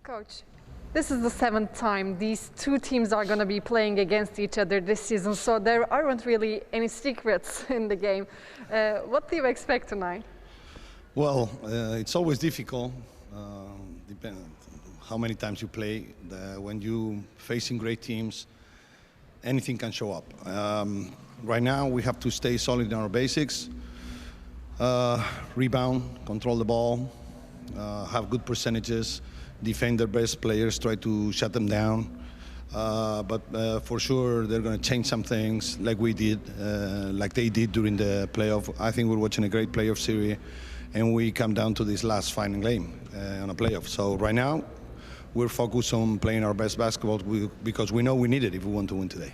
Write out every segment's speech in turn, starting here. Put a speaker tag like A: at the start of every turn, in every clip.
A: Coach, this is the 7th time these two teams are going to be playing against each other this season, so there aren't really any secrets in the game. What do you expect tonight?
B: Well, it's always difficult, depending how many times you play. When you facing great teams, anything can show up. Right now, we have to stay solid in our basics, rebound, control the ball, have good percentages, defend their best players, try to shut them down. But for sure, they're going to change some things like we did, like they did during the playoff. I think we're watching a great playoff series, and we come down to this last final game on a playoff. So right now, we're focused on playing our best basketball because we know we need it if we want to win today.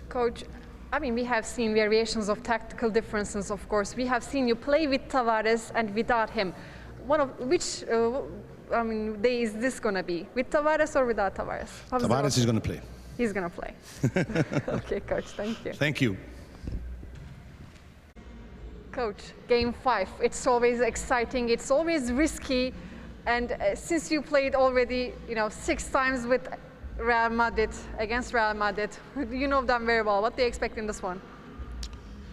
A: Coach, I mean, we have seen variations of tactical differences, of course. We have seen you play with Tavares and without him. Which day is this going to be? With Tavares or without Tavares?
B: Tavares is going to play.
A: He's going to play. Okay, Coach, thank you.
B: Thank you.
A: Coach, Game 5, it's always exciting, it's always risky. And since you played already, 6 times with Real Madrid, against Real Madrid, you know them very well. What do you expect in this one?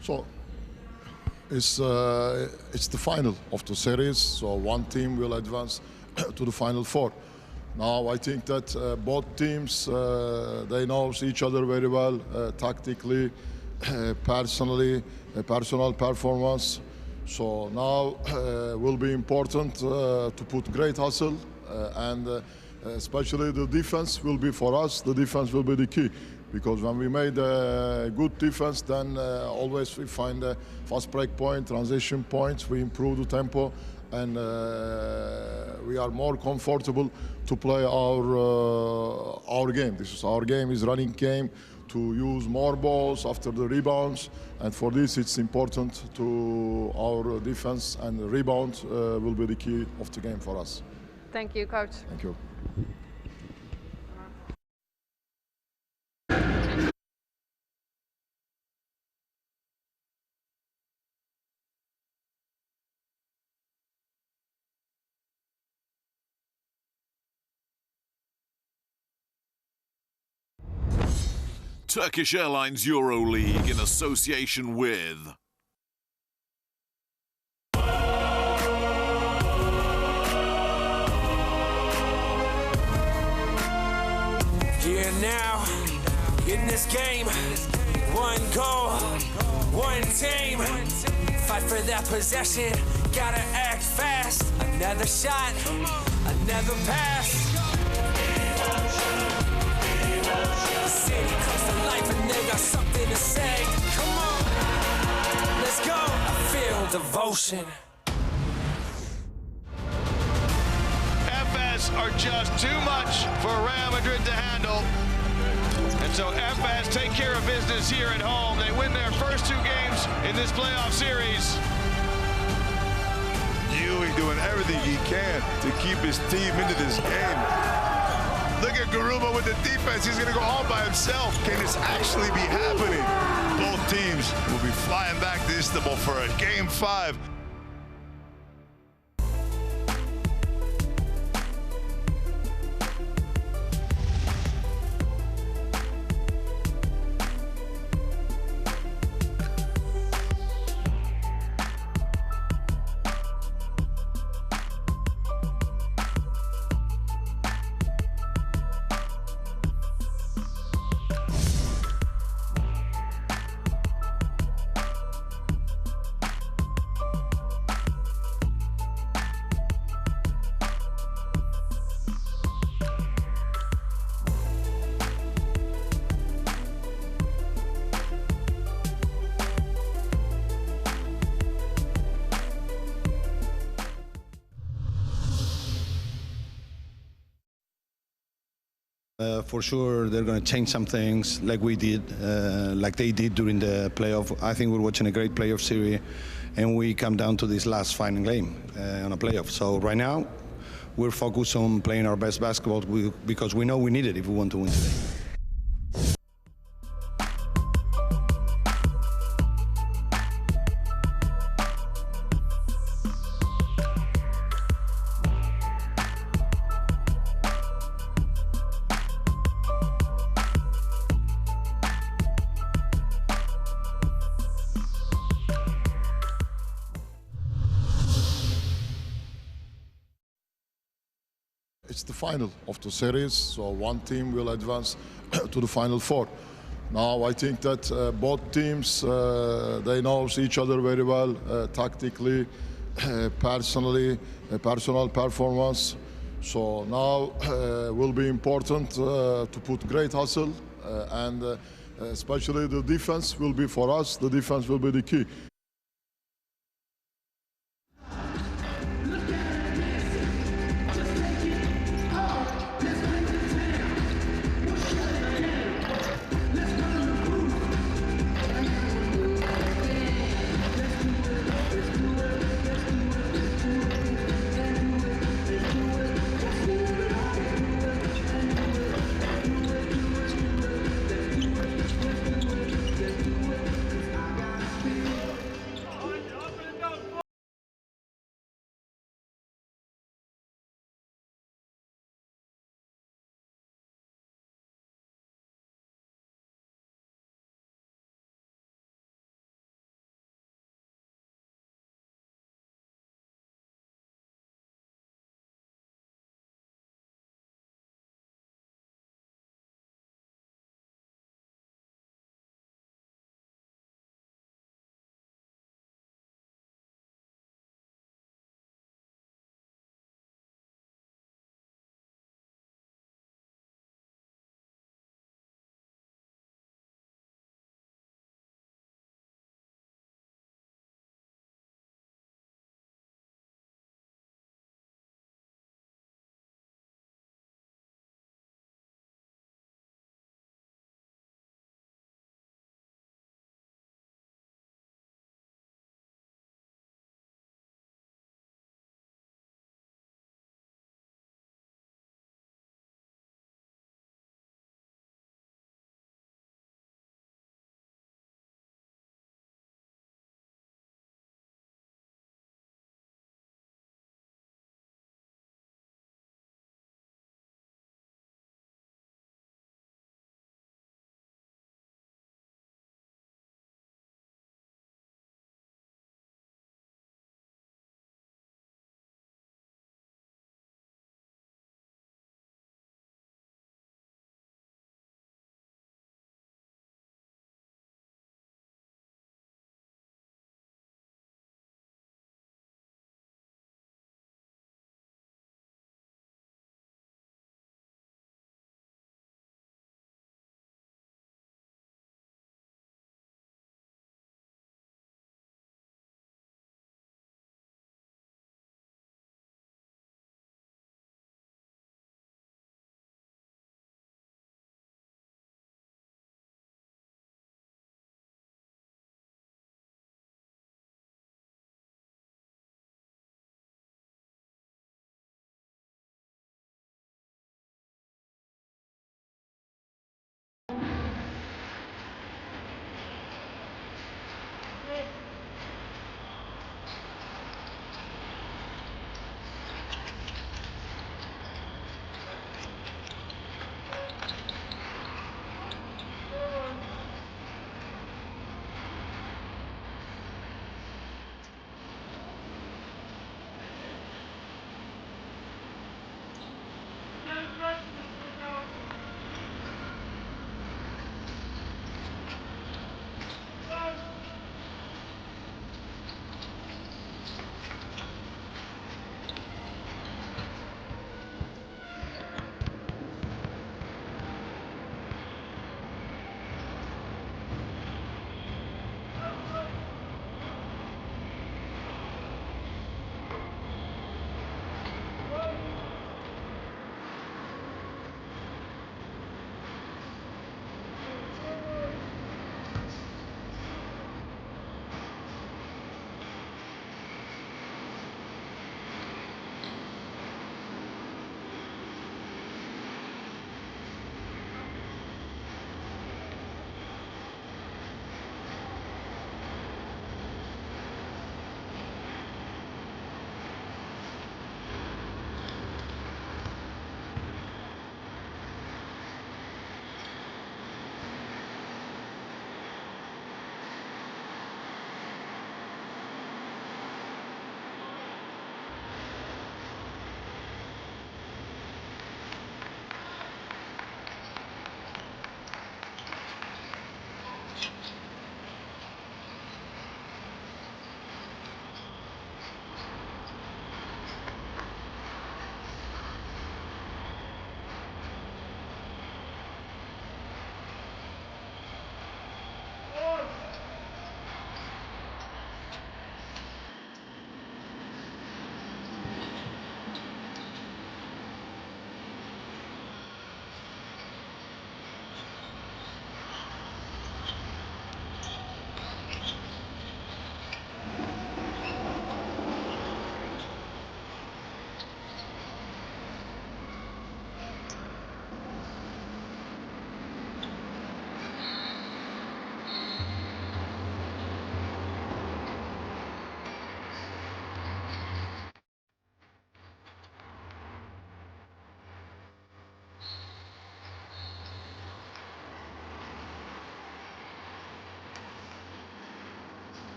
C: So, it's the final of the series, so one team will advance to the Final Four. Now, I think that both teams, they know each other very well, tactically, personally, personal performance. So now will be important to put great hustle and especially the defense will be for us. The defense will be the key because when we made a good defense, then always we find a fast break point, transition points. We improve the tempo and we are more comfortable to play our game. This is our game, is running game. To use more balls after the rebounds, and for this it's important to our defense, and the rebound will be the key of the game for us.
A: Thank you, Coach.
C: Thank you.
D: Turkish Airlines EuroLeague in association with
E: Here now, in this game, one goal, one team. Fight for that possession, gotta act fast. Another shot, another pass. City comes to life and they got something to say. Come on, let's go. I feel devotion.
F: Efes are just too much for Real Madrid to handle. And so Efes take care of business here at home. They win their first 2 games in this playoff series.
G: Ewing doing everything he can to keep his team into this game. Look at Garuba with the defense. He's going to go all by himself. Can this actually be happening? Both teams will be flying back to Istanbul for a Game 5.
B: For sure, they're going to change some things like we did, like they did during the playoff. I think we're watching a great playoff series, and we come down to this last final game on a playoff. So right now, we're focused on playing our best basketball because we know we need it if we want to win today.
C: it's the final of the series, so one team will advance to the final four. Now I think that both teams, they know each other very well, tactically, personally, personal performance. So now will be important to put great hustle and especially the defense will be for us, the defense will be the key.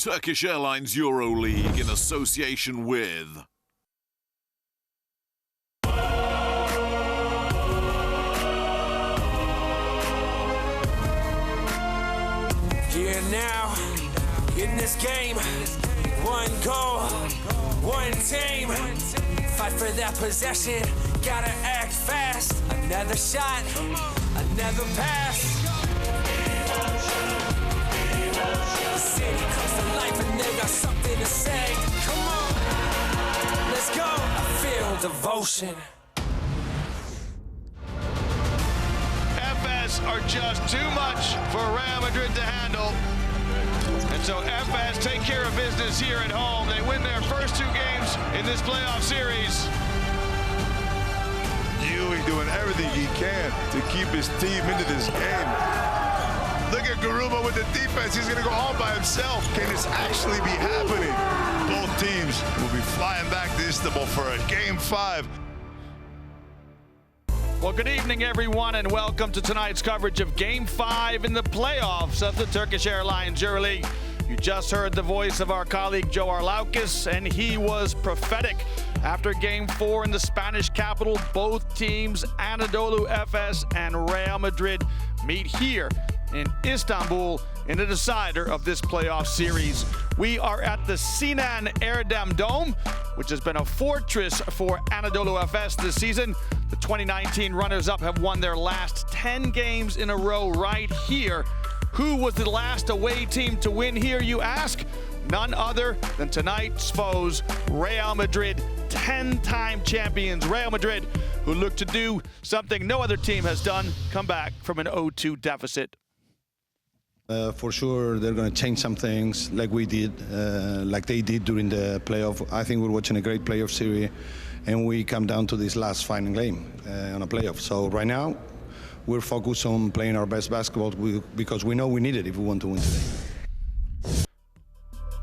D: Turkish Airlines EuroLeague in association with
E: Here now, in this game, one goal, one team. Fight for that possession, gotta act fast. Another shot, another pass. The city comes to life and they got something to say. Come on, let's go. I feel devotion.
F: Efes are just too much for Real Madrid to handle. And so Efes take care of business here at home. They win their first two games in this playoff series.
G: He's doing everything he can to keep his team into this game. Look at Kruno with the defense. He's going to go all by himself. Can this actually be happening? Both teams will be flying back to Istanbul for a Game 5.
F: Well, good evening, everyone, and welcome to tonight's coverage of Game 5 in the playoffs of the Turkish Airlines EuroLeague. You just heard the voice of our colleague Joe Arlaukis, and he was prophetic. After Game 4 in the Spanish capital, both teams, Anadolu FS and Real Madrid, meet here in Istanbul in the decider of this playoff series. We are at the Sinan Erdem Dome, which has been a fortress for Anadolu FS this season. The 2019 runners-up have won their last 10 games in a row right here. Who was the last away team to win here, you ask? none other than tonight's foes, Real Madrid, 10-time champions. Real Madrid, who look to do something no other team has done, come back from an 0-2 deficit.
B: For sure, they're going to change some things like we did, like they did during the playoff. I think we're watching a great playoff series, and we come down to this last final game on a playoff. So right now, we're focused on playing our best basketball because we know we need it if we want to win today.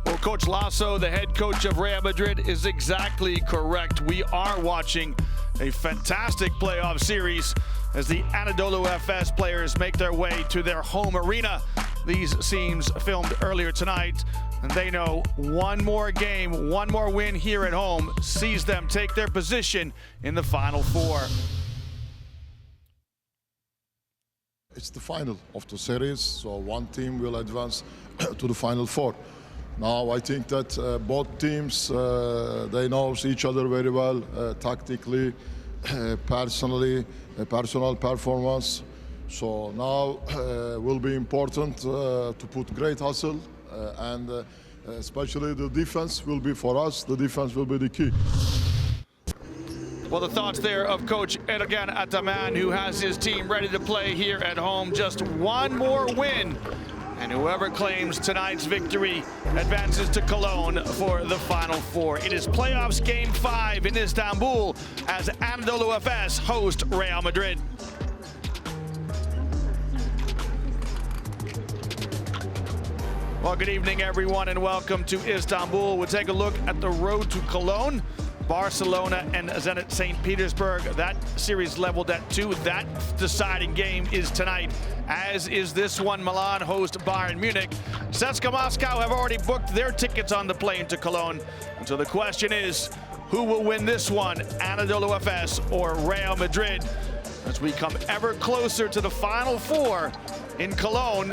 F: Well, Coach Lasso, the head coach of Real Madrid, is exactly correct. We are watching a fantastic playoff series as the Anadolu FS players make their way to their home arena. These scenes filmed earlier tonight, and they know one more game, one more win here at home sees them take their position in the Final Four.
C: It's the final of the series, so one team will advance to the Final Four. Now I think that both teams, they know each other very well, tactically, personally, personal performance. So now will be important to put great hustle and especially the defense will be for us. The defense will be the key.
F: Well, the thoughts there of Coach Erdem Ataman, who has his team ready to play here at home. Just one more win, and whoever claims tonight's victory advances to Cologne for the Final Four. It is playoffs Game 5 in Istanbul as Anadolu FS host Real Madrid. Well, good evening, everyone, and welcome to Istanbul. We'll take a look at the road to Cologne. Barcelona and Zenit St. Petersburg. That series leveled at 2. That deciding game is tonight, as is this one. Milan host Bayern Munich. CSKA Moscow have already booked their tickets on the plane to Cologne. And so the question is, who will win this one, Anadolu FS or Real Madrid? As we come ever closer to the Final Four in Cologne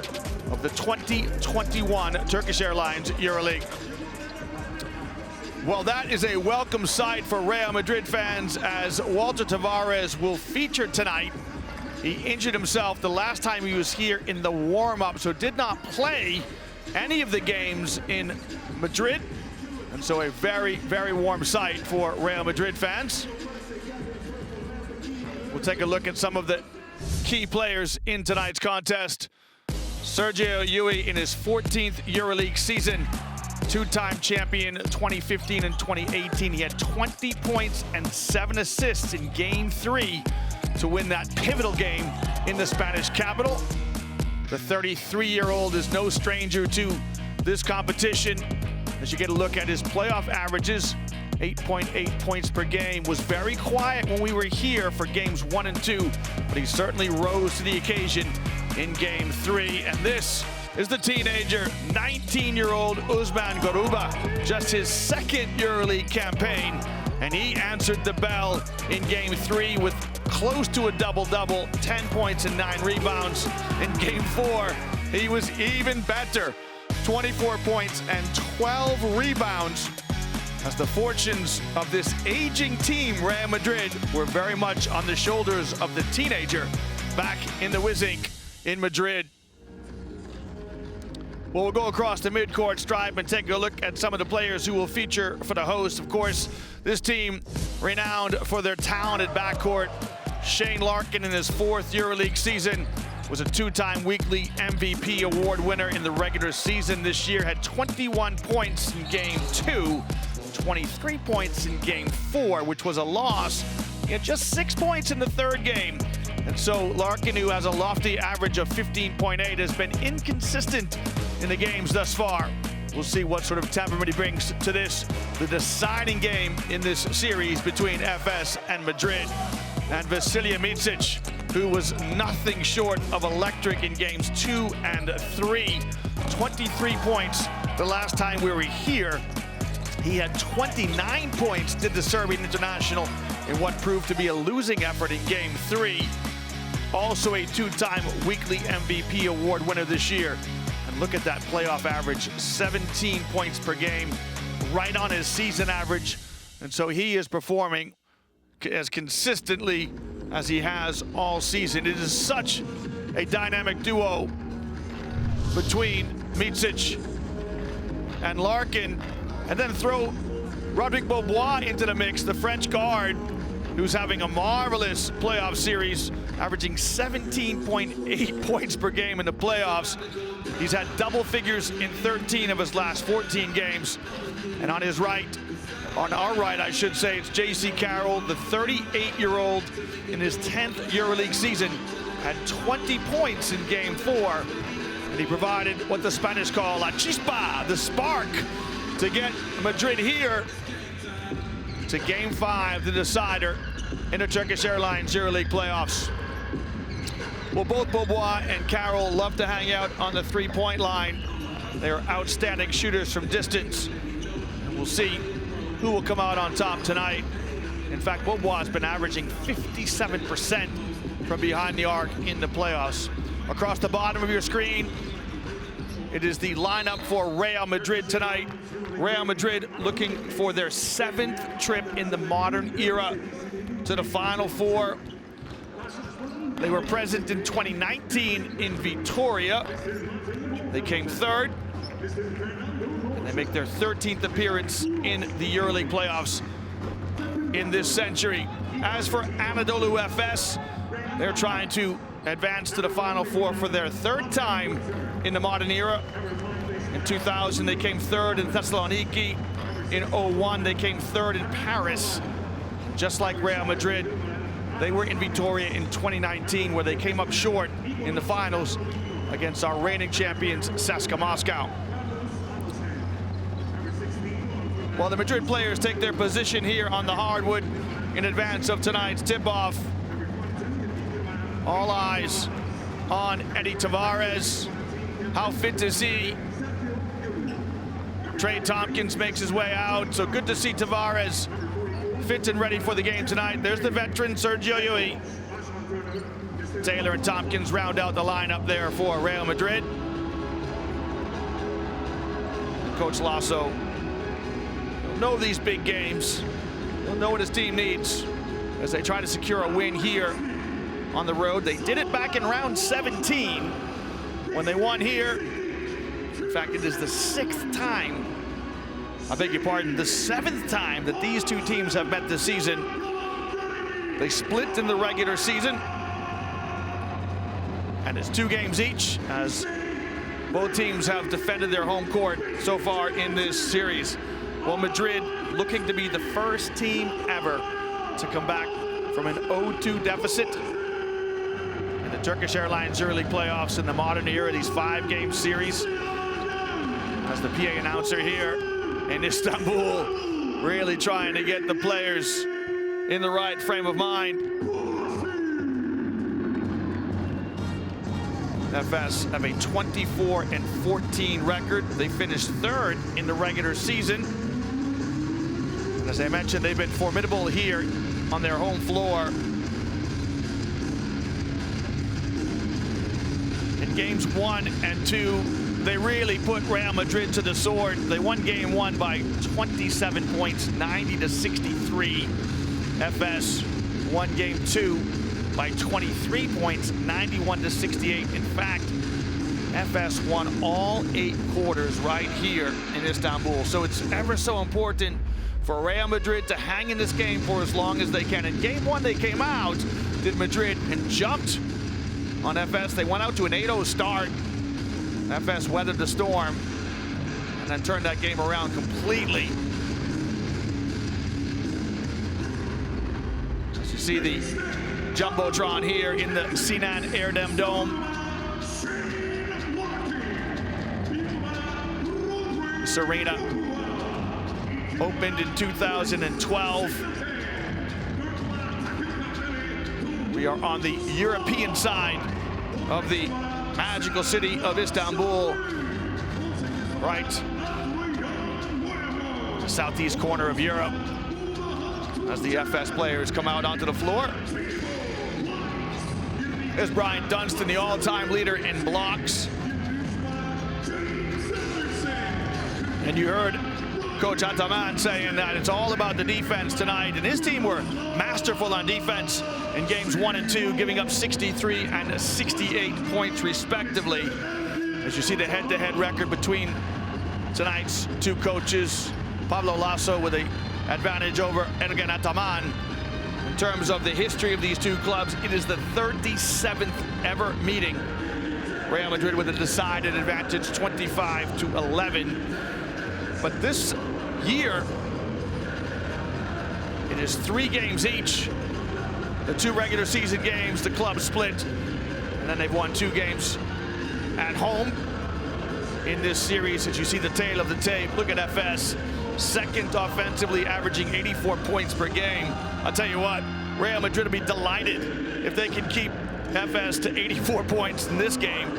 F: of the 2021 Turkish Airlines EuroLeague. Well, that is a welcome sight for Real Madrid fans, as Walter Tavares will feature tonight. He injured himself the last time he was here in the warm-up, so did not play any of the games in Madrid. And so a very, very warm sight for Real Madrid fans. We'll take a look at some of the key players in tonight's contest. Sergio Llull in his 14th EuroLeague season. Two-time champion 2015 and 2018. He had 20 points and 7 assists in Game 3 to win that pivotal game in the Spanish capital. The 33-year-old is no stranger to this competition. As you get a look at his playoff averages, 8.8 points per game. Was very quiet when we were here for Games 1 and 2, but he certainly rose to the occasion in Game 3. And this is the teenager, 19-year-old Usman Garuba, just his second EuroLeague campaign, and he answered the bell in Game 3 with close to a double-double, 10 points and 9 rebounds. In Game 4, he was even better, 24 points and 12 rebounds, as the fortunes of this aging team, Real Madrid, were very much on the shoulders of the teenager back in the Wizink in Madrid. Well, we'll go across the midcourt stripe and take a look at some of the players who will feature for the host. Of course, this team renowned for their talented backcourt. Shane Larkin in his 4th EuroLeague season was a 2-time weekly MVP award winner in the regular season this year. Had 21 points in Game 2, 23 points in Game 4, which was a loss. He had just 6 points in the 3rd game. And so Larkin, who has a lofty average of 15.8, has been inconsistent in the games thus far. We'll see what sort of temperament he brings to this, the deciding game in this series between FS and Madrid. And Vasilije Micic, who was nothing short of electric in Games 2 and 3. 23 points the last time we were here. He had 29 points, did the Serbian international, in what proved to be a losing effort in Game 3. Also a 2-time weekly MVP award winner this year. And look at that playoff average, 17 points per game, right on his season average. And so he is performing as consistently as he has all season. It is such a dynamic duo between Micic and Larkin, and then throw Rodrigue Beaubois into the mix, the French guard, who's having a marvelous playoff series, averaging 17.8 points per game in the playoffs. He's had double figures in 13 of his last 14 games. And on his right, on our right, I should say, it's JC Carroll, the 38-year-old in his 10th EuroLeague season, had 20 points in Game 4. And he provided what the Spanish call la chispa, the spark, to get Madrid here to Game 5, the decider in the Turkish Airlines EuroLeague playoffs. Well, both Beaubois and Carroll love to hang out on the three-point line. They are outstanding shooters from distance. And we'll see who will come out on top tonight. In fact, Beaubois has been averaging 57% from behind the arc in the playoffs. Across the bottom of your screen, it is the lineup for Real Madrid tonight. Real Madrid looking for their 7th trip in the modern era to the Final Four. They were present in 2019 in Vitoria. They came 3rd, and they make their 13th appearance in the EuroLeague playoffs in this century. As for Anadolu FS, they're trying to advance to the Final Four for their 3rd time in the modern era. In 2000, they came 3rd in Thessaloniki. In 01, they came 3rd in Paris. Just like Real Madrid, they were in Vitoria in 2019, where they came up short in the finals against our reigning champions, CSKA Moscow. While the Madrid players take their position here on the hardwood in advance of tonight's tip-off, all eyes on Eddie Tavares. How fit is he? Trey Tompkins makes his way out, so good to see Tavares fit and ready for the game tonight. There's the veteran Sergio Llull. Taylor and Tompkins round out the lineup there for Real Madrid. And Coach Lasso will know these big games. He'll know what his team needs as they try to secure a win here on the road. They did it back in round 17 when they won here. In fact, it is the 6th time, I beg your pardon, the 7th time that these two teams have met this season. They split in the regular season, and it's 2 games each, as both teams have defended their home court so far in this series. Well, Madrid looking to be the first team ever to come back from an 0-2 deficit in the Turkish Airlines EuroLeague playoffs in the modern era, these 5-game series. As the PA announcer here in Istanbul, really trying to get the players in the right frame of mind. FS have a 24-14 record. They finished 3rd in the regular season. And as I mentioned, they've been formidable here on their home floor. In games 1 and 2, they really put Real Madrid to the sword. They won game 1 by 27 points, 90-63. FS won game 2 by 23 points, 91-68. In fact, FS won all 8 quarters right here in Istanbul. So it's ever so important for Real Madrid to hang in this game for as long as they can. In game 1, they came out, did Madrid, and jumped on FS. They went out to an 8-0 start. FS weathered the storm and then turned that game around completely. As you see the Jumbotron here in the Sinan Erdem Dome. This arena opened in 2012. We are on the European side of the magical city of Istanbul, right, the southeast corner of Europe, as the FS players come out onto the floor. There's Brian Dunstan, the all-time leader in blocks. And you heard Coach Ataman saying that it's all about the defense tonight, and his team were masterful on defense in games 1 and 2, giving up 63 and 68 points respectively. As you see the head-to-head record between tonight's two coaches. Pablo Lasso with the advantage over Erdem Ataman. In terms of the history of these two clubs, it is the 37th ever meeting. Real Madrid with a decided advantage, 25-11. But this year, it is 3 games each. The 2 regular season games, the club split, and then they've won 2 games at home in this series. As you see the tail of the tape, look at Efes, second offensively, averaging 84 points per game. I'll tell you what, Real Madrid will be delighted if they can keep Efes to 84 points in this game.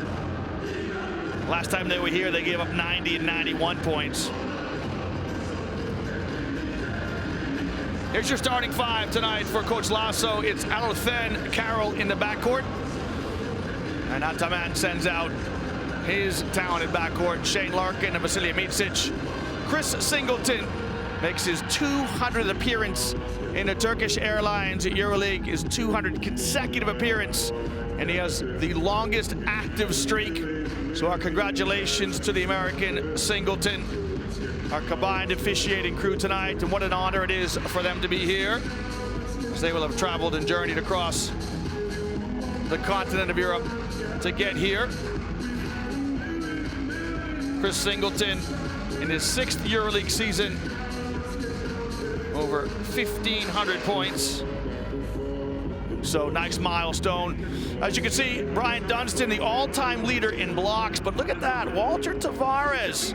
F: Last time they were here, they gave up 90 and 91 points. Here's your starting 5 tonight for Coach Lasso. It's Erdem, Carroll in the backcourt. And Ataman sends out his talented backcourt, Shane Larkin and Vasilije Micic. Chris Singleton makes his 200th appearance in the Turkish Airlines EuroLeague, his 200 consecutive appearance, and he has the longest active streak. So our congratulations to the American Singleton, our combined officiating crew tonight, and what an honor it is for them to be here, as they will have traveled and journeyed across the continent of Europe to get here. Chris Singleton in his 6th EuroLeague season, over 1,500 points. So nice milestone. As you can see, Brian Dunstan, the all-time leader in blocks, but look at that, Walter Tavares,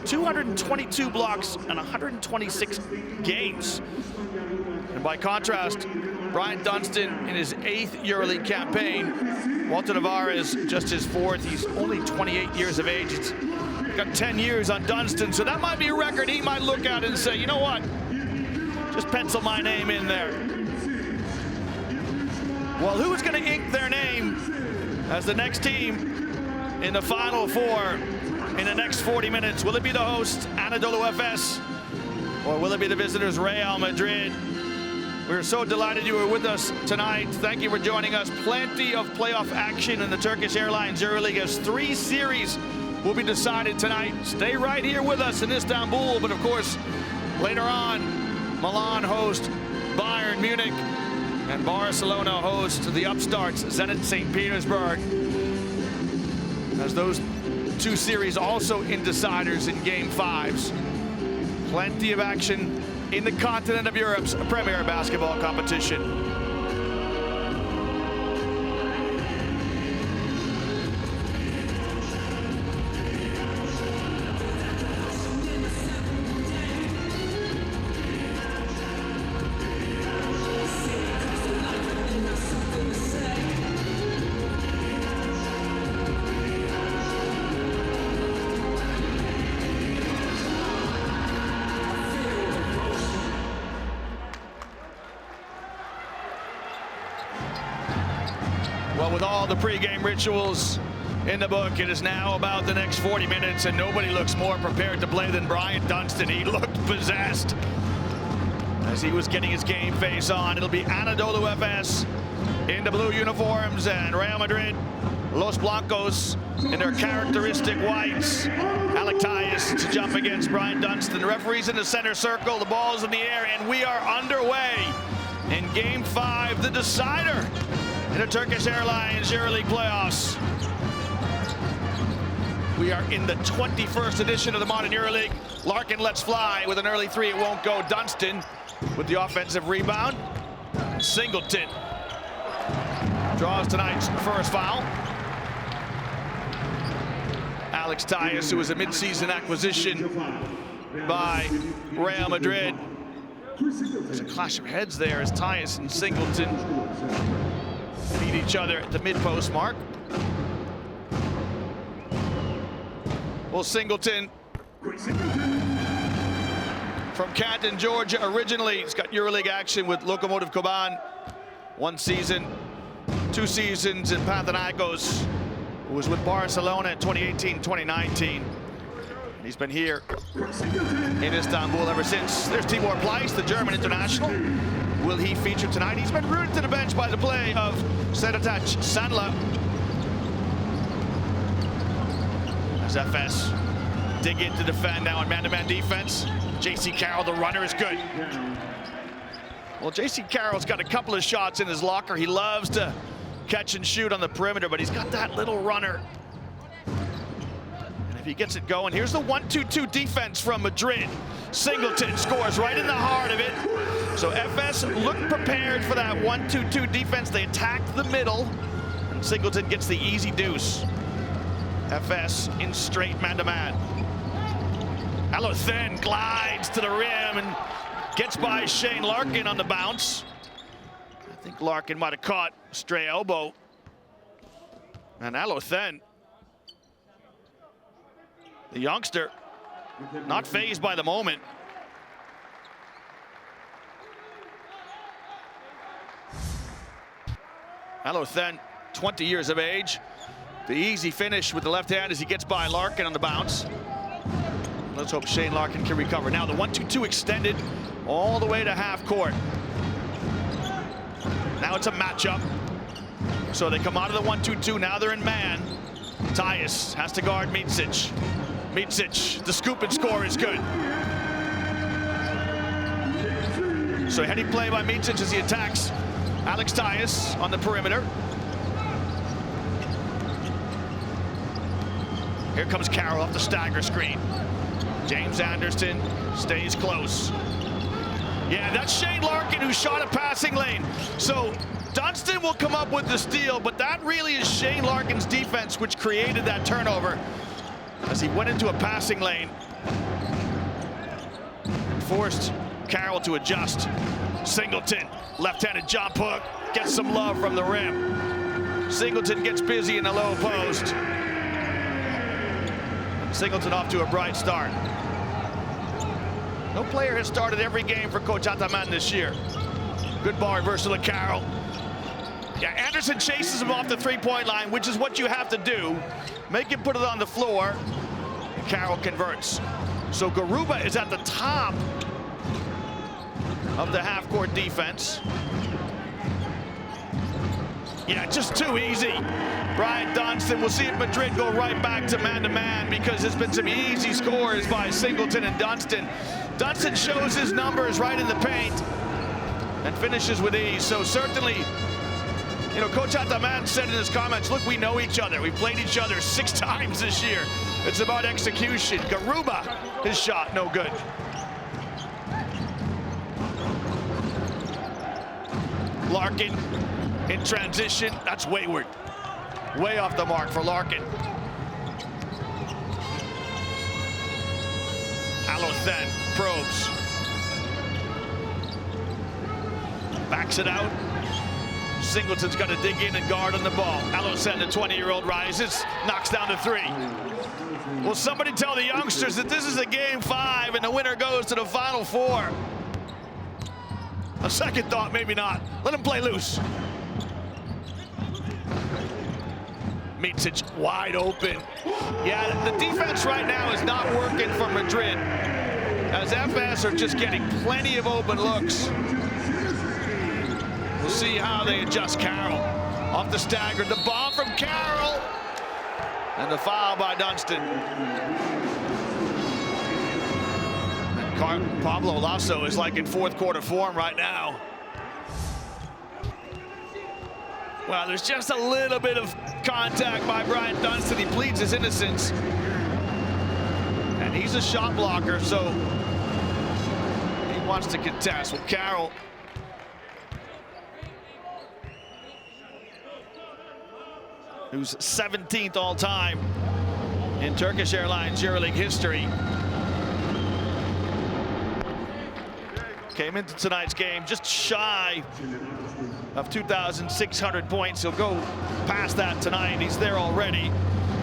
F: 222 blocks and 126 games. And by contrast, Brian Dunstan in his 8th EuroLeague campaign, Walter Tavares just his 4th. He's only 28 years of age. It's got 10 years on Dunstan, so that might be a record he might look at and say, you know what, just pencil my name in there. Well, who's going to ink their name as the next team in the Final Four in the next 40 minutes? Will it be the host, Anadolu FS, or will it be the visitors, Real Madrid? We're so delighted you were with us tonight. Thank you for joining us. Plenty of playoff action in the Turkish Airlines EuroLeague as 3 series will be decided tonight. Stay right here with us in Istanbul, but of course, later on, Milan host Bayern Munich, and Barcelona host the upstarts Zenit St. Petersburg. As those 2 series also in deciders in Game 5s. Plenty of action in the continent of Europe's premier basketball competition. Well, with all the pregame rituals in the book, it is now about the next 40 minutes, and nobody looks more prepared to play than Brian Dunstan. He looked possessed as he was getting his game face on. It'll be Anadolu FS in the blue uniforms, and Real Madrid, Los Blancos, in their characteristic whites. Tightest to jump against Brian Dunstan. The referee's in the center circle, the ball's in the air, and we are underway in Game 5, the decider in the Turkish Airlines EuroLeague playoffs. We are in the 21st edition of the modern EuroLeague. Larkin lets fly with an early 3, it won't go. Dunstan with the offensive rebound. Singleton draws tonight's first foul. Tightest, who was a mid-season acquisition by Real Madrid. There's a clash of heads there as Tightest and Singleton meet each other at the mid-post mark. Well, Singleton from Canton, Georgia originally. He's got EuroLeague action with Lokomotiv Koban. 1 season, 2 seasons in Panathinaikos. Who was with Barcelona in 2018-2019. He's been here in Istanbul ever since. There's Tibor Pleiss, the German international. Will he feature tonight? He's been rooted to the bench by the play of Sertac Sandla. As FS dig in to defend now on man-to-man defense. J.C. Carroll, the runner, is good. Well, J.C. Carroll's got a couple of shots in his locker. He loves to catch and shoot on the perimeter, but he's got that little runner. And if he gets it going, here's the 1-2-2 defense from Madrid. Singleton scores right in the heart of it. So Efes looked prepared for that 1-2-2 defense. They attacked the middle, and Singleton gets the easy deuce. Efes in straight man-to-man. Alothen glides to the rim and gets by Shane Larkin on the bounce. I think Larkin might have caught a stray elbow. And Alothen, the youngster, not fazed by the moment. Alothen, 20 years of age. The easy finish with the left hand as he gets by Larkin on the bounce. Let's hope Shane Larkin can recover. Now the 1-2-2 extended all the way to half court. Now it's a matchup. So they come out of the 1-2-2, now they're in man. Tightest has to guard Micic. Micic, the scoop and score is good. So heady play by Micic as he attacks Alex Tightest on the perimeter. Here comes Carroll off the stagger screen. James Anderson stays close. Yeah, that's Shane Larkin who shot a passing lane. So Dunston will come up with the steal, but that really is Shane Larkin's defense which created that turnover as he went into a passing lane and forced Carroll to adjust. Singleton, left-handed jump hook, gets some love from the rim. Singleton gets busy in the low post. Singleton off to a bright start. No player has started every game for Coach Ataman this year. Good ball reversal to Carroll. Yeah, Anderson chases him off the three-point line, which is what you have to do. Make him put it on the floor. Carroll converts. So Garuba is at the top of the half-court defense. Yeah, just too easy. Brian Dunston, we'll see if Madrid go right back to man-to-man because there's been some easy scores by Singleton and Dunston. Dunston shows his numbers right in the paint and finishes with ease. So certainly, you know, Coach Ataman said in his comments, look, we know each other. We've played each other 6 times this year. It's about execution. Garuba, his shot, no good. Larkin in transition, that's wayward. Way off the mark for Larkin. Alothen probes. Backs it out. Singleton's got to dig in and guard on the ball. Alothen, the 20-year-old, rises, knocks down the 3. Will somebody tell the youngsters that this is a game 5 and the winner goes to the Final Four? A second thought, maybe not. Let him play loose. Micic wide open. Yeah, the defense right now is not working for Madrid, as Efes are just getting plenty of open looks. We'll see how they adjust Carroll. Off the stagger, the bomb from Carroll, and the foul by Dunston. And Pablo Lasso is like in fourth quarter form right now. Well, there's just a little bit of contact by Brian Dunston. He pleads his innocence. And he's a shot blocker, so he wants to contest. Well, Carroll, who's 17th all time in Turkish Airlines EuroLeague history, came into tonight's game just shy of 2,600 points. He'll go past that tonight. He's there already.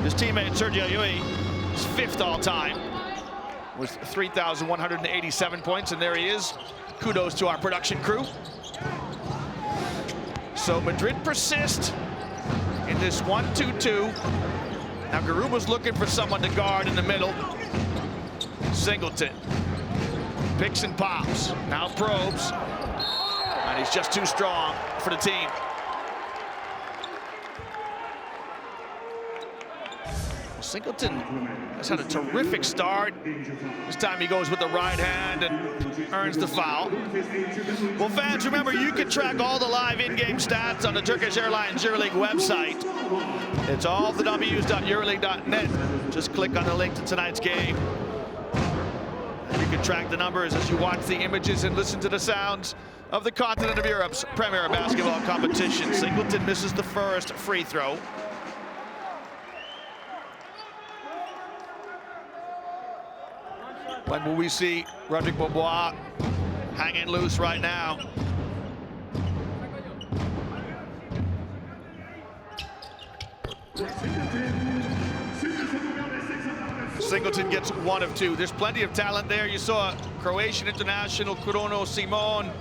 F: His teammate Sergio Yui is 5th all time with 3,187 points, and there he is. Kudos to our production crew. So Madrid persist in this 1-2-2. Now Garuba's looking for someone to guard in the middle. Singleton picks and pops, now probes, and he's just too strong for the team. Singleton has had a terrific start. This time he goes with the right hand and earns the foul. Well, fans, remember, you can track all the live in-game stats on the Turkish Airlines EuroLeague website. It's all the w's.euroleague.net. Just click on the link to tonight's game. You can track the numbers as you watch the images and listen to the sounds of the continent of Europe's premier basketball competition. Singleton misses the first free throw. When will we see Roderick Bobois hanging loose right now? Singleton gets 1 of 2. There's plenty of talent there. You saw Croatian international Kruno Simon,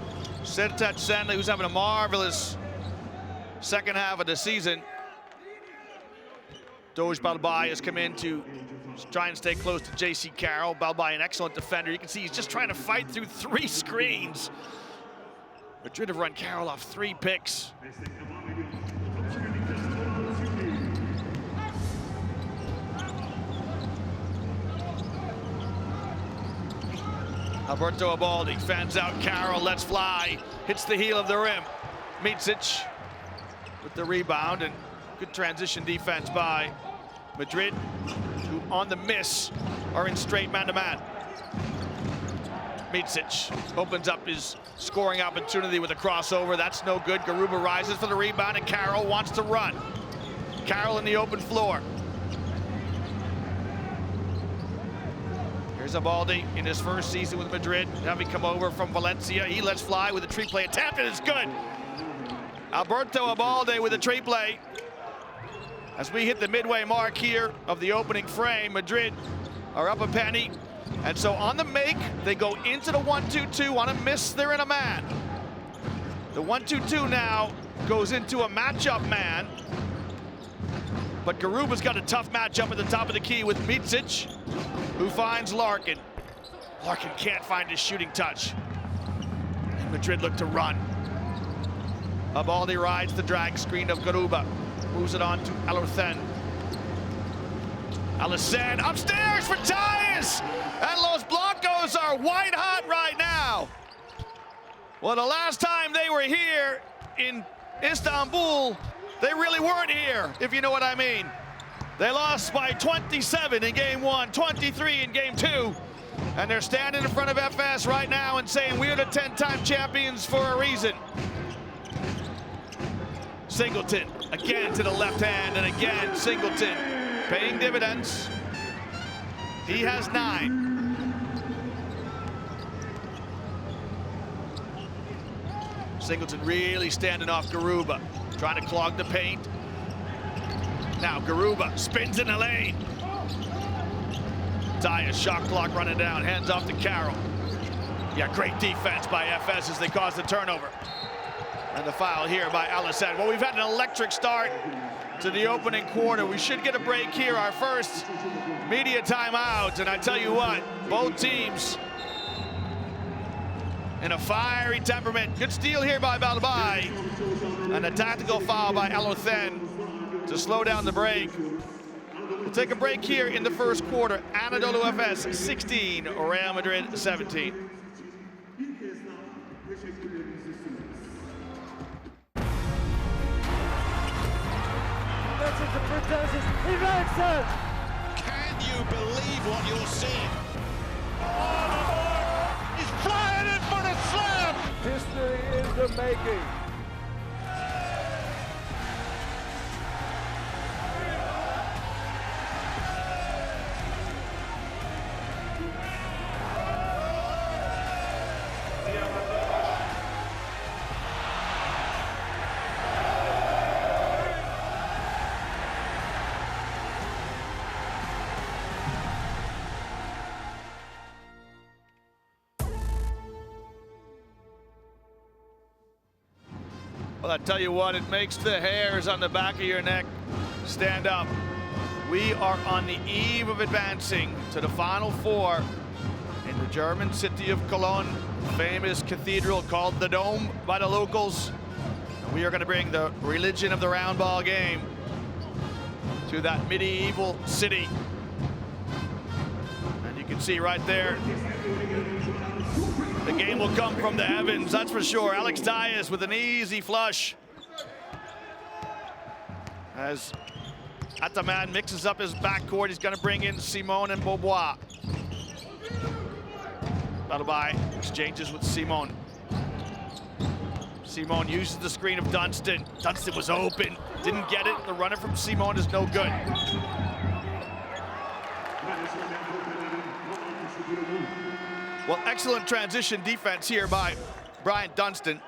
F: Sertac Senli, who's having a marvelous second half of the season. Doj Balbai has come in to try and stay close to JC Carroll. Balbai, an excellent defender. You can see he's just trying to fight through 3 screens. Madrid have run Carroll off 3 picks. Alberto Abaldi fans out Carroll, lets fly, hits the heel of the rim. Micic with the rebound, and good transition defense by Madrid, who on the miss are in straight man-to-man. Micic opens up his scoring opportunity with a crossover. That's no good. Garuba rises for the rebound, and Carroll wants to run. Carroll in the open floor. Here's Abaldi in his first season with Madrid, having come over from Valencia. He lets fly with a tree play attempt, and it's good. Alberto Abaldi with a tree play. As we hit the midway mark here of the opening frame, Madrid are up a penny. And so on the make, they go into the 1-2-2. On a miss, they're in a man. The 1-2-2 now goes into a matchup man. But Garuba's got a tough matchup at the top of the key with Micic, who finds Larkin. Larkin can't find his shooting touch. And Madrid look to run. Abaldi rides the drag screen of Garuba. Moves it on to Erdem. Alisson upstairs for Tightest! And Los Blancos are white hot right now. Well, the last time they were here in Istanbul, they really weren't here, if you know what I mean. They lost by 27 in game 1, 23 in game 2. And they're standing in front of Efes right now and saying, we're the 10-time champions for a reason. Singleton, again to the left hand, and again Singleton paying dividends. He has 9. Singleton really standing off Garuba, trying to clog the paint. Now Garuba spins in the lane. Tightest shot clock running down, hands off to Carroll. Yeah, great defense by FS as they cause the turnover. And the foul here by Alisson. Well, we've had an electric start to the opening quarter. We should get a break here, our first media timeout. And I tell you what, both teams in a fiery temperament. Good steal here by Balbai. And a tactical foul by Erdem to slow down the break. We'll take a break here in the first quarter. Anadolu FS 16, Real Madrid 17.
H: Can you believe what you're seeing? He's flying in for the slam!
I: History in the making.
F: Well, I tell you what, it makes the hairs on the back of your neck stand up. We are on the eve of advancing to the Final Four in the German city of Cologne, famous cathedral called the Dome by the locals. And we are going to bring the religion of the round ball game to that medieval city. And you can see right there, the game will come from the heavens, that's for sure. Alex Dias with an easy flush. As Ataman mixes up his backcourt, he's going to bring in Simon and Beaubois. Balbai exchanges with Simon. Simon uses the screen of Dunstan. Dunstan was open, didn't get it. The runner from Simon is no good. Well, excellent transition defense here by Brian Dunstan.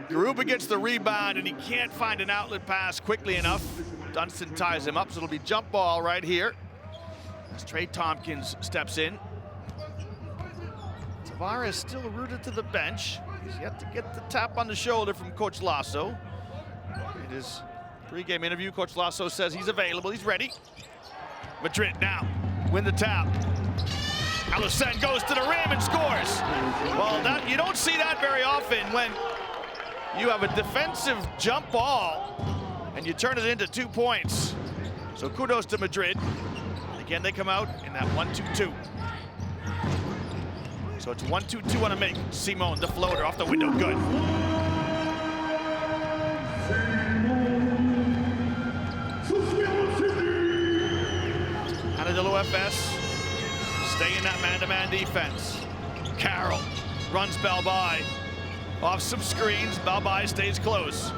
F: Garuba gets the rebound and he can't find an outlet pass quickly enough. Dunstan ties him up, so it'll be jump ball right here as Trey Tompkins steps in. Tavares still rooted to the bench. He's yet to get the tap on the shoulder from Coach Lasso. In his pregame interview, Coach Lasso says he's available, he's ready. Madrid now win the tap. Alicen goes to the rim and scores. Well, you don't see that very often when you have a defensive jump ball and you turn it into 2 points. So kudos to Madrid. And again, they come out in that 1-2-2. So it's 1-2-2 on a make. Simon, the floater off the window, good. Anadolu FS stay in that man-to-man defense. Carroll runs Balbai off some screens. Balbai stays close.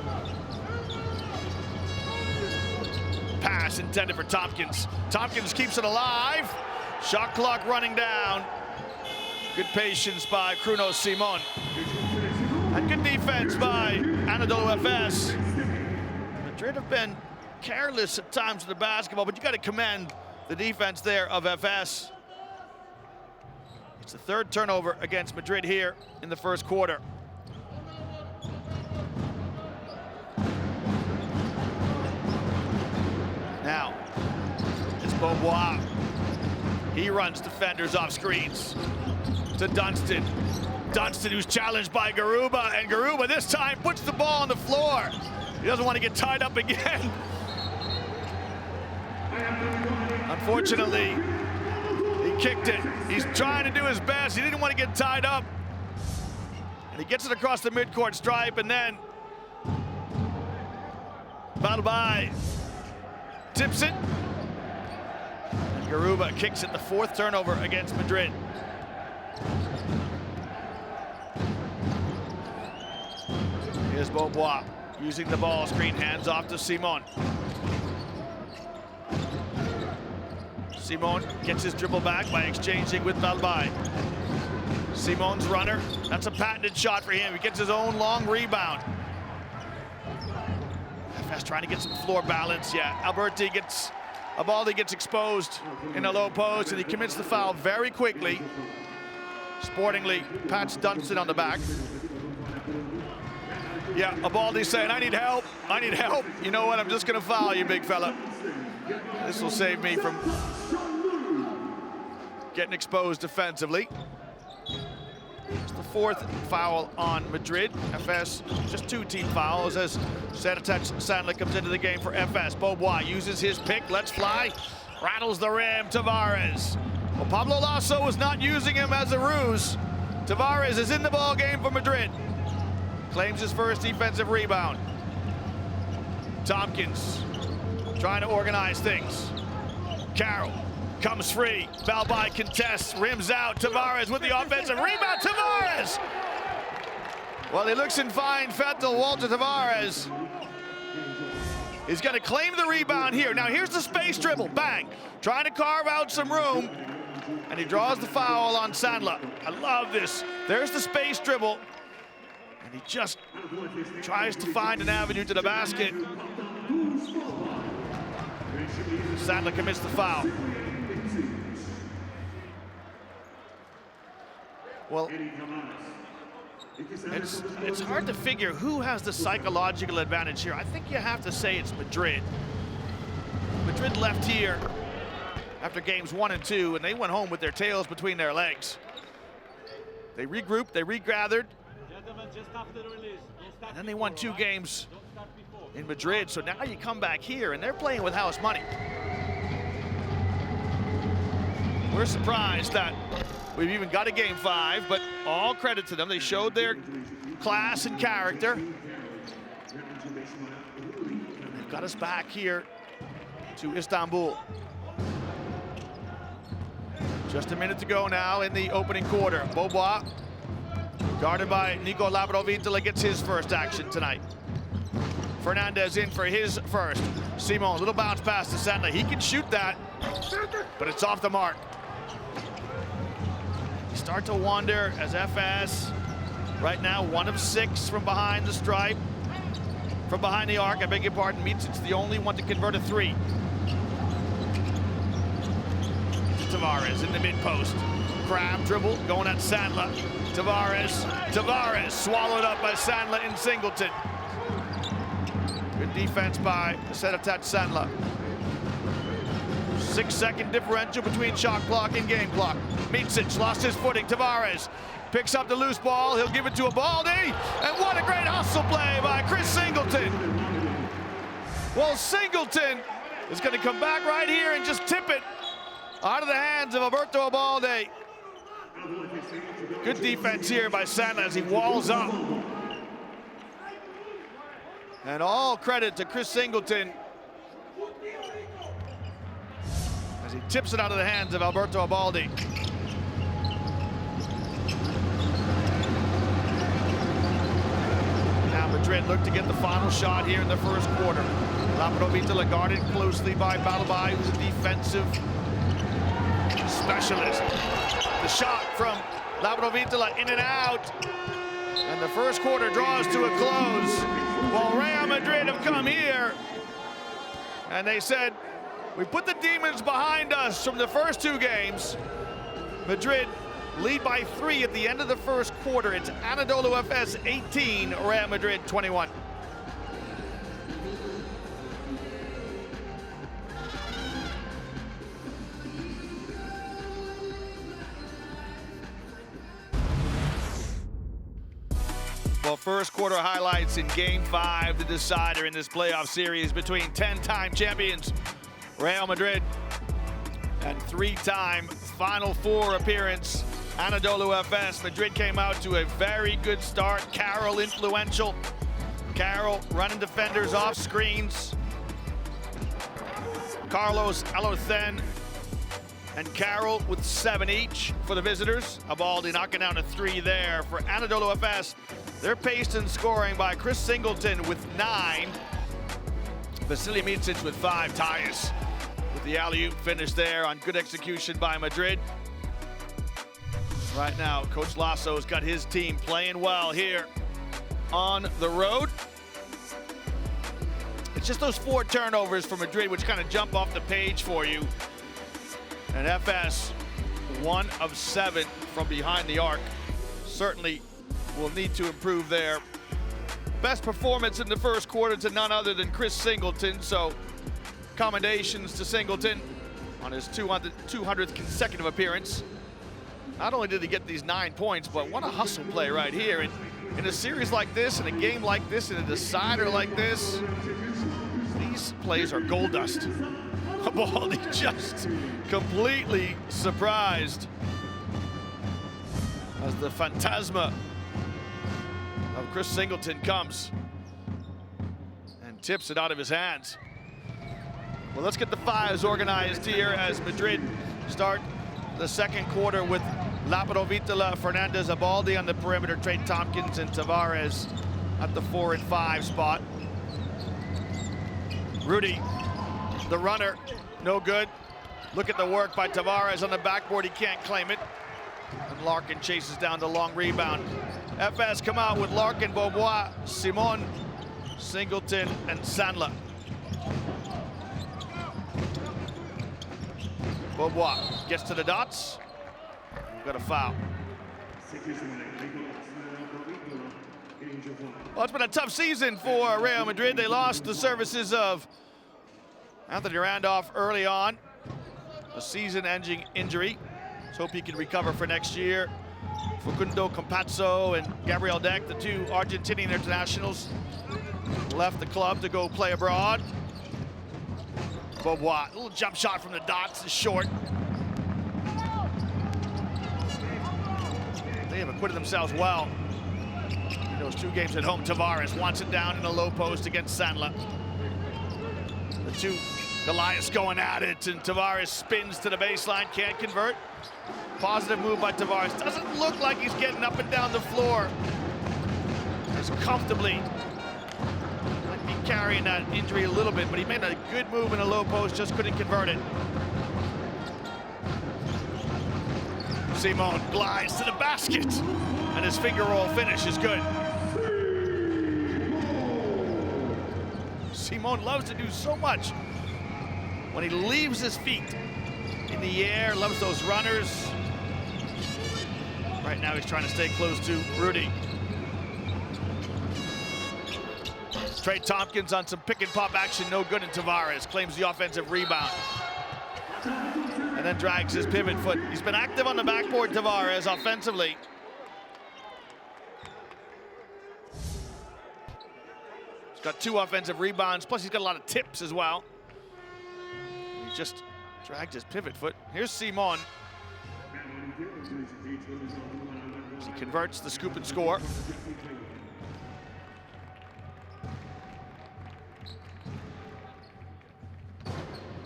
F: Pass intended for Tompkins. Tompkins keeps it alive. Shot clock running down. Good patience by Kruno Simon. And good defense by Anadolu FS. Madrid have been careless at times with the basketball, but you got to commend the defense there of FS. It's the third turnover against Madrid here in the first quarter. Now, it's Beaubois. He runs defenders off screens to Dunstan. Dunstan, who's challenged by Garuba, and Garuba this time puts the ball on the floor. He doesn't want to get tied up again. Unfortunately, he kicked it. He's trying to do his best. He didn't want to get tied up. And he gets it across the midcourt stripe, and then Balbai tips it. And Garuba kicks it, the fourth turnover against Madrid. Here's Beaubois using the ball screen, hands off to Simon. Simon gets his dribble back by exchanging with Balbai. Simon's runner, that's a patented shot for him. He gets his own long rebound. Efes trying to get some floor balance. Yeah, Alberti gets a ball that gets exposed in a low post, and he commits the foul very quickly. Sportingly pats Dunstan on the back. Yeah, Abaldi's saying, I need help, I need help. You know what, I'm just gonna foul you, big fella. This will save me from getting exposed defensively. It's the fourth foul on Madrid. FS, just 2 team fouls as Sanitaj Sandler comes into the game for FS. Beaubois uses his pick, let's fly. Rattles the rim, Tavares. Well, Pablo Lasso was not using him as a ruse. Tavares is in the ball game for Madrid. Claims his first defensive rebound. Tompkins trying to organize things. Carroll comes free. Balbai contests, rims out. Tavares with the offensive rebound. Tavares! Well, he looks in fine fettle. Walter Tavares is going to claim the rebound here. Now, here's the space dribble. Bang. Trying to carve out some room. And he draws the foul on Sandler. I love this. There's the space dribble. And he just tries to find an avenue to the basket. Sandler commits the foul. Well, it's hard to figure who has the psychological advantage here. I think you have to say it's Madrid. Madrid left here after games 1 and 2, and they went home with their tails between their legs. They regrouped, they regathered, and then they won 2 games in Madrid. So now you come back here and they're playing with house money. We're surprised that we've even got a Game 5, but all credit to them. They showed their class and character. They've got us back here to Istanbul. Just a minute to go now in the opening quarter. Beaubois, guarded by Nico Labradovitala, gets his first action tonight. Fernandez in for his first. Simon, little bounce pass to Sandler. He can shoot that, but it's off the mark. You start to wonder as FS, right now 1 of 6 from behind the stripe. From behind the arc, I beg your pardon, Micic's the only one to convert a 3. Tavares in the mid-post. Crab dribble, going at Sandler. Tavares swallowed up by Sandler and Singleton. Good defense by Sedatat Sandler. 6-second differential between shot clock and game clock. Micic lost his footing. Tavares picks up the loose ball. He'll give it to Abaldi. And what a great hustle play by Chris Singleton. Well, Singleton is going to come back right here and just tip it out of the hands of Alberto Abaldi. Good defense here by Sandler as he walls up. And all credit to Chris Singleton as he tips it out of the hands of Alberto Abaldi. Now Madrid look to get the final shot here in the first quarter. Labradovitala guarded closely by Balabai, who's a defensive specialist. The shot from Labradovitala in and out. And the first quarter draws to a close. Well, Real Madrid have come here and they said, we put the demons behind us from the first 2 games. Madrid lead by 3 at the end of the first quarter. It's Anadolu FS 18, Real Madrid 21. Well, first quarter highlights in Game 5, the decider in this playoff series between 10-time champions Real Madrid and 3-time Final Four appearance Anadolu FS. Madrid came out to a very good start. Carroll influential. Carroll running defenders off screens. Carlos Alocen and Carroll with 7 each for the visitors. Abaldi knocking down a 3 there for Anadolu FS. They're paced and scoring by Chris Singleton with 9. Vasilije Micic with 5. Tightest with the alley-oop finish there on good execution by Madrid. Right now, Coach Lasso's got his team playing well here on the road. It's just those 4 turnovers for Madrid which kind of jump off the page for you. And FS, 1 of 7 from behind the arc. Certainly will need to improve there. Best performance in the first quarter to none other than Chris Singleton, so commendations to Singleton on his 200th consecutive appearance. Not only did he get these 9 points, but what a hustle play right here. And in a series like this, in a game like this, in a decider like this, these plays are gold dust. Abaldi just completely surprised as the phantasma of Chris Singleton comes and tips it out of his hands. Well, let's get the 5s organized here as Madrid start the second quarter with Labradovitala, Fernandez, Abaldi on the perimeter, Trey Tompkins and Tavares at the 4 and 5 spot. Rudy, the runner, no good. Look at the work by Tavares on the backboard, he can't claim it. And Larkin chases down the long rebound. FS come out with Larkin, Beaubois, Simon, Singleton, and Sandler. Beaubois gets to the dots. We've got a foul. Well, it's been a tough season for Real Madrid. They lost the services of Anthony Randolph early on, a season-ending injury. Let's hope he can recover for next year. Facundo Campazzo and Gabriel Deck, the 2 Argentinian internationals, left the club to go play abroad. Bobois, little jump shot from the dots is short. They have acquitted themselves well in those 2 games at home. Tavares wants it down in the low post against Sandler. The two Goliaths going at it, and Tavares spins to the baseline, can't convert. Positive move by Tavares. Doesn't look like he's getting up and down the floor as comfortably. Might be carrying that injury a little bit, but he made a good move in the low post, just couldn't convert it. Simon glides to the basket, and his finger roll finish is good. Simon loves to do so much when he leaves his feet in the air, loves those runners. Right now he's trying to stay close to Rudy. Trey Tompkins on some pick and pop action, no good, and Tavares claims the offensive rebound. And then drags his pivot foot. He's been active on the backboard, Tavares, offensively. He's got 2 offensive rebounds, plus he's got a lot of tips as well. He just dragged his pivot foot. Here's Simon. He converts the scoop and score.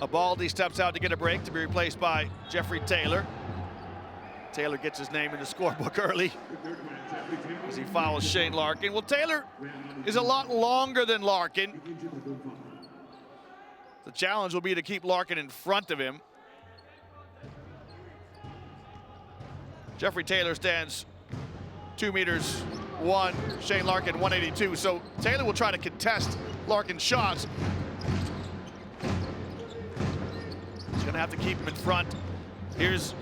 F: Abaldi steps out to get a break to be replaced by Jeffrey Taylor. Taylor gets his name in the scorebook early as he fouls Shane Larkin. Well, Taylor is a lot longer than Larkin. The challenge will be to keep Larkin in front of him. Jeffrey Taylor stands 2 meters 1, Shane Larkin 182. So Taylor will try to contest Larkin's shots. He's gonna have to keep him in front. Here's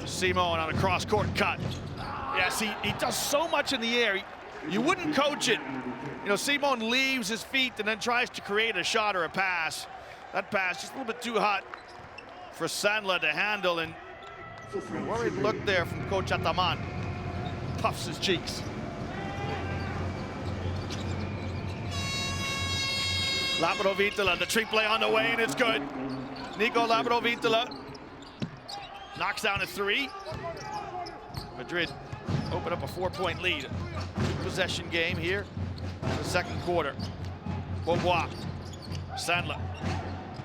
F: Simon on a cross-court cut. Yes, he does so much in the air. You wouldn't coach it. You know, Simon leaves his feet and then tries to create a shot or a pass. That pass just a little bit too hot for Sandler to handle, and worried look there from Coach Ataman. Puffs his cheeks. Labrador-Vitola, the tree play on the way, and it's good. Nico Labrador-Vitola knocks down a 3. Madrid open up a 4-point lead. 2-possession game here in the second quarter. Bobois, Sandler.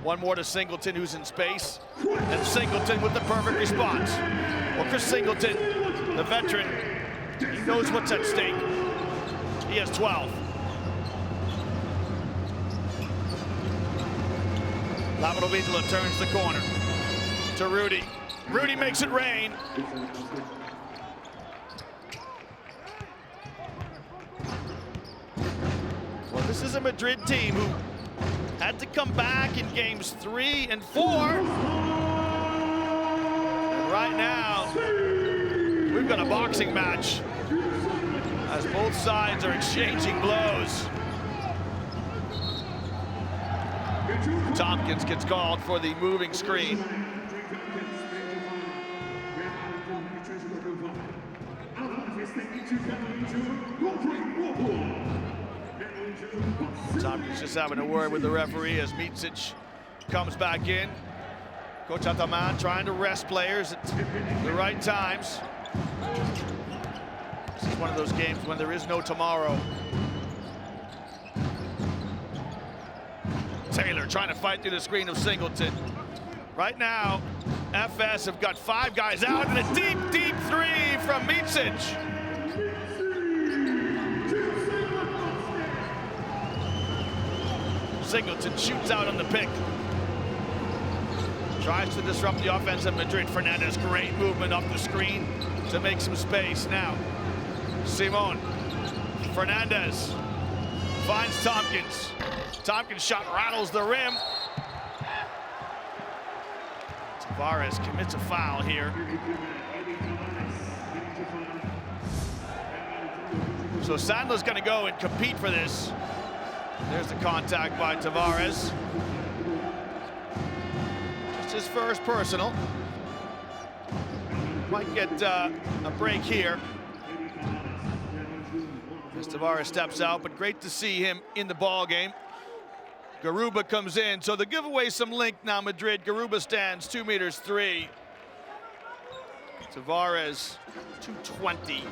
F: One more to Singleton, who's in space. And Singleton with the perfect response. Well, Chris Singleton, the veteran, he knows what's at stake. He has 12. Labrador-Vitola turns the corner to Rudy. Rudy makes it rain. Well, this is a Madrid team who had to come back in games 3 and 4. And right now, we've got a boxing match as both sides are exchanging blows. Tompkins gets called for the moving screen. Tompkins just having a word with the referee as Micic comes back in. Coach Ataman trying to rest players at the right times. This is one of those games when there is no tomorrow. Taylor trying to fight through the screen of Singleton. Right now, FS have got 5 guys out, and a deep, deep 3 from Micic. Singleton shoots out on the pick. Tries to disrupt the offense of Madrid. Fernandez, great movement off the screen to make some space. Now, Simon. Fernandez finds Tompkins. Tompkins' shot rattles the rim. Tavares commits a foul here. So Sandler's gonna go and compete for this. There's the contact by Tavares. Just his first personal. Might get a break here. As Tavares steps out, but great to see him in the ball game. Garuba comes in, so they give away some length now, Madrid. Garuba stands 2 meters 3. Tavares, 220.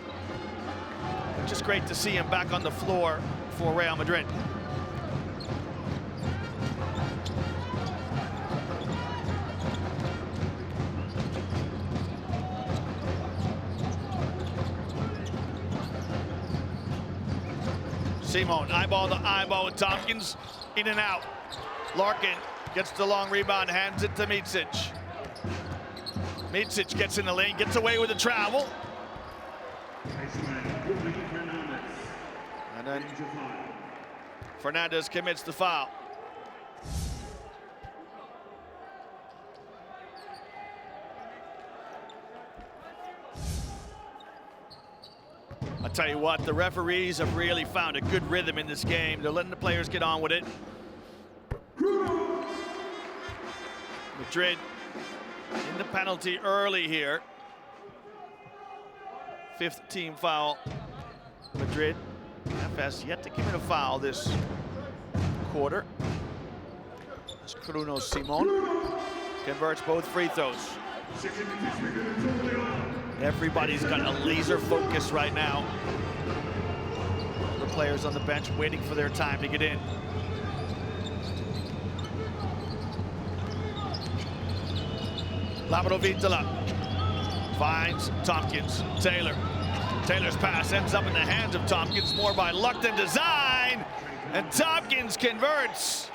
F: Just great to see him back on the floor for Real Madrid. Simon, eyeball to eyeball with Tompkins, in and out. Larkin gets the long rebound, hands it to Micic. Micic gets in the lane, gets away with the travel. And then Fernandez commits the foul. I'll tell you what, the referees have really found a good rhythm in this game. They're letting the players get on with it. Madrid in the penalty early here. 5th team foul. Madrid. Efes yet to commit a foul this quarter. As Kruno Simon converts both free throws. Everybody's got a laser focus right now. The players on the bench waiting for their time to get in. Labrador finds Tompkins. Taylor's pass ends up in the hands of Tompkins, more by luck than design, and Tompkins converts.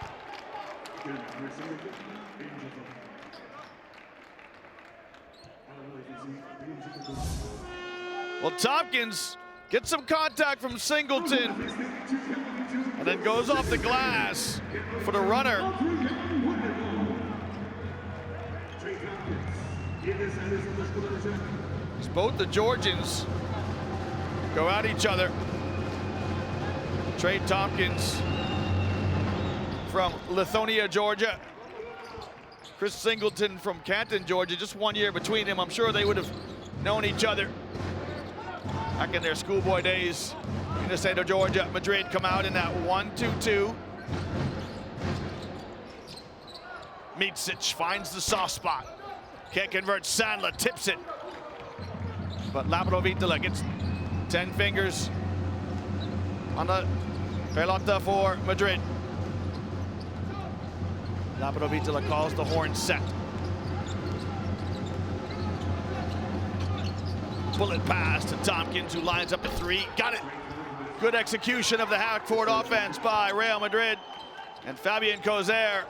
F: Well, Tompkins gets some contact from Singleton and then goes off the glass for the runner. As both the Georgians go at each other. Trey Tompkins from Lithonia, Georgia. Chris Singleton from Canton, Georgia. Just 1 year between them. I'm sure they would have known each other back in their schoolboy days in the state of Georgia. Madrid come out in that 1-2-2. Micic finds the soft spot. Can't convert. Sandler tips it. But Labrador gets 10 fingers on the pelota for Madrid. Labrador calls the horn set. Bullet pass to Tompkins, who lines up a 3. Got it. Good execution of the half-court offense by Real Madrid. And Fabian Cozer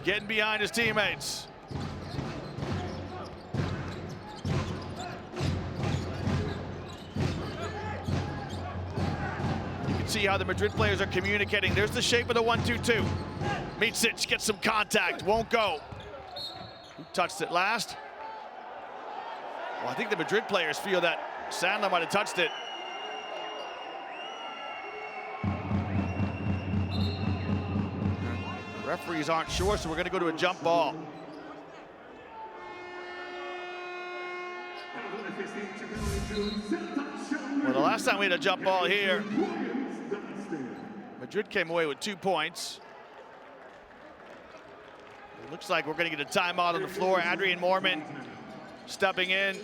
F: getting behind his teammates. You can see how the Madrid players are communicating. There's the shape of the 1-2-2. Micic gets some contact, won't go. Who touched it last? Well, I think the Madrid players feel that Sandler might have touched it. Referees aren't sure, so we're going to go to a jump ball. Well, the last time we had a jump ball here, Madrid came away with 2 points. It looks like we're going to get a timeout on the floor. Adrian Mormon stepping in.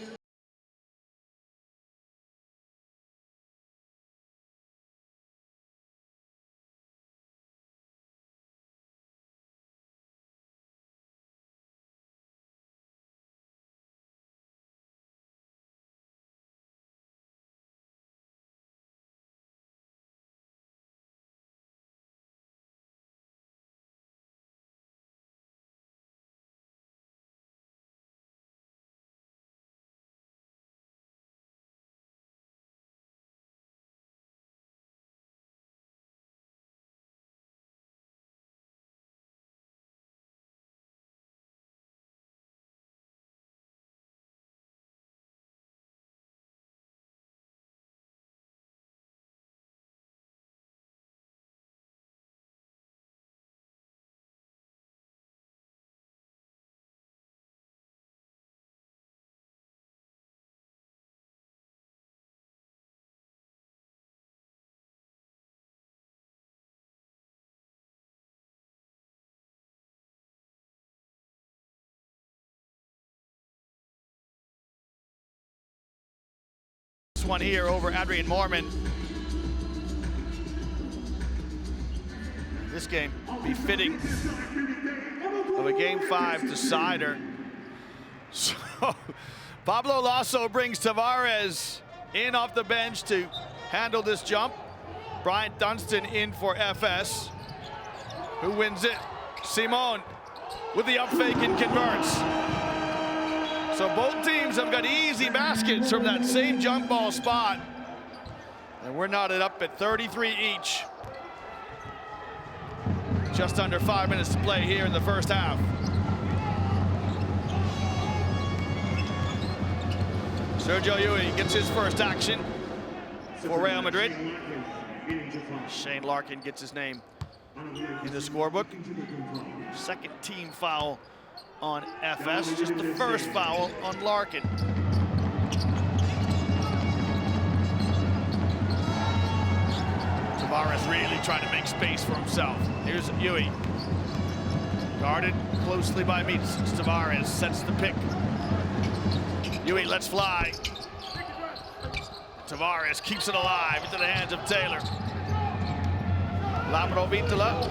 F: one here over Adrian Mormon. This game befitting of a Game 5 decider. So Pablo Lasso brings Tavares in off the bench to handle this jump. Bryant Dunstan in for FS. Who wins it? Simon with the up fake and converts. So both teams have got easy baskets from that same jump ball spot. And we're knotted up at 33 each. Just under 5 minutes to play here in the first half. Sergio Llull gets his first action for Real Madrid. Shane Larkin gets his name in the scorebook. Second team foul on FS, just the first foul on Larkin. Tavares really trying to make space for himself. Here's Llull. Guarded closely by Micic. Tavares sets the pick. Llull lets fly. Tavares keeps it alive into the hands of Taylor. Labrovitola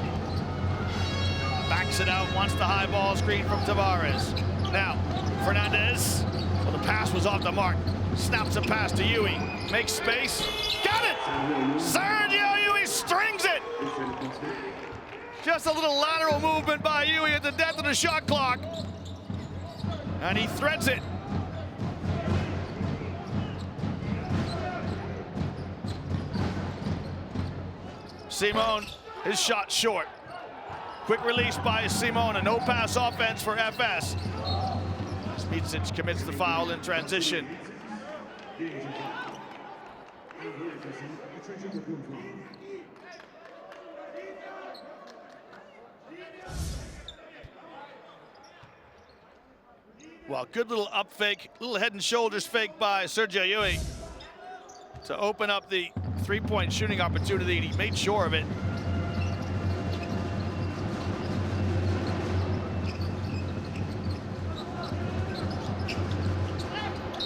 F: backs it out, wants the high ball screen from Tavares. Now, Fernandez, well, the pass was off the mark. Snaps a pass to Llull, makes space, got it! Sergio Llull strings it! Just a little lateral movement by Llull at the death of the shot clock. And he threads it. Simon, his shot short. Quick release by Simon, a no-pass offense for FS. Micic commits the foul in transition. Well, good little up fake, little head and shoulders fake by Sergio Llull to open up the three-point shooting opportunity, and he made sure of it.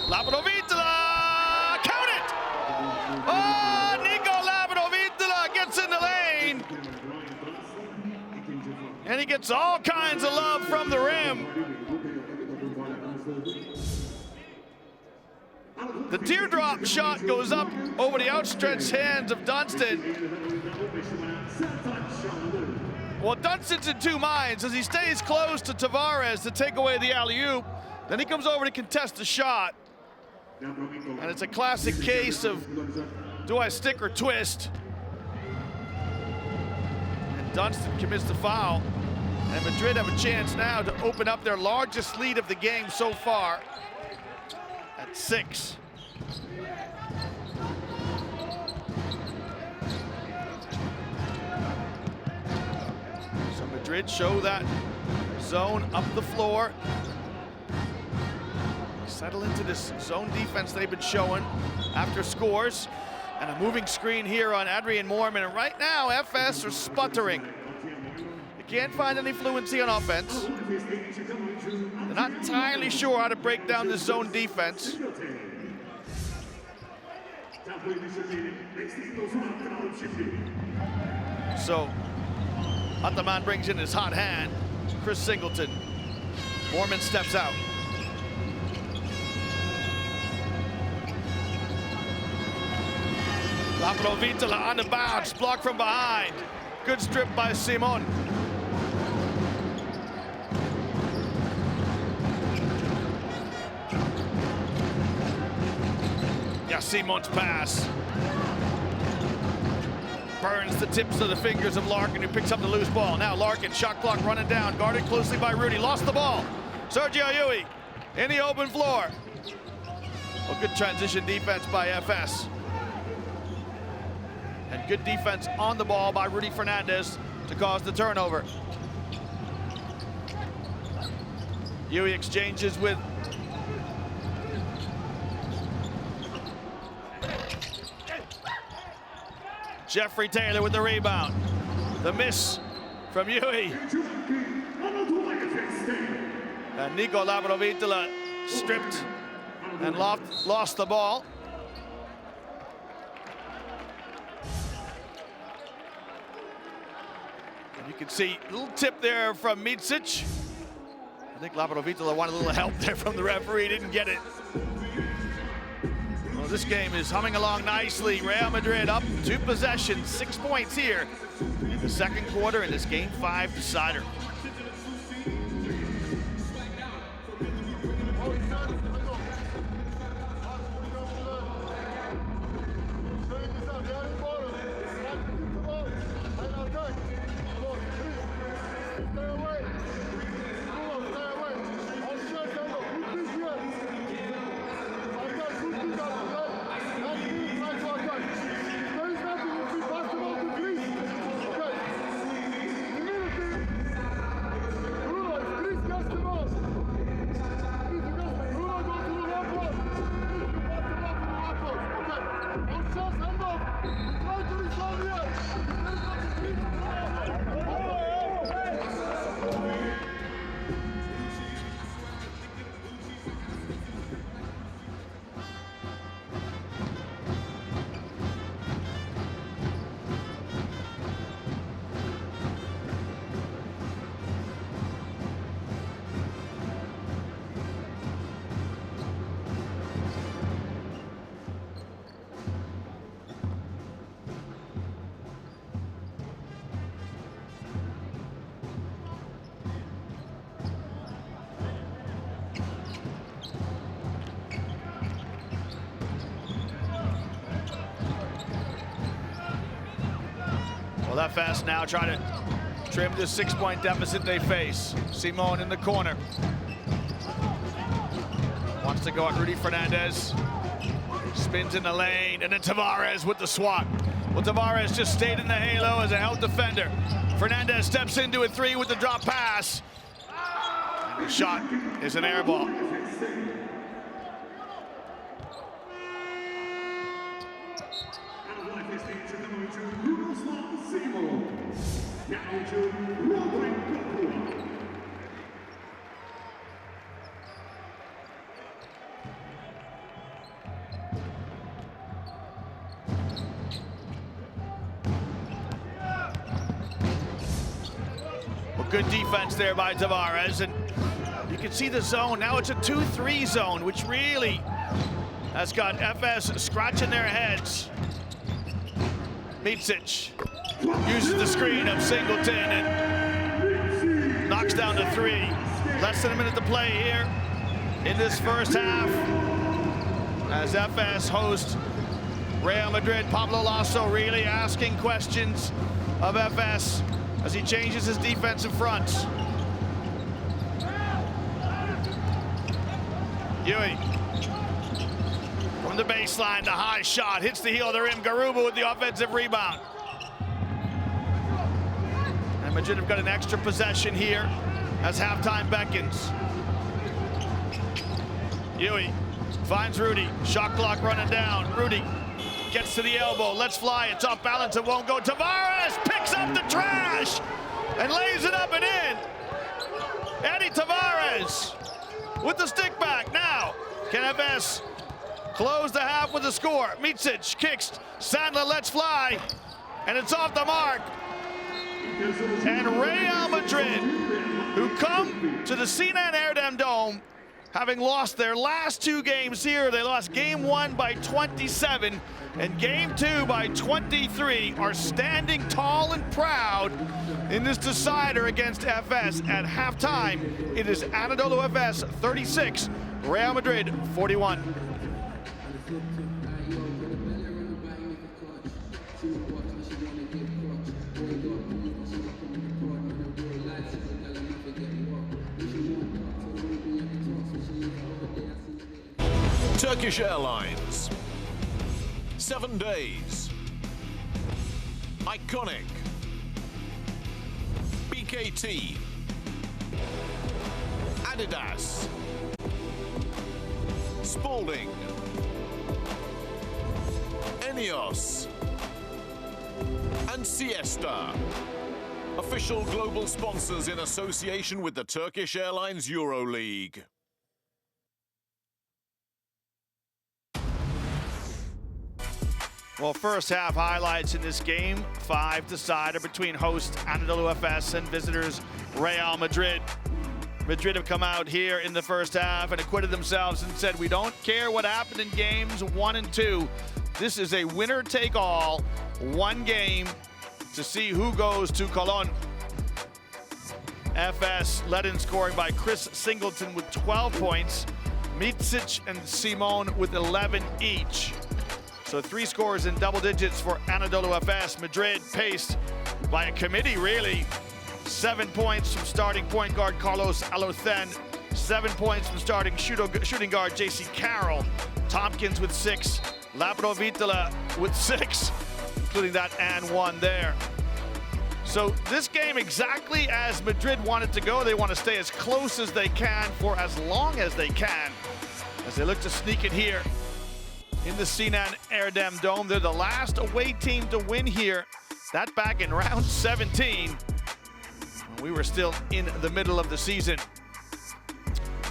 F: Labrovitola, count it! Oh, Nico Labrovitola gets in the lane. And he gets all kinds of love from the rim. The teardrop shot goes up over the outstretched hands of Dunstan. Well, Dunstan's in two minds as he stays close to Tavares to take away the alley-oop. Then he comes over to contest the shot. And it's a classic case of, do I stick or twist? And Dunstan commits the foul. And Madrid have a chance now to open up their largest lead of the game so far at 6. So Madrid show that zone up the floor. Settle into this zone defense they've been showing after scores. And a moving screen here on Adrian Mormon. And right now, FS are sputtering. They can't find any fluency on offense. They're not entirely sure how to break down this zone defense. So, Ataman brings in his hot hand. Chris Singleton. Mormon steps out. Labrovitola on the bounce, blocked from behind. Good strip by Simon. Yeah, Simon's pass. Burns the tips of the fingers of Larkin, who picks up the loose ball. Now Larkin, shot clock running down, guarded closely by Rudy, lost the ball. Sergio Llull in the open floor. Well, good transition defense by FS. And good defense on the ball by Rudy Fernandez to cause the turnover. Llull exchanges with Jeffrey Taylor with the rebound. The miss from Llull. And Nico Labrovitola stripped and lost the ball. You can see a little tip there from Micic. I think Laprovitola wanted a little help there from the referee, didn't get it. Well, this game is humming along nicely. Real Madrid up 2 possessions, 6 points here in the second quarter in this Game 5 decider. Well, Efes now trying to trim the 6-point deficit they face. Simon in the corner. Wants to go at Rudy Fernandez. Spins in the lane, and then Tavares with the swat. Well, Tavares just stayed in the halo as a held defender. Fernandez steps into a 3 with the drop pass. And the shot is an air ball. Well, good defense there by Tavares, and you can see the zone. Now it's a 2-3 zone, which really has got Efes scratching their heads. Micic uses the screen of Singleton and knocks down the 3. Less than a minute to play here in this first half as Efes host Real Madrid. Pablo Lasso really asking questions of Efes as he changes his defensive fronts. Yui from the baseline, the high shot hits the heel of the rim. Garuba with the offensive rebound. And Madrid have got an extra possession here as halftime beckons. Yui finds Rudy. Shot clock running down. Rudy gets to the elbow. Let's fly. It's off balance. It won't go. Tavares picks up the trash and lays it up and in. Eddie Tavares with the stick back. Now, can Efes close the half with a score? Micic kicks. Sandler lets fly. And it's off the mark. And Real Madrid, who come to the Sinan Erdem Dome, having lost their last 2 games here. They lost game 1 by 27 and game 2 by 23, are standing tall and proud in this decider against Efes. At halftime, it is Anadolu FS 36, Real Madrid 41.
D: Turkish Airlines. 7 days. Iconic. BKT. Adidas. Spalding. Enios. And Siesta. Official global sponsors in association with the Turkish Airlines EuroLeague.
F: Well, first half highlights in this game 5 decider between host Anadolu FS and visitors Real Madrid. Madrid have come out here in the first half and acquitted themselves and said, we don't care what happened in games 1 and 2. This is a winner-take-all, one game to see who goes to Cologne. FS led in scoring by Chris Singleton with 12 points, Micic and Simon with 11 each. So 3 scores in double digits for Anadolu FS. Madrid paced by a committee, really. 7 points from starting point guard Carlos Alocen, 7 points from starting shooting guard JC Carroll, Tompkins with 6, Labrador Vitola with 6, including that and 1 there. So this game exactly as Madrid wanted to go. They want to stay as close as they can for as long as they can as they look to sneak it here in the Sinan Erdem Dome. They're the last away team to win here. That back in round 17. We were still in the middle of the season.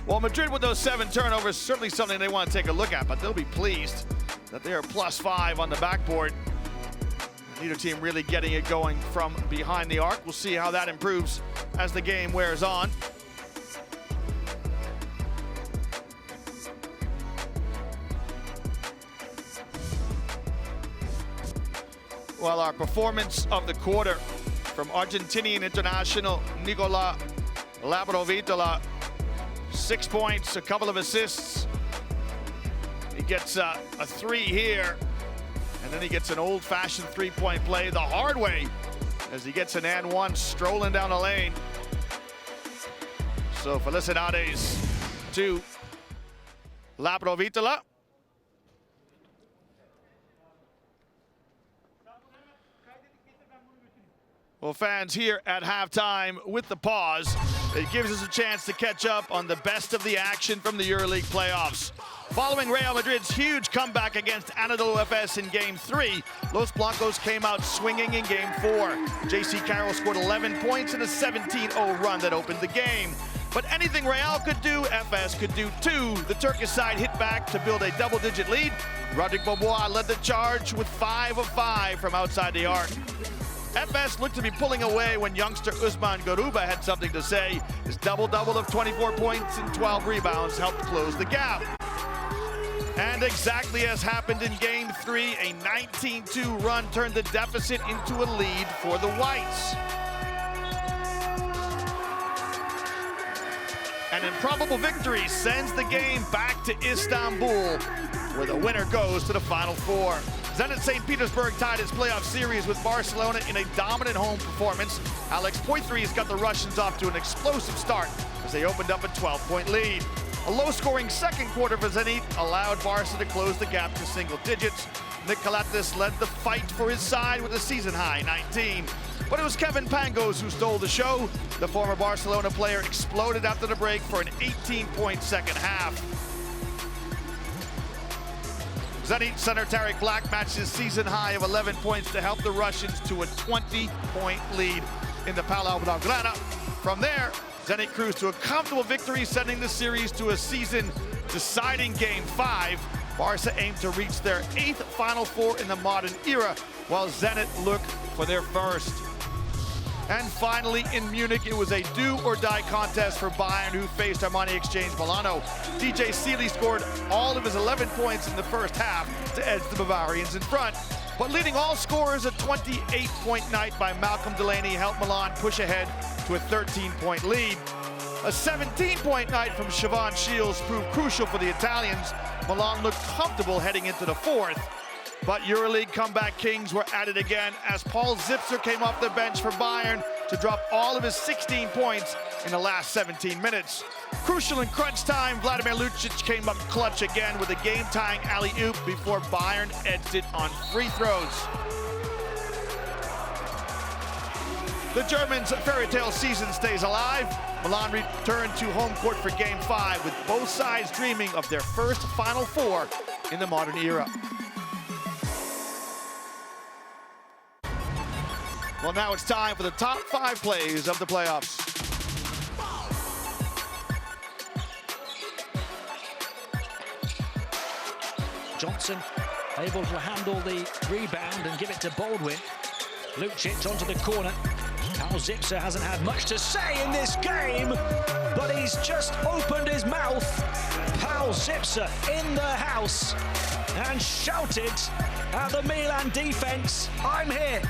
F: Well, Madrid with those 7 turnovers, certainly something they want to take a look at, but they'll be pleased that they are +5 on the backboard. Neither team really getting it going from behind the arc. We'll see how that improves as the game wears on. Well, our performance of the quarter from Argentinian international Nicola Labrovitola, 6 points, a couple of assists. He gets a 3 here, and then he gets an old-fashioned 3-point play the hard way as he gets an and 1 strolling down the lane. So felicidades to Labrovitola. Well, fans, here at halftime with the pause, it gives us a chance to catch up on the best of the action from the EuroLeague playoffs. Following Real Madrid's huge comeback against Anadolu FS in Game 3, Los Blancos came out swinging in Game 4. JC Carroll scored 11 points in a 17-0 run that opened the game. But anything Real could do, FS could do too. The Turkish side hit back to build a double-digit lead. Rodrigue Bobois led the charge with 5 of 5 from outside the arc. FS looked to be pulling away when youngster Usman Garuba had something to say. His double-double of 24 points and 12 rebounds helped close the gap. And exactly as happened in Game 3, a 19-2 run turned the deficit into a lead for the Whites. An improbable victory sends the game back to Istanbul, where the winner goes to the Final Four. Zenit St. Petersburg tied its playoff series with Barcelona in a dominant home performance. Alex Poitras got the Russians off to an explosive start as they opened up a 12-point lead. A low-scoring second quarter for Zenit allowed Barca to close the gap to single digits. Nick Kalatis led the fight for his side with a season-high 19. But it was Kevin Pangos who stole the show. The former Barcelona player exploded after the break for an 18-point second half. Zenit center Tarik Black matched his season high of 11 points to help the Russians to a 20-point lead in the Palau Blaugrana. From there, Zenit cruised to a comfortable victory, sending the series to a season-deciding Game 5. Barca aimed to reach their 8th Final Four in the modern era, while Zenit looked for their first. And finally, in Munich, it was a do-or-die contest for Bayern, who faced Armani Exchange Milano. DJ Seeley scored all of his 11 points in the first half to edge the Bavarians in front. But leading all scorers, a 28-point night by Malcolm Delaney helped Milan push ahead to a 13-point lead. A 17-point night from Siobhan Shields proved crucial for the Italians. Milan looked comfortable heading into the fourth. But EuroLeague comeback kings were at it again as Paul Zipser came off the bench for Bayern to drop all of his 16 points in the last 17 minutes. Crucial in crunch time, Vladimir Lucic came up clutch again with a game-tying alley-oop before Bayern edged it on free throws. The Germans' fairy tale season stays alive. Milan returned to home court for Game 5 with both sides dreaming of their first Final Four in the modern era. Well, now it's time for the top 5 plays of the playoffs.
J: Johnson able to handle the rebound and give it to Baldwin. Micic onto the corner. Zipser hasn't had much to say in this game, but he's just opened his mouth. Zipser in the house and shouted at the Milan defense, "I'm here."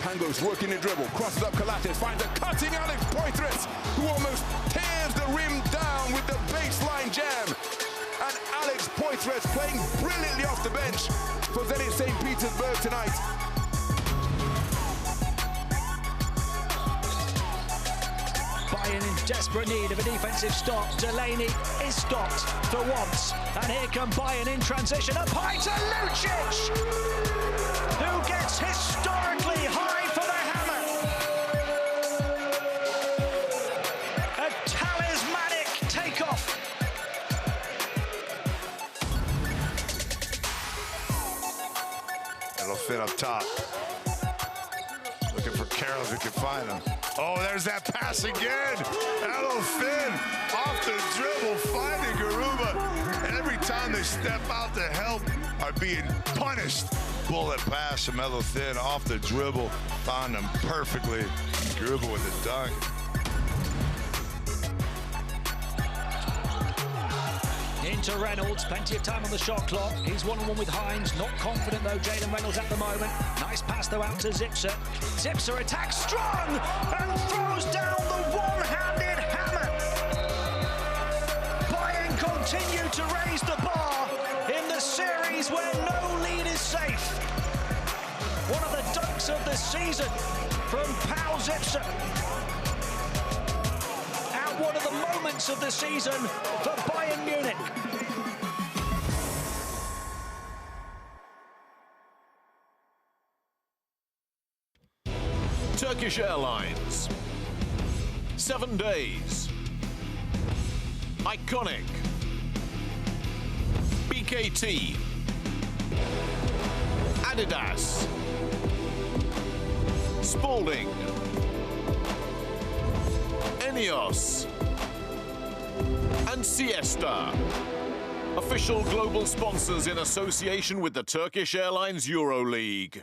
K: Pango's working the dribble, crosses up Calates, finds a cutting Alex Poitras, who almost tears the rim down with the baseline jam. And Alex Poitras playing brilliantly off the bench for Zenit St. Petersburg tonight.
J: Bayern in desperate need of a defensive stop. Delaney is stopped for once. And here come Bayern in transition. A pie to Micic, who gets historically high for the hammer. A talismanic takeoff.
G: It'll fit up top. Looking for Carroll if he can find him. Oh, there's that pass again. Elo Finn off the dribble, finding Garuba. And every time they step out to help, are being punished. Bullet pass from Elo Finn off the dribble. Found him perfectly. Garuba with the dunk.
J: Into Reynolds, plenty of time on the shot clock. He's one-on-one with Hines, not confident though, Jaden Reynolds at the moment. Nice pass though out to Zipser. Zipser attacks strong and throws down the one-handed hammer. Bayern continue to raise the bar in the series where no lead is safe. One of the dunks of the season from Pau Zipser. One of the moments of the season for Bayern Munich.
D: Turkish Airlines. 7 days. Iconic. BKT. Adidas. Spalding. ENEOS and Siesta, official global sponsors in association with the Turkish Airlines EuroLeague.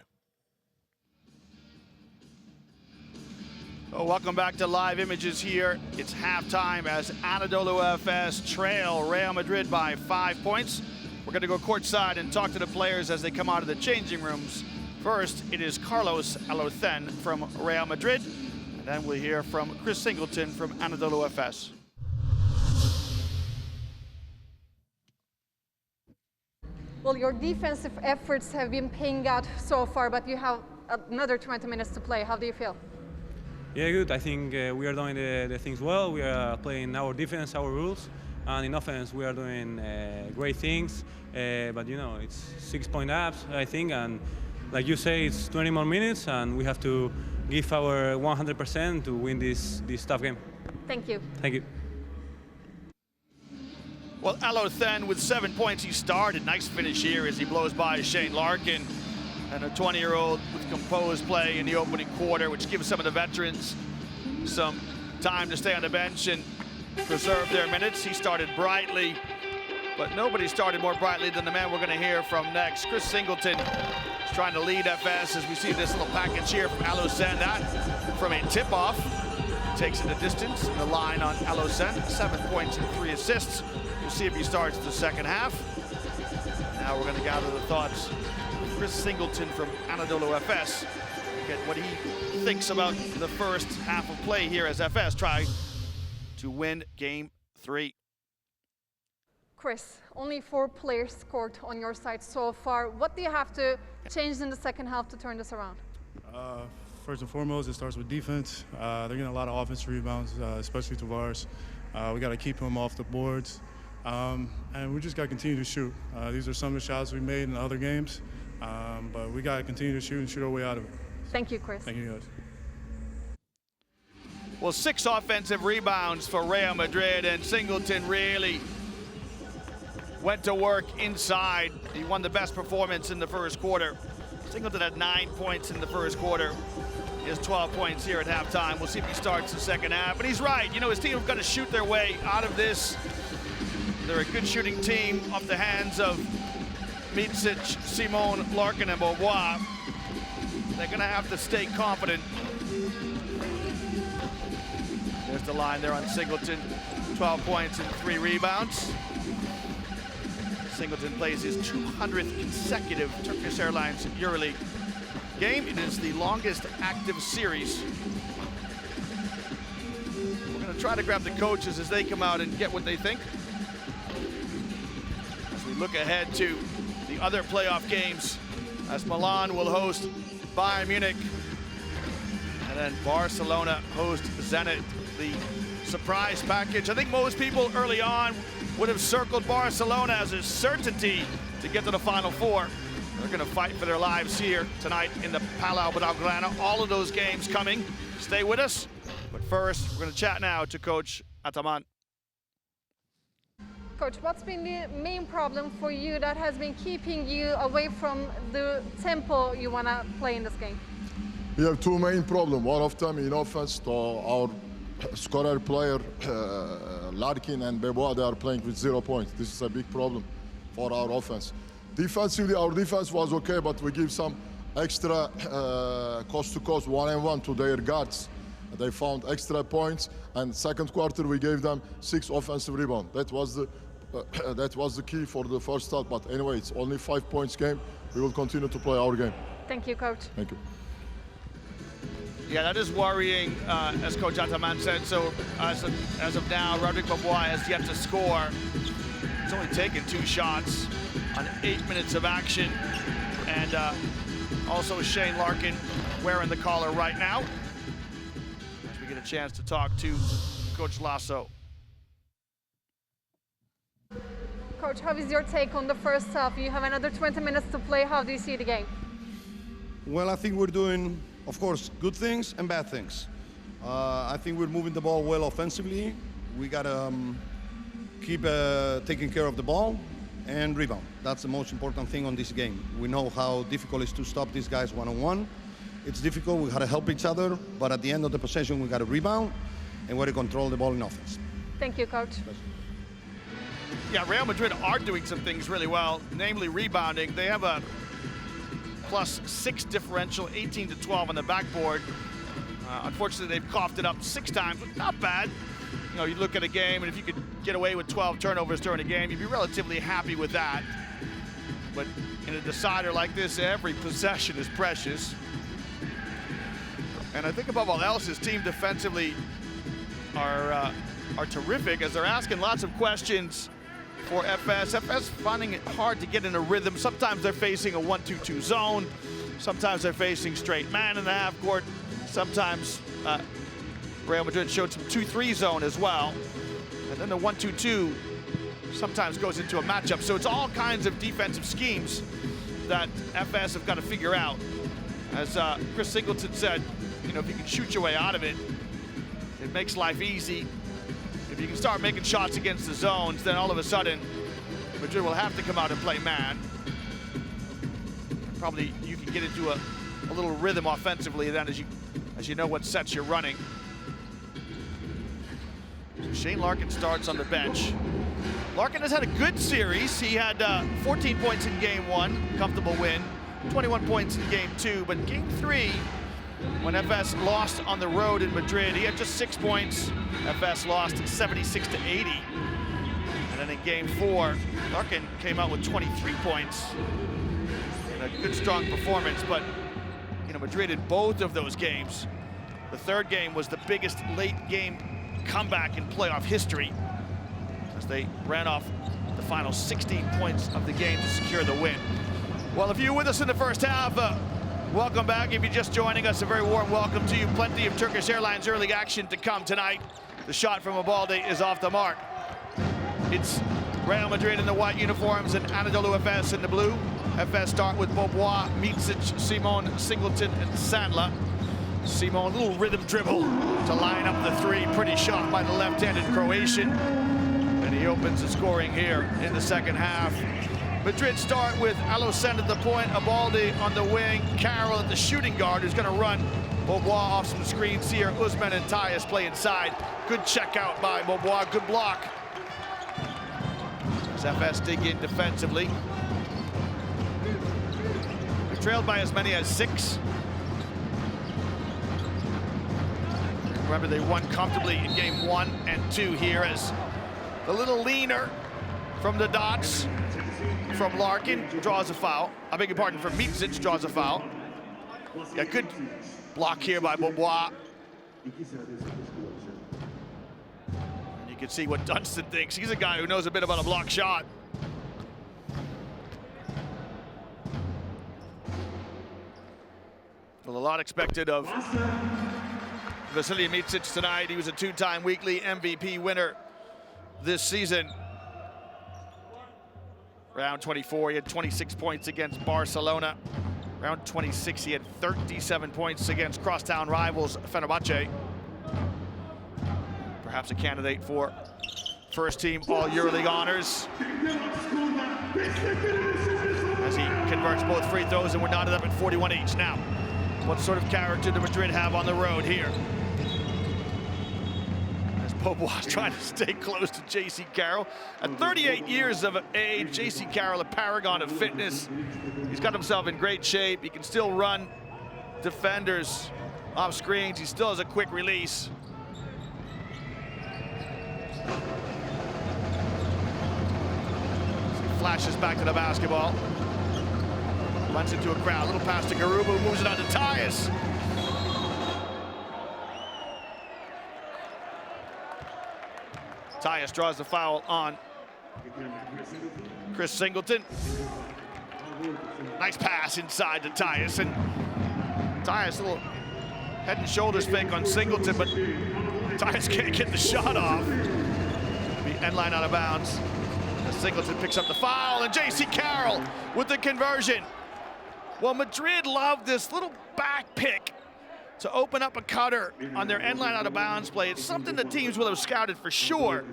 F: Oh, welcome back to Live Images here. It's halftime as Anadolu FS trail Real Madrid by 5 points. We're going to go courtside and talk to the players as they come out of the changing rooms. First, it is Carlos Alothen from Real Madrid. And then we'll hear from Chris Singleton from Anadolu FS.
A: Well, your defensive efforts have been paying out so far, but you have another 20 minutes to play. How do you feel?
L: Yeah, good. I think we are doing the things well. We are playing our defense, our rules. And in offense, we are doing great things. But, you know, it's 6-point ups, I think. And like you say, it's 20 more minutes, and we have to give our 100% to win this tough game.
A: Thank you.
L: Thank you.
F: Well, Alothen with 7 points. He started. Nice finish here as he blows by Shane Larkin. And a 20-year-old with composed play in the opening quarter, which gives some of the veterans some time to stay on the bench and preserve their minutes. He started brightly, but nobody started more brightly than the man we're going to hear from next. Chris Singleton is trying to lead FS as we see this little package here from Alothen. That from a tip-off. Takes it a distance. The line on Alothen, 7 points and 3 assists. We'll see if he starts the second half. Now we're going to gather the thoughts of Chris Singleton from Anadolu FS. Get what he thinks about the first half of play here as FS try to win game 3.
A: Chris, only 4 players scored on your side so far. What do you have to change in the second half to turn this around?
M: First and foremost, it starts with defense. They're getting a lot of offensive rebounds, especially Tavares. We got to keep him off the boards. And we just got to continue to shoot. These are some of the shots we made in the other games. But we got to continue to shoot and shoot our way out of it.
A: Thank you, Chris.
M: Thank you, guys.
F: Well, 6 offensive rebounds for Real Madrid, and Singleton really went to work inside. He won the best performance in the first quarter. Singleton had 9 points in the first quarter. is 12 points here at halftime. We'll see if he starts the second half. But he's right. You know, his team have got to shoot their way out of this. They're a good shooting team off the hands of Micic, Simon, Larkin, and Beaubois. They're going to have to stay confident. There's the line there on Singleton. 12 points and 3 rebounds. Singleton plays his 200th consecutive Turkish Airlines EuroLeague game. It is the longest active series. We're going to try to grab the coaches as they come out and get what they think. As we look ahead to the other playoff games, as Milan will host Bayern Munich, and then Barcelona host Zenit. The surprise package. I think most people early on would have circled Barcelona as a certainty to get to the Final Four. They're going to fight for their lives here tonight in the Palau Blaugrana. All of those games coming. Stay with us. But first, we're going to chat now to Coach Ataman.
A: Coach, what's been the main problem for you that has been keeping you away from the tempo you want to play in this game?
C: We have two main problems. One of them in offense, to our scorer player, Larkin and Beaubois, they are playing with 0 points. This is a big problem for our offense. Defensively, our defense was okay, but we give some extra coast-to-coast one-on-one to their guards. They found extra points, and second quarter we gave them 6 offensive rebounds. That was the key for the first half. But anyway, it's only 5 points game. We will continue to play our game.
A: Thank you, Coach.
C: Thank you.
F: Yeah, that is worrying, as Coach Ataman said. So as of now, Roderick Beaubois has yet to score. He's only taken 2 shots on 8 minutes of action. And also Shane Larkin wearing the collar right now. As we get a chance to talk to Coach Lasso.
A: Coach, how is your take on the first half? You have another 20 minutes to play. How do you see the game?
B: Well, I think we're doing, of course, good things and bad things. I think we're moving the ball well offensively. We got to keep taking care of the ball and rebound. That's the most important thing on this game. We know how difficult it is to stop these guys one-on-one. It's difficult. We got to help each other, but at the end of the possession, we got to rebound and we got to control the ball in offense.
A: Thank you, Coach.
F: Yeah, Real Madrid are doing some things really well, namely rebounding. They have a +6 differential, 18-12 on the backboard. Unfortunately, they've coughed it up 6 times, but not bad. You know, you look at a game, and if you could get away with 12 turnovers during a game, you'd be relatively happy with that. But in a decider like this, every possession is precious. And I think above all else, his team defensively are terrific, as they're asking lots of questions for Efes. Efes finding it hard to get in a rhythm. Sometimes they're facing a 1-2-2 zone. Sometimes they're facing straight man in the half court. Sometimes Real Madrid showed some 2-3 zone as well. And then the 1-2-2 sometimes goes into a matchup. So it's all kinds of defensive schemes that Efes have got to figure out. As Chris Singleton said, you know, if you can shoot your way out of it, it makes life easy. If you can start making shots against the zones, then all of a sudden, Madrid will have to come out and play man. Probably you can get into a little rhythm offensively then as you know what sets you're running. So Shane Larkin starts on the bench. Larkin has had a good series. He had 14 points in game 1, comfortable win, 21 points in game 2, but game 3, when Efes lost on the road in Madrid, he had just 6 points. Efes lost 76-80. And then in game 4, Larkin came out with 23 points. And a good, strong performance, but you know, Madrid in both of those games. The third game was the biggest late game comeback in playoff history, as they ran off the final 16 points of the game to secure the win. Well, if you were with us in the first half, welcome back. If you're just joining us, a very warm welcome to you. Plenty of Turkish Airlines EuroLeague action to come tonight. The shot from Abalde is off the mark. It's Real Madrid in the white uniforms and Anadolu FS in the blue. FS start with Beaubois, Micic, Simon, Singleton, and Sandler. Simon, a little rhythm dribble to line up the 3. Pretty shot by the left-handed Croatian. And he opens the scoring here in the second half. Madrid start with Alocen at the point, Abaldi on the wing, Carroll at the shooting guard, who's going to run Beaubois off some screens here. Usman and Tightest play inside. Good check out by Beaubois, good block. As FS dig in defensively. They're trailed by as many as 6. Remember, they won comfortably in game 1 and 2 here as the little leaner from the dots from Larkin draws a foul. I beg your pardon, from Micic draws a foul. Yeah, good block here by Beaubois. And you can see what Dunstan thinks. He's a guy who knows a bit about a block shot. Well, a lot expected of Vasilije Micic tonight. He was a 2-time weekly MVP winner this season. Round 24, he had 26 points against Barcelona. Round 26, he had 37 points against crosstown rivals Fenerbahce. Perhaps a candidate for first team all EuroLeague honors. As he converts both free throws, and we're knotted up at 41 each. Now, what sort of character do Madrid have on the road here? Beaubois trying to stay close to J.C. Carroll. At 38 years of age, J.C. Carroll, a paragon of fitness. He's got himself in great shape. He can still run defenders off screens. He still has a quick release. He flashes back to the basketball. Runs into a crowd. Little pass to Garuba, moves it on to Tightest. Tightest draws the foul on Chris Singleton. Nice pass inside to Tightest, and Tightest a little head and shoulders fake on Singleton, but Tightest can't get the shot off. The end line out of bounds. As Singleton picks up the foul, and J.C. Carroll with the conversion. Well, Madrid loved this little back pick to open up a cutter on their end line out of bounds play. It's something that teams will have scouted for sure,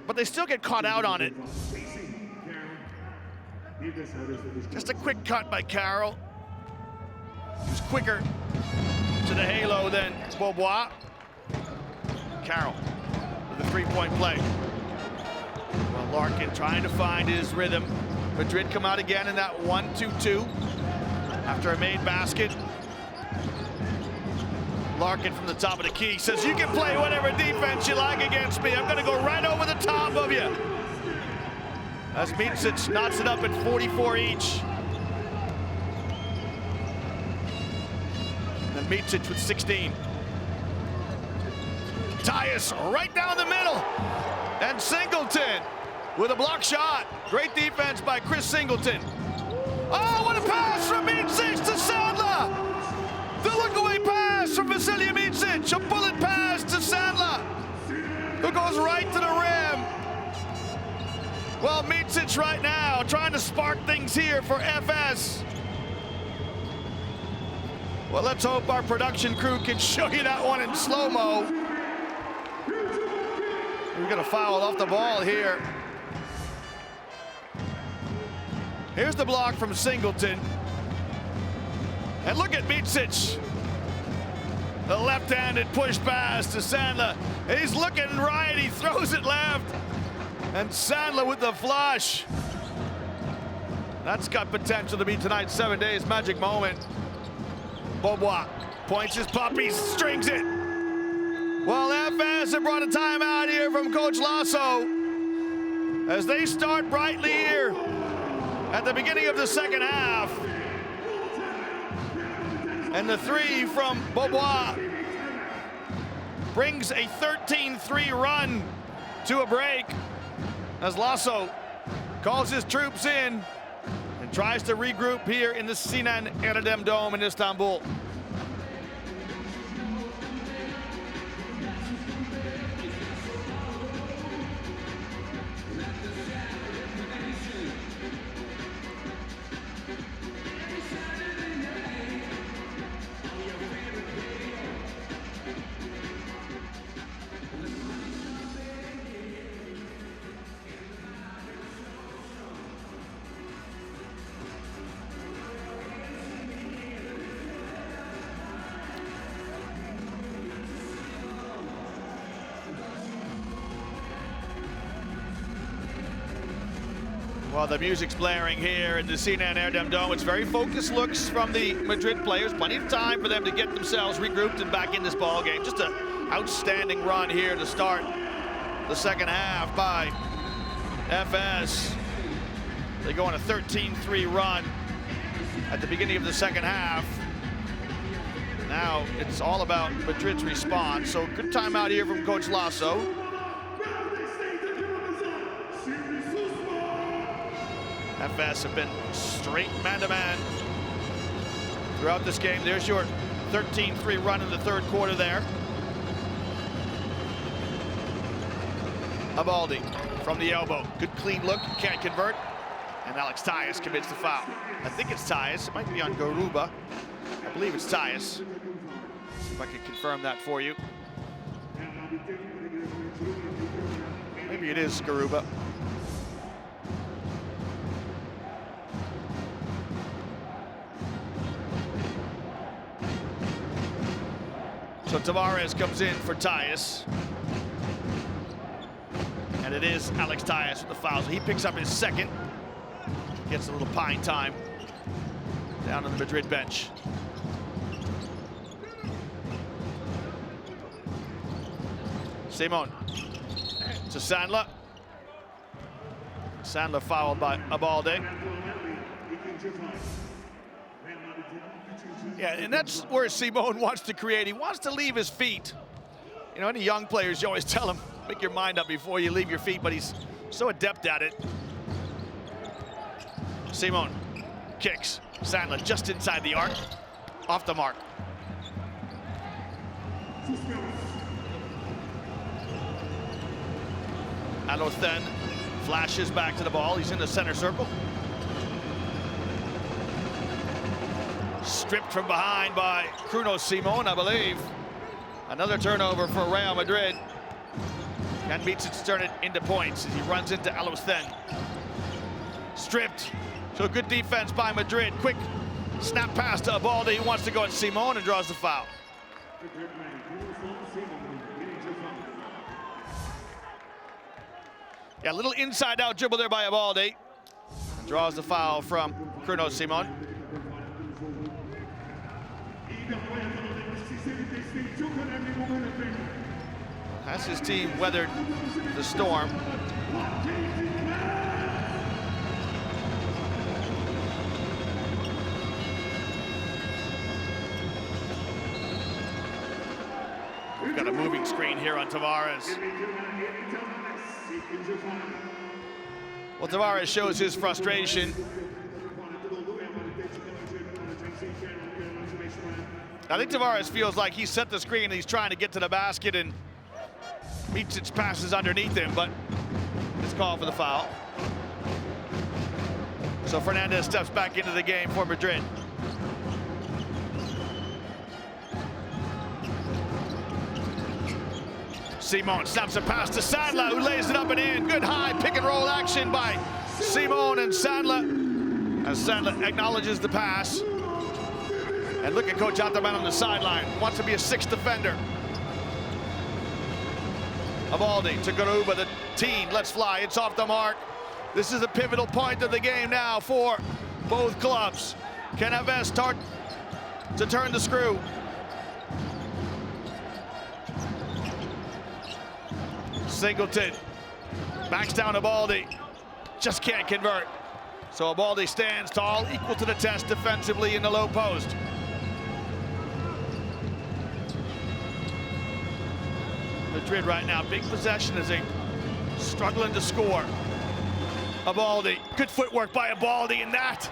F: but they still get caught out on it. Just a quick cut by Carroll. He's quicker to the halo than Beaubois. Carroll with the three-point play. Well, Larkin trying to find his rhythm. Madrid come out again in that 1-2-2 after a made basket. Larkin from the top of the key says, you can play whatever defense you like against me. I'm going to go right over the top of you. As Micic knots it up at 44 each. And Micic with 16. Tightest right down the middle. And Singleton with a block shot. Great defense by Chris Singleton. Oh, what a pass from Micic to Sandler. The look-away pass from Vasilije Micic. A bullet pass to Sandler, who goes right to the rim. Well, Micic right now trying to spark things here for FS. Well, let's hope our production crew can show you that one in slow-mo. We're gonna foul off the ball here. Here's the block from Singleton. And look at Micic. The left-handed push pass to Sandler. He's looking right, he throws it left. And Sandler with the flush. That's got potential to be tonight's 7 days magic moment. Beaubois points his puppies, strings it. Well, FS have brought a timeout here from Coach Lasso as they start brightly here at the beginning of the second half. And the three from Beaubois brings a 13-3 run to a break as Lasso calls his troops in and tries to regroup here in the Sinan Erdem Dome in Istanbul. Well, the music's blaring here in the Sinan Erdem Dome. It's very focused looks from the Madrid players. Plenty of time for them to get themselves regrouped and back in this ball game. Just an outstanding run here to start the second half by Efes. They go on a 13-3 run at the beginning of the second half. Now it's all about Madrid's response. So good timeout here from Coach Lasso. Efes have been straight man-to-man throughout this game. There's your 13-3 run in the third quarter there. Abaldi from the elbow. Good clean look, can't convert. And Tightest commits the foul. I think it's Tightest. It might be on Garuba. I believe it's Tightest. See if I can confirm that for you. Maybe it is Garuba. So Tavares comes in for Tightest. And it is Tightest with the foul. So he picks up his second. Gets a little pine time down on the Madrid bench. Simon to Sandler. Sandler fouled by Abaldi. Yeah, and that's where Simon wants to create. He wants to leave his feet. You know, any young players, you always tell them, make your mind up before you leave your feet, but he's so adept at it. Simon kicks. Sandler just inside the arc, off the mark. Erdem flashes back to the ball. He's in the center circle. Stripped from behind by Kruno Simon, I believe. Another turnover for Real Madrid. And Micic turn it into points as he runs into Erdem. Stripped. So good defense by Madrid. Quick snap pass to Abaldi, who wants to go at Simon and draws the foul. Yeah, a little inside-out dribble there by Abaldi. And draws the foul from Kruno Simon. Has his team weathered the storm. We've got a moving screen here on Tavares. Well, Tavares shows his frustration. I think Tavares feels like he set the screen and he's trying to get to the basket, and Micic passes underneath him, but it's called for the foul. So Fernandez steps back into the game for Madrid. Simon snaps a pass to Sandler, who lays it up and in. Good high pick and roll action by Simon and Sandler, as Sandler acknowledges the pass. And look at Coach Ataman on the sideline. Wants to be a sixth defender. Abaldi to Garuba, the teen. Let's fly. It's off the mark. This is a pivotal point of the game now for both clubs. Can Efes start to turn the screw? Singleton backs down Abaldi. Just can't convert. So Abaldi stands tall, equal to the test defensively in the low post. Madrid right now, big possession as they struggling to score. Abaldi, good footwork by Abaldi, and that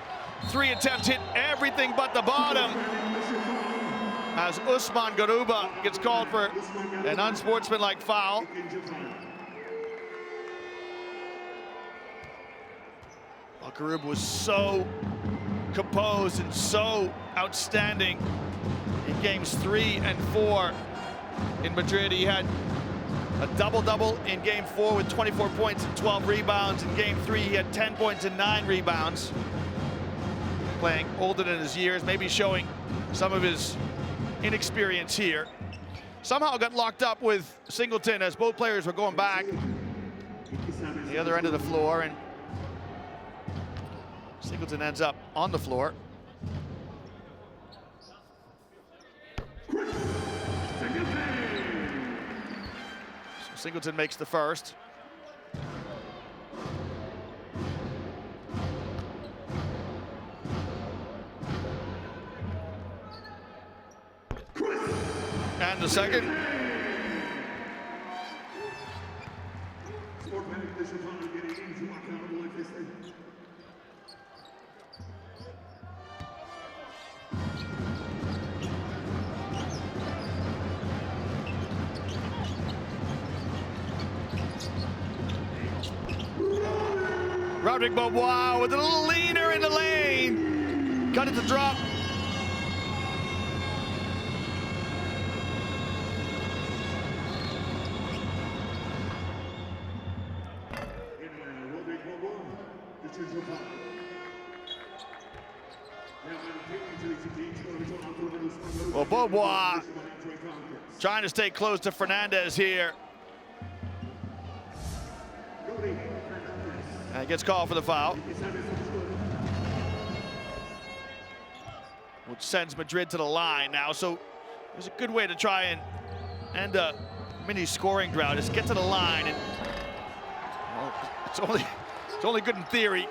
F: 3 attempts hit everything but the bottom. As Usman Garuba gets called for an unsportsmanlike foul. Well, Garuba was so composed and so outstanding in games 3 and 4 in Madrid. He had a double-double in game 4 with 24 points and 12 rebounds. In game 3, he had 10 points and 9 rebounds. Playing older than his years, maybe showing some of his inexperience here. Somehow got locked up with Singleton as both players were going back the other end of the floor, and Singleton ends up on the floor. So Singleton makes the first. And the second. Roderick Beaubois with a little leaner in the lane. Cut it to drop. Well, Beaubois trying to stay close to Fernandez here. And gets called for the foul, which sends Madrid to the line now. So there's a good way to try and end a mini scoring drought is get to the line, and well, it's only good in theory.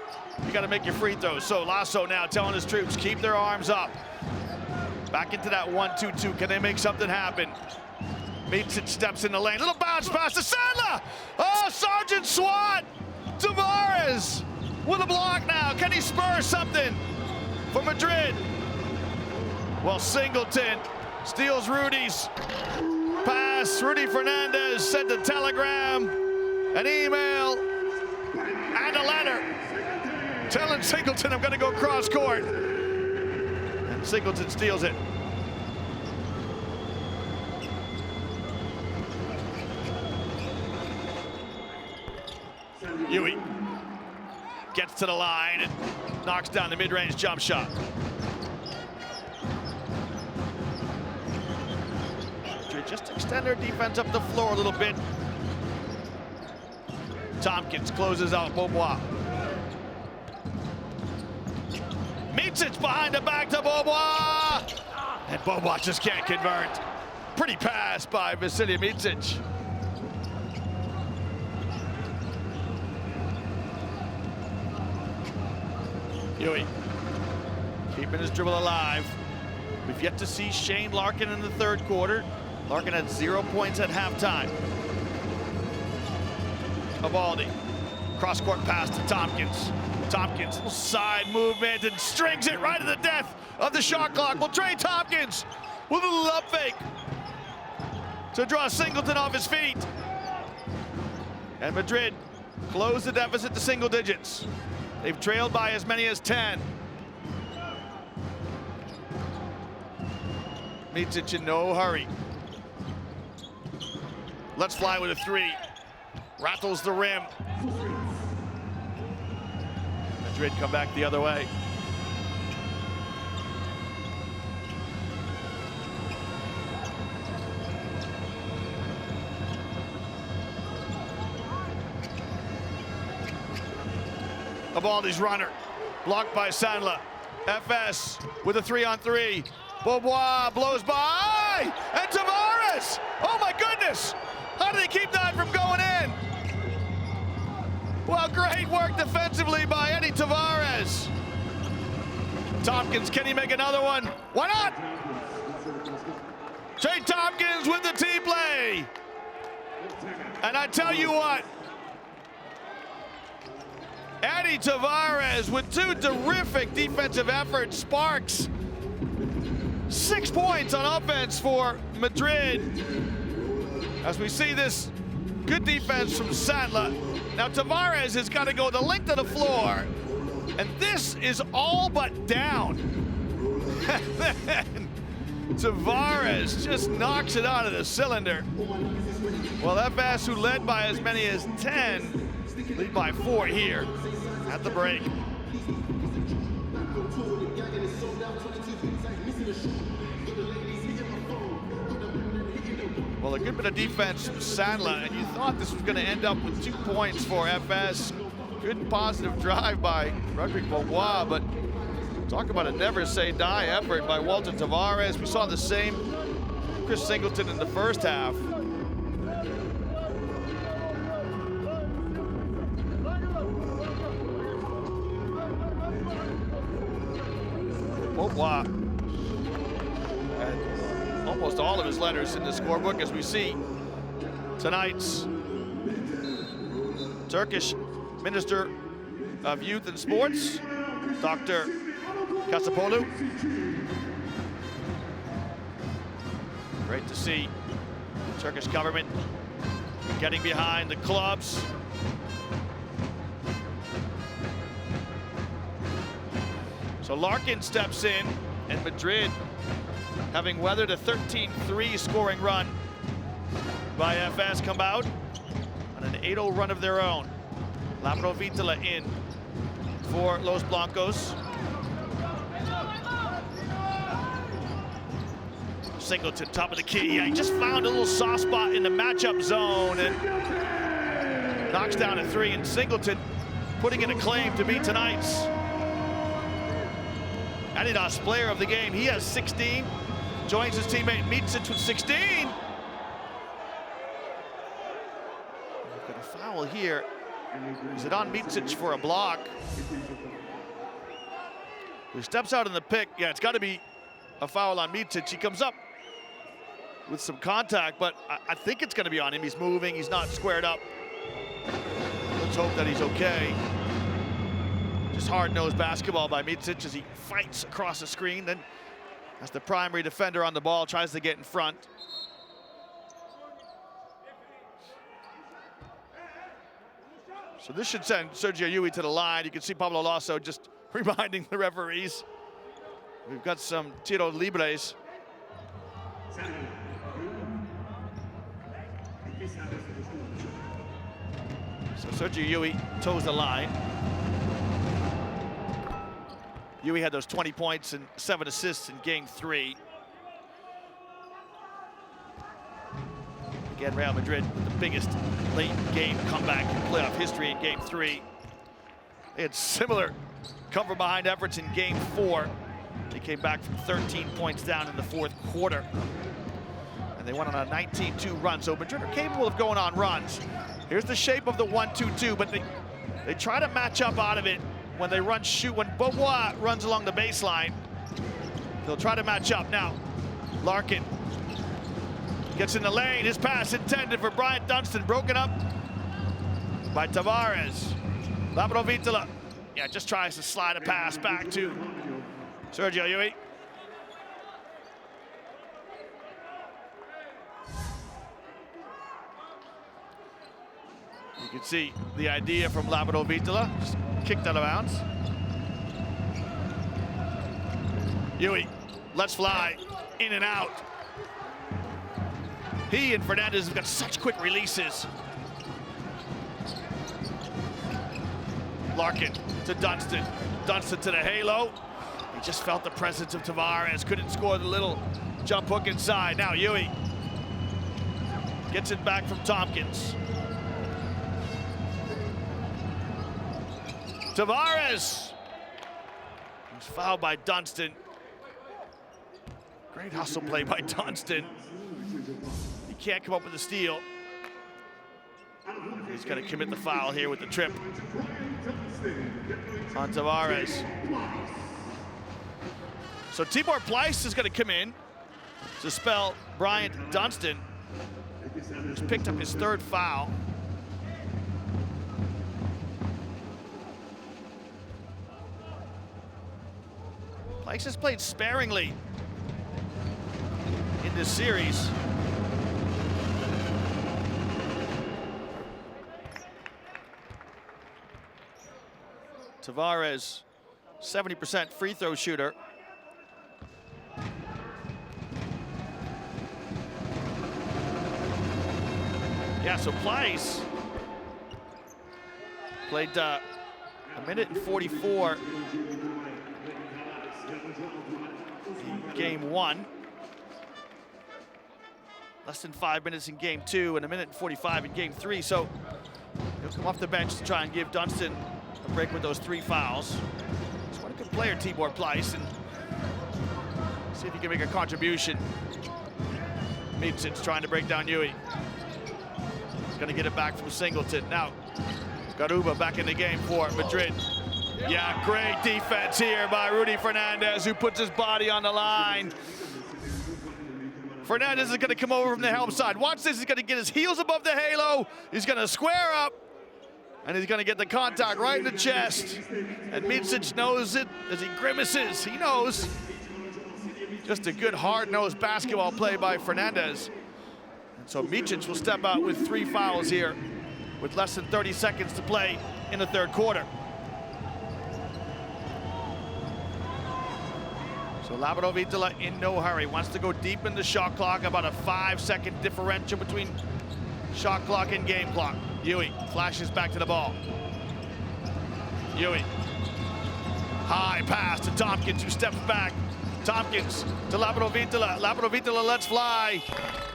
F: You got to make your free throws. So Lasso now telling his troops keep their arms up. Back into that 1-2-2. Can they make something happen? Micic steps in the lane. Little bounce pass to Sandler. Oh, Sergeant SWAT. Tavares with a block now. Can he spur something for Madrid? Well, Singleton steals Rudy's pass. Rudy Fernandez sent a telegram, an email, and a letter telling Singleton, I'm going to go cross court. And Singleton steals it. Huey gets to the line and knocks down the mid-range jump shot. Just extend their defense up the floor a little bit. Tompkins closes out Beaubois. Micic behind the back to Beaubois. And Beaubois just can't convert. Pretty pass by Vasilije Micic. Huey keeping his dribble alive. We've yet to see Shane Larkin in the third quarter. Larkin had 0 points at halftime. Abaldi, cross-court pass to Tompkins. Tompkins, little side movement and strings it right to the death of the shot clock. Well, Trey Tompkins with a little up fake to draw Singleton off his feet. And Madrid close the deficit to single digits. They've trailed by as many as 10. Micic in no hurry. Let's fly with a three. Rattles the rim. Madrid come back the other way. Abaldi's runner, blocked by Sandler. FS with a 3-on-3. Beaubois blows by, and Tavares! Oh my goodness! How did he keep that from going in? Well, great work defensively by Eddie Tavares. Tompkins, can he make another one? Why not? Trey Tompkins with the T-play. And I tell you what, Eddie Tavares with two terrific defensive efforts sparks 6 points on offense for Madrid. As we see this good defense from Sandler. Now Tavares has got to go the length of the floor, and this is all but down. And then Tavares just knocks it out of the cylinder. Well, FS, who led by as many as 10, lead by 4 here at the break. Well, a good bit of defense from Sandler, and you thought this was going to end up with 2 points for FS. Good positive drive by Rodrigue Beaubois, but talk about a never say die effort by Walter Tavares. We saw the same Chris Singleton in the first half. Beaubois had almost all of his letters in the scorebook, as we see tonight's Turkish Minister of Youth and Sports, Dr. Kasapoğlu. Great to see the Turkish government getting behind the clubs. So Larkin steps in, and Madrid, having weathered a 13-3 scoring run by Efes, come out on an 8-0 run of their own. Labro Vitola in for Los Blancos. Singleton, top of the key. Yeah, he just found a little soft spot in the matchup zone and knocks down a three. And Singleton putting in a claim to be tonight's Adidas player of the game. He has 16, joins his teammate Micic with 16. We've got a foul here. Is it on Micic for a block? He steps out in the pick. Yeah, it's got to be a foul on Micic. He comes up with some contact, but I think it's going to be on him. He's moving, he's not squared up. Let's hope that he's okay. Just hard-nosed basketball by Micic as he fights across the screen. Then, as the primary defender on the ball, tries to get in front. So this should send Sergio Yui to the line. You can see Pablo Lasso just reminding the referees. We've got some tiro libres. So Sergio Yui toes the line. Yui had those 20 points and 7 assists in game 3. Again, Real Madrid with the biggest late game comeback in playoff history in game 3. They had similar come from behind efforts in game 4. They came back from 13 points down in the 4th quarter. And they went on a 19-2 run. So Madrid are capable of going on runs. Here's the shape of the 1-2-2, but they try to match up out of it when they run shoot. When Beaubois runs along the baseline, they'll try to match up. Now, Larkin gets in the lane. His pass intended for Bryant Dunstan, broken up by Tavares. Labro Vitola, yeah, just tries to slide a pass back to Sergio Yui. You can see the idea from Labro Vitola, just kicked out of bounds. Yui, let's fly, in and out. He and Fernandez have got such quick releases. Larkin to Dunstan. Dunstan to the halo. He just felt the presence of Tavares. Couldn't score the little jump hook inside. Now Yui gets it back from Tompkins. Tavares. He's fouled by Dunstan. Great hustle play by Dunstan. He can't come up with a steal. He's going to commit the foul here with the trip on Tavares. So Tibor Pleiss is going to come in to spell Bryant Dunstan, who's picked up his 3rd foul. Pleiss has played sparingly in this series. Tavares, 70% free throw shooter. Yeah, so Pleiss played a minute and 44 in game 1. Less than 5 minutes in game 2 and a minute and 45 in game 3. So he'll come off the bench to try and give Dunstan break with those 3 fouls. He's quite a good player, Tibor Pleiss, and see if he can make a contribution. Micic trying to break down Yui. He's gonna get it back from Singleton. Now, Garuba back in the game for Madrid. Yeah, great defense here by Rudy Fernandez, who puts his body on the line. Fernandez is gonna come over from the helm side. Watch this, he's gonna get his heels above the halo. He's gonna square up, and he's gonna get the contact right in the chest. And Micic knows it as he grimaces. He knows. Just a good hard-nosed basketball play by Fernandez. And so Micic will step out with 3 fouls here with less than 30 seconds to play in the 3rd quarter. So Labrador-Vitola in no hurry, wants to go deep in the shot clock, about a 5-second differential between shot clock and game clock. Yui flashes back to the ball. Yui, high pass to Tompkins, who steps back. Tompkins to Labrador-Vitola. Labrador-Vitola lets fly,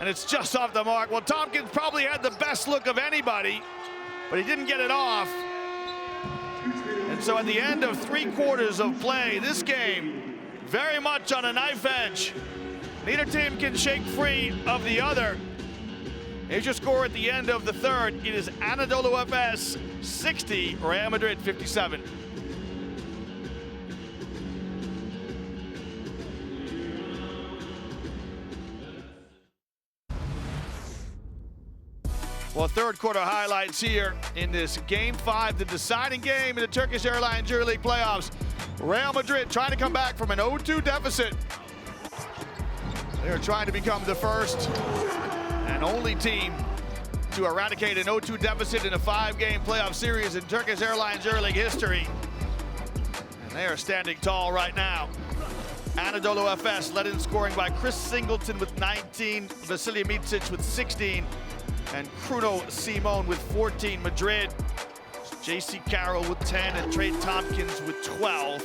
F: and it's just off the mark. Well, Tompkins probably had the best look of anybody, but he didn't get it off. And so at the end of 3 quarters of play, this game very much on a knife edge. Neither team can shake free of the other. Here's your score at the end of the 3rd. It is Anadolu FS 60, Real Madrid 57. Well, 3rd quarter highlights here in this Game 5, the deciding game in the Turkish Airlines EuroLeague playoffs. Real Madrid trying to come back from an 0-2 deficit. They're trying to become the first and only team to eradicate an 0-2 deficit in a 5-game playoff series in Turkish Airlines EuroLeague history. And they are standing tall right now. Anadolu FS led in scoring by Chris Singleton with 19, Vasilije Micic with 16, and Kruno Simon with 14. Madrid, J.C. Carroll with 10, and Trey Tompkins with 12.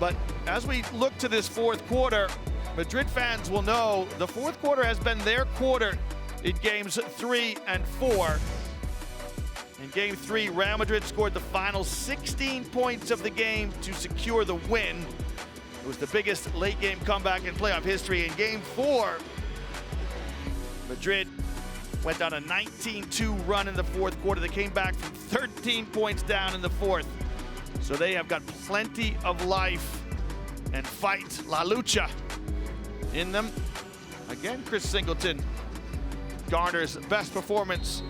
F: But as we look to this 4th quarter, Madrid fans will know the 4th quarter has been their quarter in games 3 and 4. In game 3, Real Madrid scored the final 16 points of the game to secure the win. It was the biggest late-game comeback in playoff history. In game 4, Madrid went on a 19-2 run in the 4th quarter. They came back from 13 points down in the 4th. So they have got plenty of life and fight, La Lucha, in them. Again, Chris Singleton garners best performance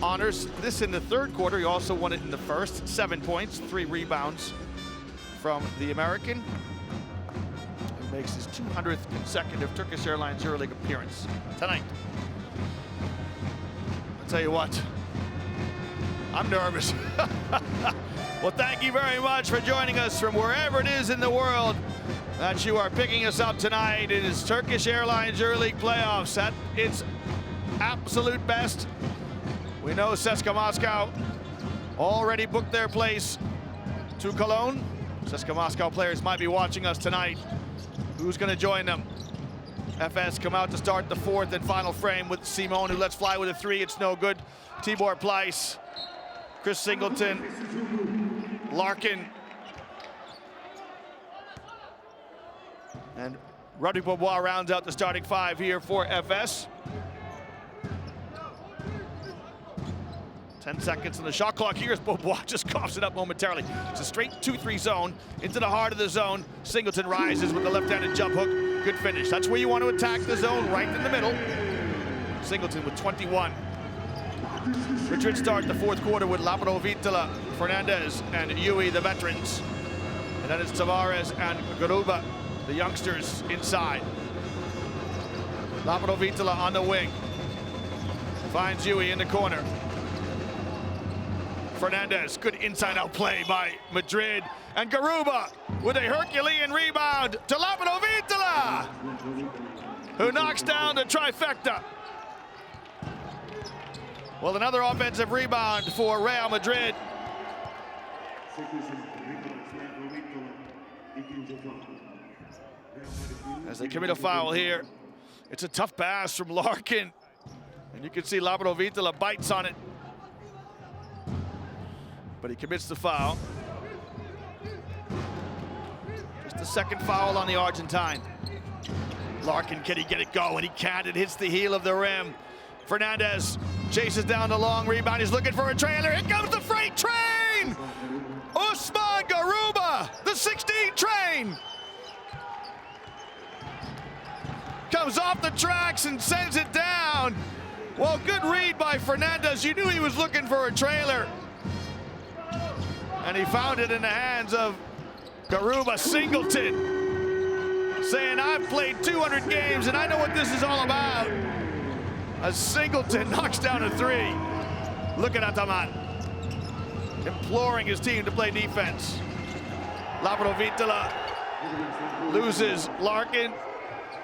F: honors. This in the 3rd quarter. He also won it in the 1st. 7 points, 3 rebounds from the American. He makes his 200th consecutive Turkish Airlines EuroLeague appearance tonight. I'll tell you what, I'm nervous. Well, thank you very much for joining us from wherever it is in the world that you are picking us up tonight. It is Turkish Airlines EuroLeague playoffs at its absolute best. We know CSKA Moscow already booked their place to Cologne. CSKA Moscow players might be watching us tonight. Who's going to join them? FS come out to start the 4th and final frame with Simon, who lets fly with a 3. It's no good. Tibor Pleiss, Chris Singleton, Larkin, and Rodrigue Beaubois rounds out the starting 5 here for FS. 10 seconds on the shot clock here as Beaubois just coughs it up momentarily. It's a straight 2-3 zone into the heart of the zone. Singleton rises with the left-handed jump hook. Good finish. That's where you want to attack the zone, right in the middle. Singleton with 21. Madrid start the 4th quarter with Labrador-Vitola, Fernandez, and Yui, the veterans. And then it's Tavares and Garuba, the youngsters, inside. Labrador-Vitola on the wing. Finds Yui in the corner. Fernandez, good inside-out play by Madrid. And Garuba with a Herculean rebound to Labrador-Vitola, who knocks down the trifecta. Well, another offensive rebound for Real Madrid. As they commit a foul here. It's a tough pass from Larkin. And you can see Labrador-Vitola bites on it. but he commits the foul. Just the second foul on the Argentine. Larkin, can he get it going? He can't. It hits the heel of the rim. Fernandez chases down the long rebound. He's looking for a trailer. Here comes the freight train! Usman Garuba, the 16 train, comes off the tracks and sends it down. Well, good read by Fernandez. You knew he was looking for a trailer. And he found it in the hands of Garuba. Singleton saying, I've played 200 games and I know what this is all about. As Singleton knocks down a three. Look at Ataman, imploring his team to play defense. Laprovitola loses Larkin.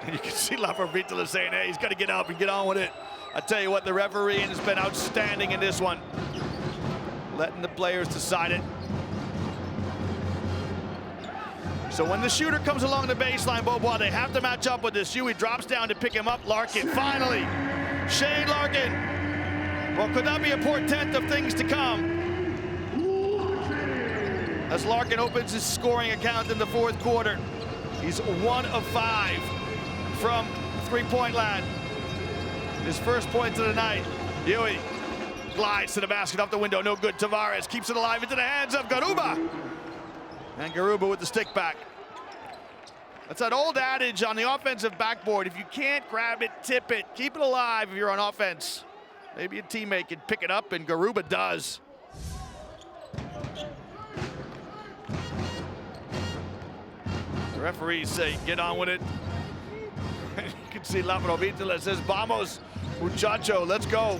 F: And you can see Laprovitola saying, hey, he's got to get up and get on with it. I tell you what, the referee has been outstanding in this one, letting the players decide it. So when the shooter comes along the baseline, Beaubois, they have to match up with this. He drops down to pick him up. Larkin, finally. Shane Larkin. Well, could that be a portent of things to come? As Larkin opens his scoring account in the fourth quarter. He's 1 of 5 from three-point land. His first point of the night. Yui glides to the basket, off the window, no good. Tavares keeps it alive into the hands of Garuba. And Garuba with the stick back. That's that old adage on the offensive backboard. If you can't grab it, tip it. Keep it alive if you're on offense. Maybe a teammate can pick it up, and Garuba does. The referees say, get on with it. You can see Laprovitola says, vamos, muchacho, let's go.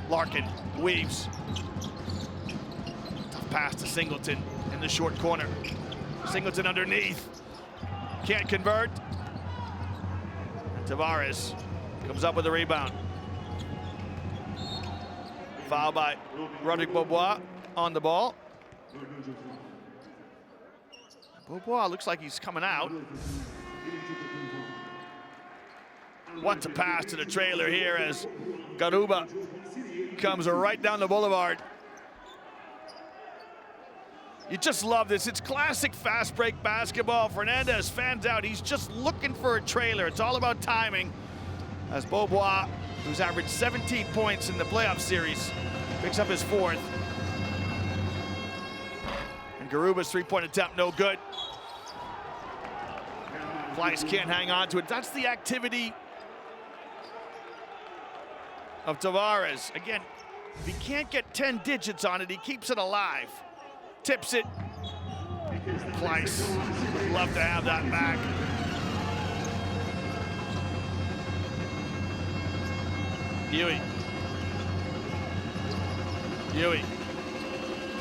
F: Larkin weaves. Tough pass to Singleton in the short corner. Singleton underneath. Can't convert. And Tavares comes up with a rebound. Foul by Roderick Beaubois on the ball. Beaubois looks like he's coming out. What a pass to the trailer here as Garuba comes right down the boulevard. You just love this. It's classic fast break basketball. Fernandez fans out. He's just looking for a trailer. It's all about timing. As Beaubois, who's averaged 17 points in the playoff series, picks up his fourth. And Garuba's three-point attempt, no good. Pleiss can't hang on to it. That's the activity of Tavares. Again, if he can't get 10 digits on it, he keeps it alive. Tips it. Pleiss would love to have that back. Yui.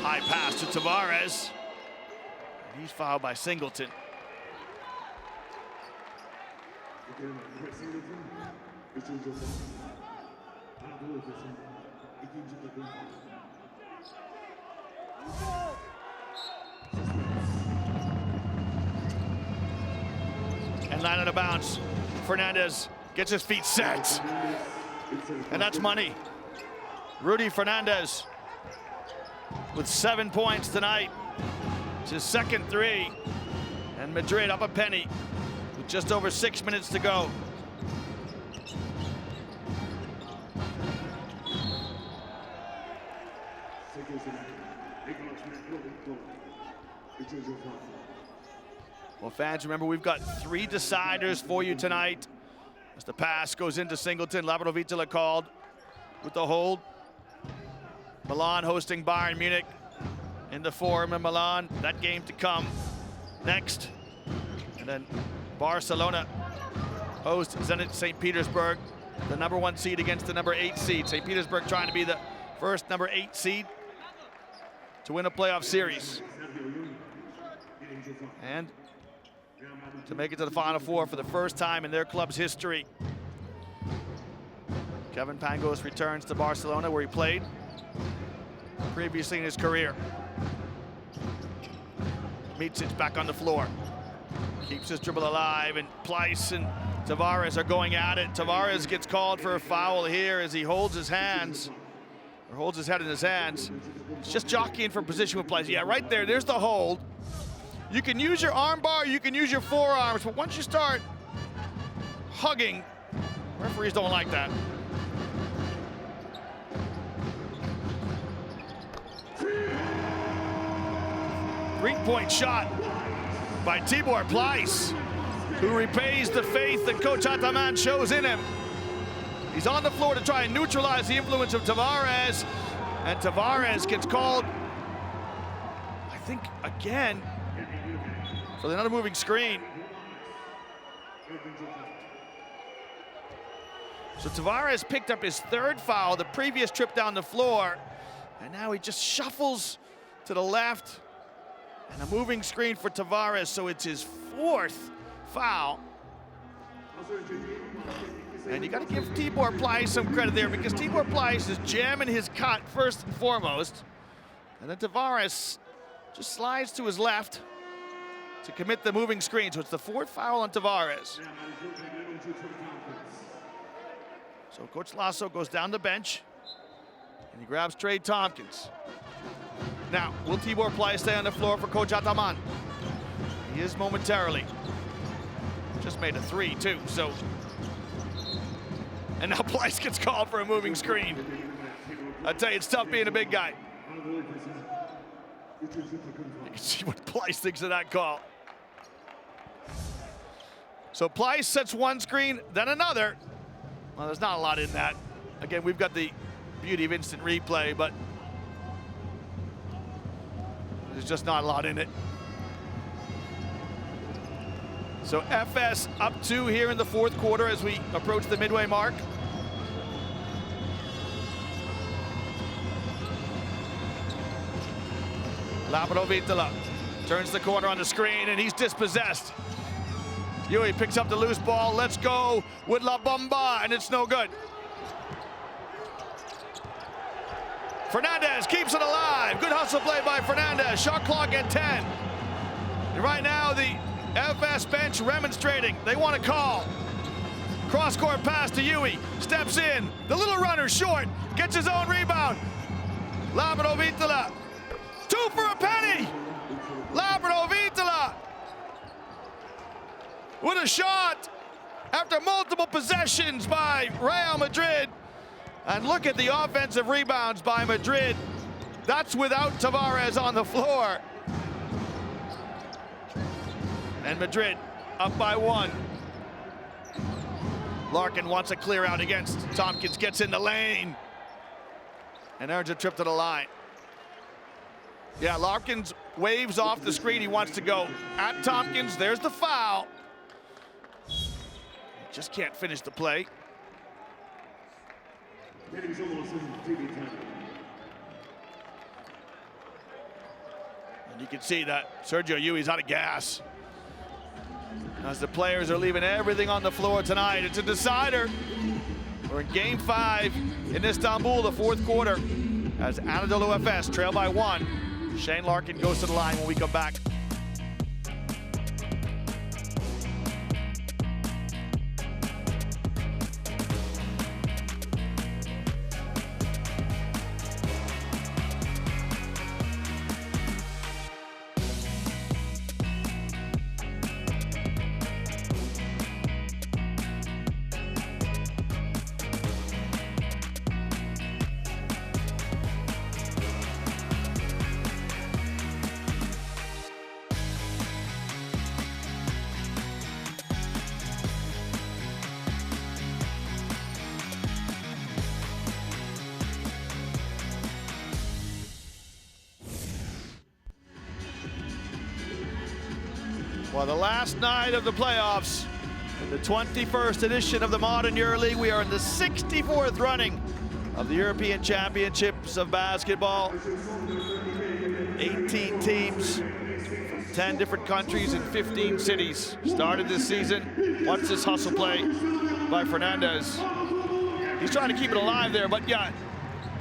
F: High pass to Tavares. He's fouled by Singleton. And line out of bounds. Fernandez gets his feet set. And that's money. Rudy Fernandez with 7 points tonight. It's his second three. And Madrid up a penny with just over 6 minutes to go. Well, fans, remember we've got 3 deciders for you tonight. As the pass goes into Singleton, Laprovitola called with the hold. Milan hosting Bayern Munich in the Forum in Milan. That game to come next. And then Barcelona host Zenit St. Petersburg, the #1 seed against the #8 seed. St. Petersburg trying to be the first #8 seed to win a playoff series. And to make it to the Final Four for the first time in their club's history. Kevin Pangos returns to Barcelona, where he played previously in his career. Micic back on the floor. Keeps his dribble alive, and Pleiss and Tavares are going at it. Tavares gets called for a foul here as he holds his hands, or holds his head in his hands. It's just jockeying for position with Pleiss. Yeah, right there, there's the hold. You can use your arm bar, you can use your forearms, but once you start hugging, referees don't like that. Three-point shot by Tibor Pleiss, who repays the faith that Coach Ataman shows in him. He's on the floor to try and neutralize the influence of Tavares, and Tavares gets called, I think, again, for another moving screen. So Tavares picked up his third foul the previous trip down the floor, and now he just shuffles to the left. And a moving screen for Tavares, so it's his fourth foul. And you got to give Tibor Pleiss some credit there, because Tibor Pleiss is jamming his cut first and foremost. And then Tavares just slides to his left to commit the moving screen. So it's the fourth foul on Tavares. So Coach Lasso goes down the bench, and he grabs Trey Tompkins. Now, will Tibor Pleiss stay on the floor for Coach Ataman? He is momentarily. Just made a three, too, so. And now Pleiss gets called for a moving screen. I tell you, it's tough being a big guy. You can see what Pleiss thinks of that call. So Pleiss sets one screen, then another. Well, there's not a lot in that. Again, we've got the beauty of instant replay, but there's just not a lot in it. So FS up 2 here in the fourth quarter as we approach the midway mark. Lapidovitala turns the corner on the screen, and he's dispossessed. Yui picks up the loose ball. Let's go with La Bomba, and it's no good. Fernandez keeps it alive. Good hustle play by Fernandez. Shot clock at 10. And right now, the FS bench remonstrating. They want to call. Cross-court pass to Yui. Steps in. The little runner short. Gets his own rebound. Lapidovitala. 2 for a penny. Lapidovitala with a shot after multiple possessions by Real Madrid. And look at the offensive rebounds by Madrid. That's without Tavares on the floor. And Madrid up by 1. Larkin wants a clear out against Tompkins, gets in the lane and earns a trip to the line. Yeah, Larkins waves off the screen. He wants to go at Tompkins. There's the foul. Just can't finish the play. And you can see that Sergio Yui's out of gas as the players are leaving everything on the floor tonight. It's a decider. We're in game 5 in Istanbul, the fourth quarter, as Anadolu FS trail by 1. Shane Larkin goes to the line when we come back. Well, the last night of the playoffs, in the 21st edition of the modern EuroLeague, we are in the 64th running of the European Championships of basketball. 18 teams from 10 different countries and 15 cities started this season. Watch this hustle play by Fernandez. He's trying to keep it alive there, but yeah,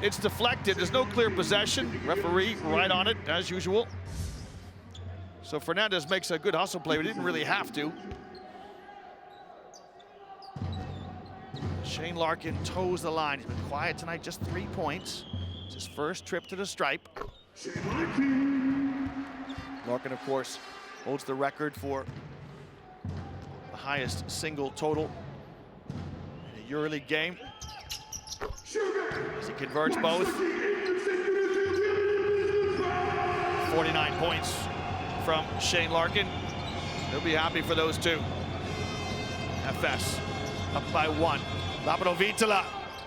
F: it's deflected. There's no clear possession. Referee right on it, as usual. So Fernandez makes a good hustle play, but didn't really have to. Shane Larkin toes the line. He's been quiet tonight, just 3 points. It's his first trip to the stripe. Larkin, of course, holds the record for the highest single total in a EuroLeague game. As he converts both. 49 points from Shane Larkin. He'll be happy for those two. Efes up by 1. Lapidovitala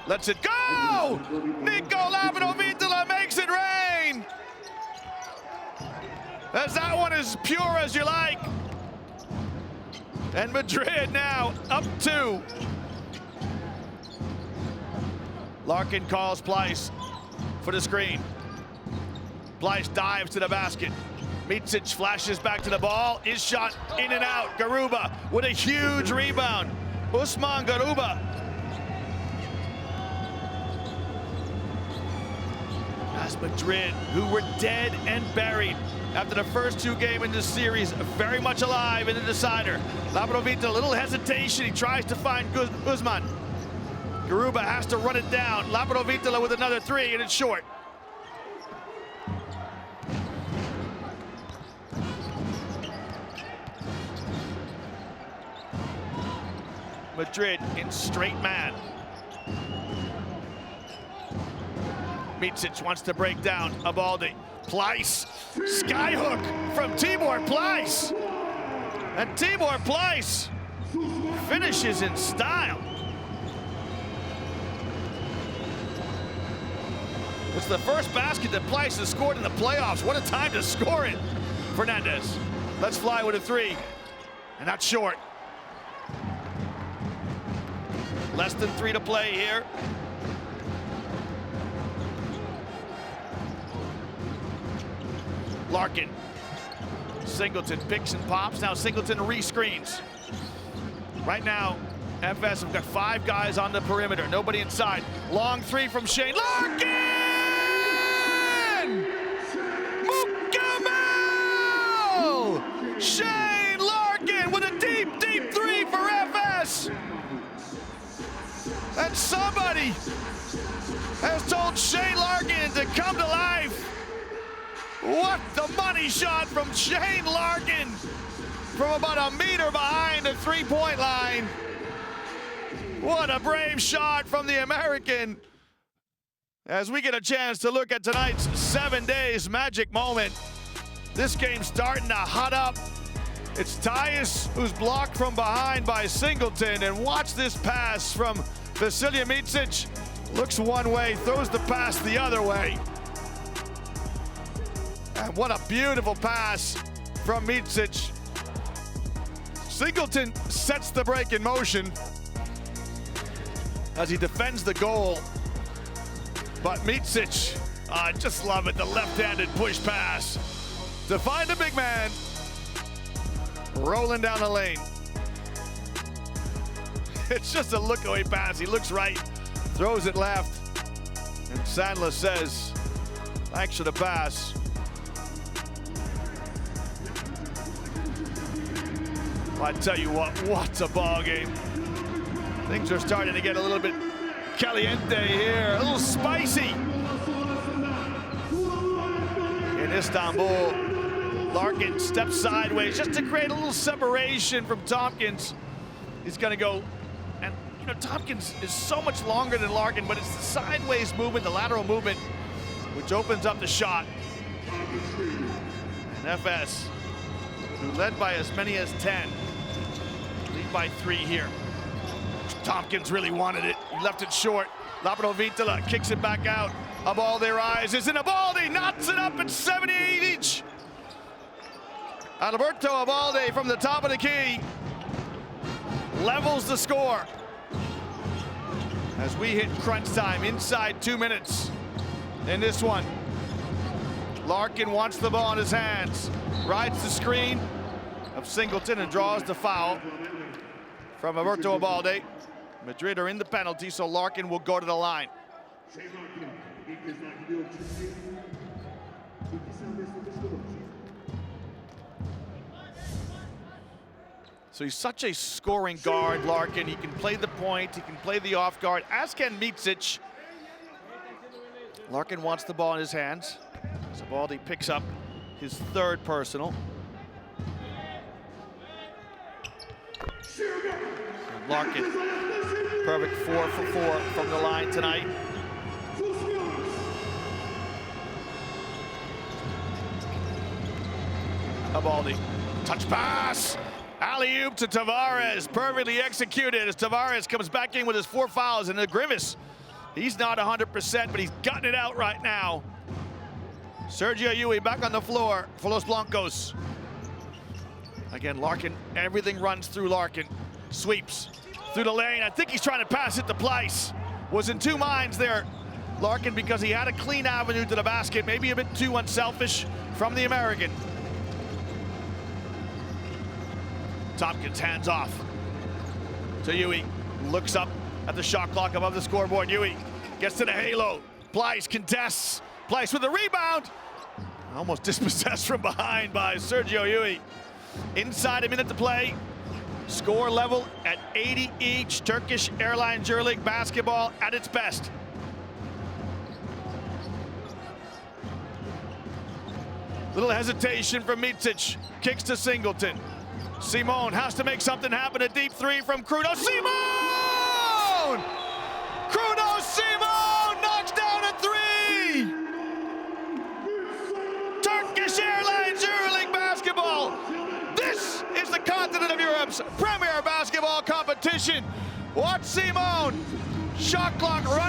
F: lets it go! Nico Lapidovitala makes it rain! As that one is pure as you like. And Madrid now up 2. Larkin calls Pleiss for the screen. Pleiss dives to the basket. Micic flashes back to the ball. His shot in and out. Garuba with a huge rebound. Usman Garuba. As Madrid, who were dead and buried after the first 2 games in this series, very much alive in the decider. Lapidovitala, a little hesitation. He tries to find Usman. Garuba has to run it down. Lapidovitala with another 3, and it's short. Madrid in straight man. Micic wants to break down Abaldi. Pleiss, skyhook from Tibor Pleiss. And Tibor Pleiss finishes in style. It's the first basket that Pleiss has scored in the playoffs. What a time to score it. Fernandez, let's fly with a 3. And that's short. Less than 3 to play here. Larkin. Singleton picks and pops. Now Singleton re-screens. Right now, FS have got 5 guys on the perimeter. Nobody inside. Long 3 from Shane. Larkin! Mukamel! Shane Larkin with a deep, deep 3 for FS. And somebody has told Shane Larkin to come to life. What the money shot from Shane Larkin from about a meter behind the 3-point line. What a brave shot from the American. As we get a chance to look at tonight's 7 days magic moment. This game's starting to hot up. It's Tightest who's blocked from behind by Singleton, and watch this pass from Vasilije Micic. Looks one way, throws the pass the other way. And what a beautiful pass from Micic. Singleton sets the break in motion as he defends the goal. But Micic, I just love it, the left-handed push pass to find the big man. Rolling down the lane. It's just a look-away pass. He looks right, throws it left. And Sandler says, thanks for the pass. I tell you what a ball game. Things are starting to get a little bit caliente here, a little spicy. In Istanbul, Larkin steps sideways just to create a little separation from Tompkins. He's gonna go, and you know, Tompkins is so much longer than Larkin, but it's the sideways movement, the lateral movement, which opens up the shot. And FS, who led by as many as 10, lead by 3 here. Tompkins really wanted it. He left it short. Lapidovitala kicks it back out. Abaldi rises, and Abaldi knocks it up at 78 each. Alberto Abaldi from the top of the key levels the score. As we hit crunch time inside 2 minutes in this one. Larkin wants the ball in his hands. Rides the screen of Singleton and draws the foul from Alberto Abaldi. Madrid are in the penalty, so Larkin will go to the line. So he's such a scoring guard, Larkin. He can play the point, he can play the off guard, as can Micic. Larkin wants the ball in his hands. Zabaldi picks up his third personal. And Larkin, perfect 4 for 4 from the line tonight. Zabaldi, touch pass. Alley-oop to Tavares, perfectly executed as Tavares comes back in with his 4 fouls, and the grimace. He's not 100%, but he's gotten it out right now. Sergio Yui back on the floor for Los Blancos. Again, Larkin, everything runs through Larkin. Sweeps through the lane. I think he's trying to pass it to Pleiss. Was in two minds there, Larkin, because he had a clean avenue to the basket, maybe a bit too unselfish from the American. Tompkins hands off to Yui, looks up at the shot clock above the scoreboard. Yui gets to the halo. Pleiss contests. Pleiss with the rebound. Almost dispossessed from behind by Sergio Yui. Inside a minute to play. Score level at 80 each. Turkish Airlines EuroLeague basketball at its best. Little hesitation from Micic. Kicks to Singleton. Simon has to make something happen. A deep 3 from Kruno Simon! Kruno Simon knocks down a 3! Turkish Airlines EuroLeague basketball. This is the continent of Europe's premier basketball competition. Watch Simon. Shot clock run.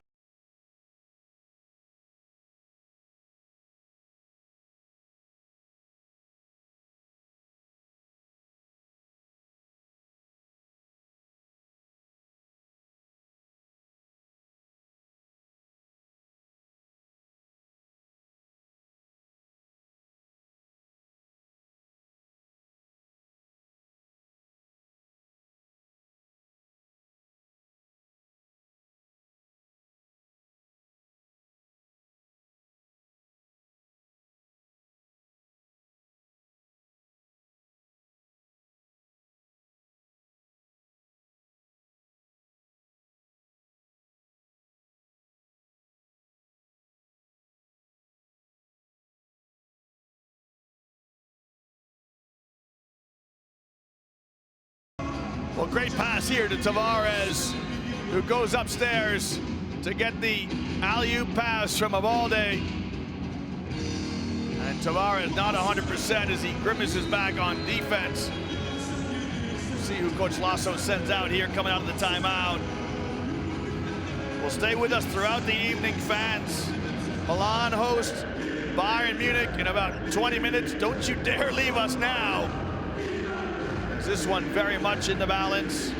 F: Well, great pass here to Tavares, who goes upstairs to get the alley-oop pass from Zabaldi. And Tavares not 100% as he grimaces back on defense. See who Coach Lasso sends out here coming out of the timeout. Well, stay with us throughout the evening, fans. Milan host Bayern Munich in about 20 minutes. Don't you dare leave us now. This one very much in the balance.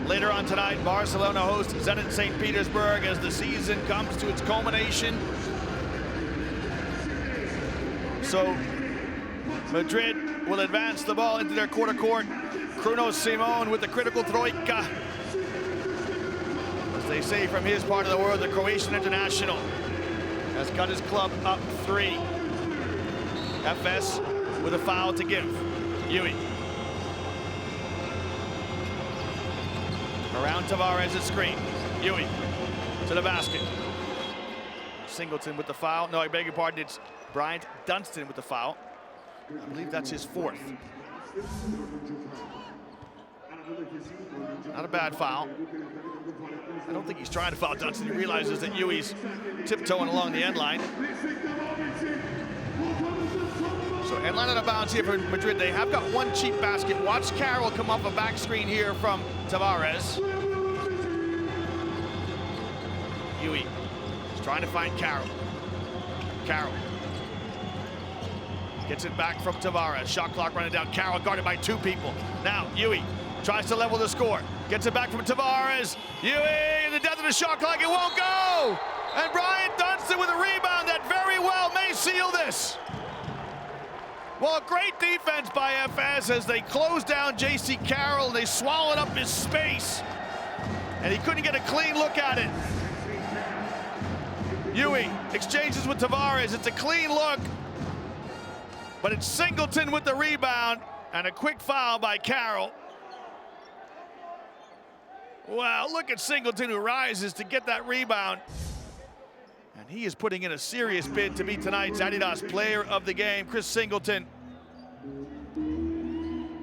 F: Later on tonight, Barcelona hosts Zenit St. Petersburg as the season comes to its culmination. So Madrid will advance the ball into their quarter court. Kruno Simon with the critical troika. As they say from his part of the world, the Croatian international has got his club up 3. Efes with a foul to give. Yui. Around Tavares' screen. Yui to the basket. Singleton with the foul. No, I beg your pardon, it's Bryant Dunston with the foul. I believe that's his 4th. Not a bad foul. I don't think he's trying to foul Dunston. He realizes that Yui's tiptoeing along the end line. So end line out of bounds here for Madrid. They have got one cheap basket. Watch Carroll come off a back screen here from Tavares. Yui is trying to find Carroll. Carroll gets it back from Tavares. Shot clock running down. Carroll guarded by 2 people. Now Yui tries to level the score. Gets it back from Tavares. Yui in the death of the shot clock. It won't go. And Bryant Dunston with a rebound that very well may seal this. Well, great defense by FS as they close down J.C. Carroll and they swallowed up his space. And he couldn't get a clean look at it. Yui exchanges with Tavares. It's a clean look. But it's Singleton with the rebound and a quick foul by Carroll. Wow, look at Singleton, who rises to get that rebound. And he is putting in a serious bid to be tonight's Adidas Player of the Game, Chris Singleton.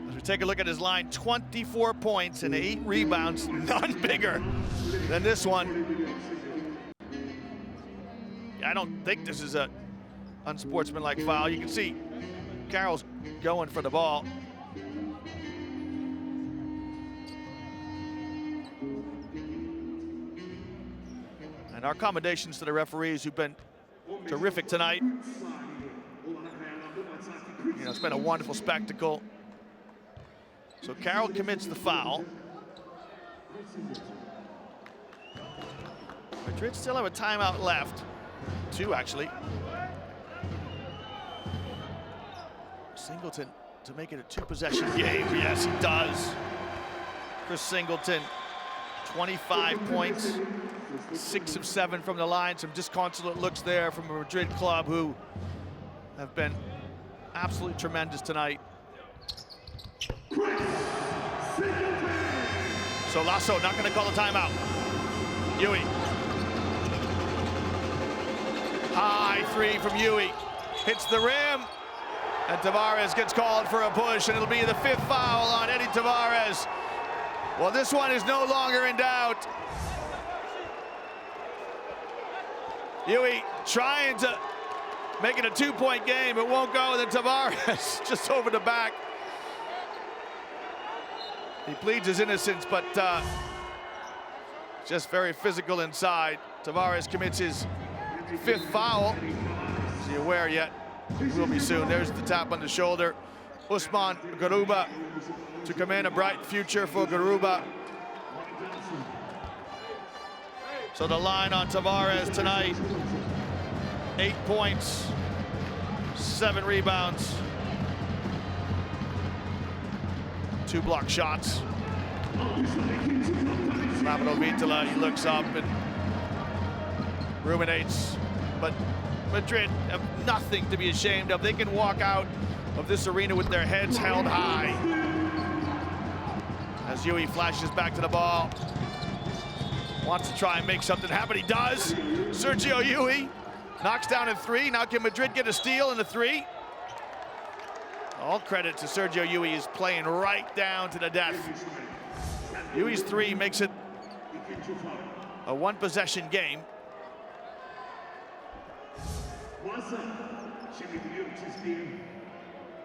F: As we take a look at his line, 24 points and 8 rebounds, none bigger than this one. I don't think this is a unsportsmanlike foul. You can see Carroll's going for the ball. And our commendations to the referees, who've been terrific tonight. You know, it's been a wonderful spectacle. So Carroll commits the foul. Madrid still have a timeout left. 2, actually. Singleton to make it a 2-possession game. Yes, he does. Chris Singleton, 25 points. 6 of 7 from the line. Some disconsolate looks there from a Madrid club who have been absolutely tremendous tonight. So Lasso not going to call a timeout. Yui. High 3 from Yui. Hits the rim. And Tavares gets called for a push, and it'll be the 5th foul on Eddie Tavares. Well, this one is no longer in doubt. Yui trying to make it a 2-point game. It won't go. Then Tavares just over the back. He pleads his innocence, but just very physical inside. Tavares commits his 5th foul. Is he aware yet? He will be soon. There's the tap on the shoulder. Usman Garuba to come in. A bright future for Garuba. So the line on Tavares tonight, 8 points, 7 rebounds, 2 block shots. Flavio Vitola, he looks up and ruminates, but Madrid have nothing to be ashamed of. They can walk out of this arena with their heads held high. As Yui flashes back to the ball. Wants to try and make something happen. He does. Sergio Yui knocks down a 3. Now can Madrid get a steal and a 3? All credit to Sergio Yui. He's playing right down to the death. Yui's 3 makes it a 1-possession game.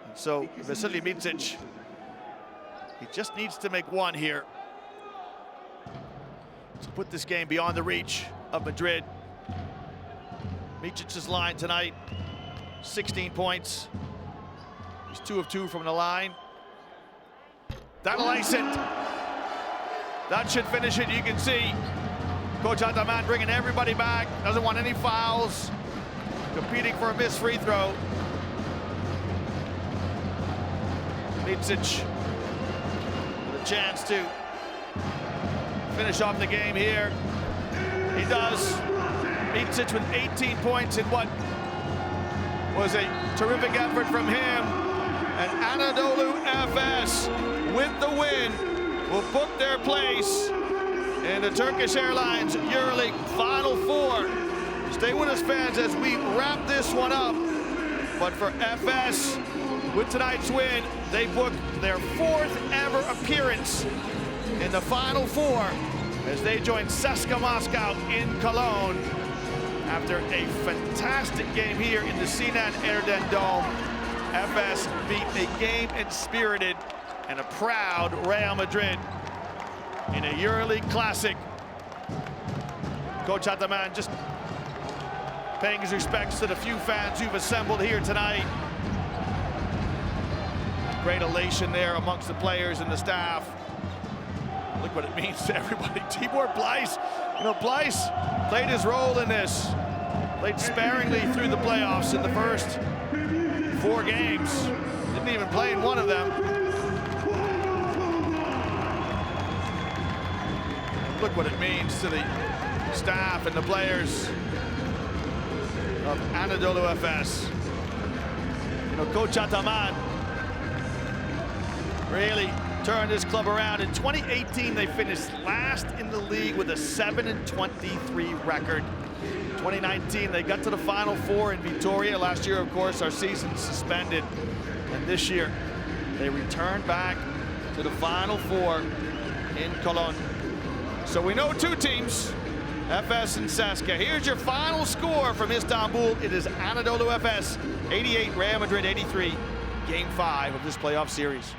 F: And so Vasilije Micic, he just needs to make 1 here to put this game beyond the reach of Madrid. Micic's line tonight, 16 points. He's 2 of 2 from the line. That'll ice it. That should finish it. You can see Coach Ataman bringing everybody back. Doesn't want any fouls. Competing for a missed free throw. Micic with a chance to finish off the game here. He does. Micic with 18 points in what was a terrific effort from him. And Anadolu FS with the win will book their place in the Turkish Airlines EuroLeague Final 4. Stay with us, fans, as we wrap this one up. But for FS, with tonight's win, they book their 4th ever appearance in the Final 4 as they join CSKA Moscow in Cologne after a fantastic game here in the Sinan Erdem Dome. FS beat a game-inspirited and a proud Real Madrid in a EuroLeague Classic. Coach Ataman just paying his respects to the few fans who've assembled here tonight. Great elation there amongst the players and the staff. Look what it means to everybody. Tibor Pleiss, you know, Pleiss played his role in this. Played sparingly through the playoffs in the first 4 games. Didn't even play in one of them. Look what it means to the staff and the players of Anadolu FS. You know, Coach Ataman really turn this club around. In 2018, they finished last in the league with a 7-23 record. 2019, they got to the Final Four in Vitoria. Last year, of course, our season suspended. And this year, they returned back to the Final Four in Cologne. So we know two teams, Efes and CSKA. Here's your final score from Istanbul. It is Anadolu FS 88, Real Madrid 83. Game 5 of this playoff series.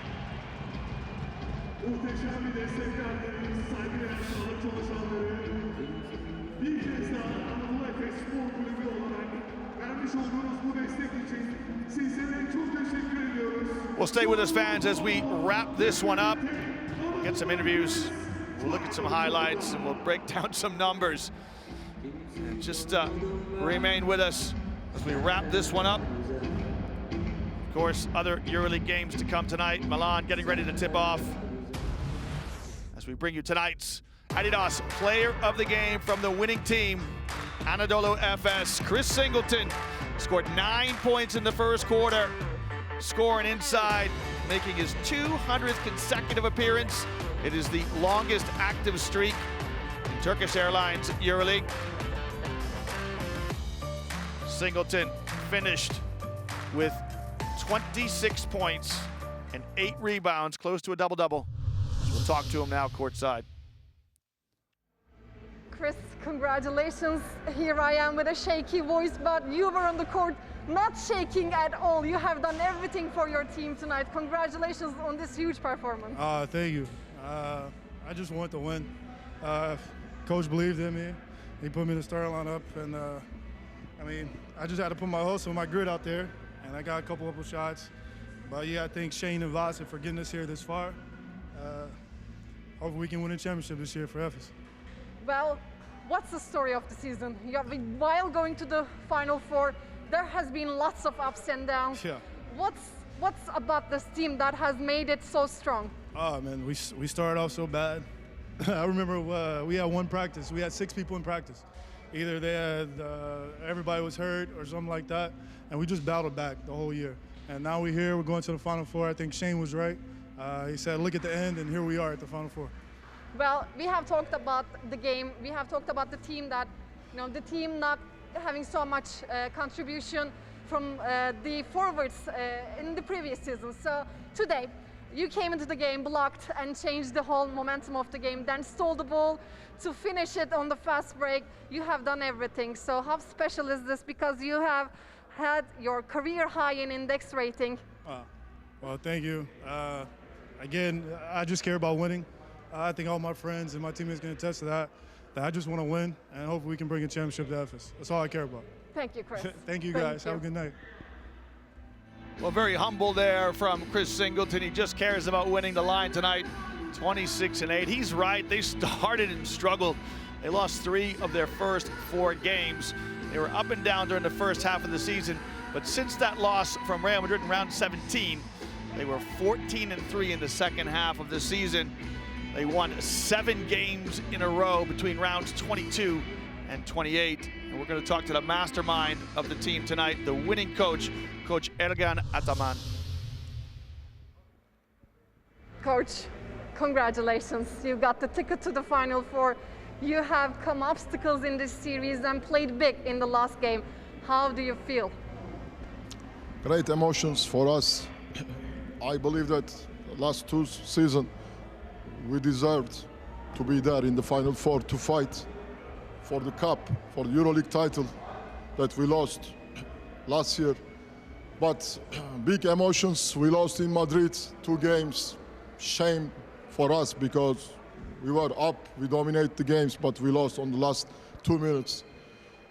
F: Well, stay with us, fans, as we wrap this one up. Get some interviews. We'll look at some highlights and we'll break down some numbers. And just remain with us as we wrap this one up. Of course, other EuroLeague games to come tonight. Milan getting ready to tip off. As we bring you tonight's Adidas Player of the Game from the winning team, Anadolu FS. Chris Singleton scored 9 points in the first quarter, scoring inside, making his 200th consecutive appearance. It is the longest active streak in Turkish Airlines EuroLeague. Singleton finished with 26 points and 8 rebounds, close to a double-double. We'll talk to him now courtside.
A: Chris, congratulations. Here I am with a shaky voice, but you were on the court not shaking at all. You have done everything for your team tonight. Congratulations on this huge performance.
M: Thank you. I just want to win. Coach believed in me. He put me in the starting lineup, and I mean, I just had to put my hustle and my grit out there, and I got a couple of shots. But yeah, I thank Shane and Vasilije for getting us here this far. Hopefully we can win a championship this year for Efes.
A: Well, what's the story of the season? While going to the Final Four, there has been lots of ups and downs.
M: Yeah.
A: What's about this team that has made it so strong?
M: Oh man, we started off so bad. I remember we had one practice. We had 6 people in practice. Either they had everybody was hurt or something like that, and we just battled back the whole year. And now we're here. We're going to the Final Four. I think Shane was right. He said, "Look at the end," and here we are at the Final Four.
A: Well, we have talked about the game. We have talked about the team that, the team not having so much contribution from the forwards in the previous season. So today, you came into the game, blocked, and changed the whole momentum of the game, then stole the ball to finish it on the fast break. You have done everything. So how special is this? Because you have had your career high in index rating.
M: Well, thank you. Again, I just care about winning. I think all my friends and my teammates can attest to that I just want to win, and hopefully we can bring a championship to Efes. That's all I care about.
A: Thank you, Chris.
M: Thank you, guys. Have a good night.
F: Well, very humble there from Chris Singleton. He just cares about winning the line tonight. 26-8. He's right. They started and struggled. They lost 3 of their first 4 games. They were up and down during the first half of the season, but since that loss from Real Madrid in round 17, they were 14-3 in the second half of the season. They won 7 games in a row between rounds 22 and 28. And we're going to talk to the mastermind of the team tonight, the winning coach, Coach Erdem Ataman.
A: Coach, congratulations. You got the ticket to the Final Four. You have come obstacles in this series and played big in the last game. How do you feel?
C: Great emotions for us. I believe that last 2 seasons, we deserved to be there in the Final Four to fight for the cup, for the EuroLeague title that we lost last year. But big emotions, we lost in Madrid 2 games. Shame for us because we were up, we dominated the games, but we lost on the last 2 minutes.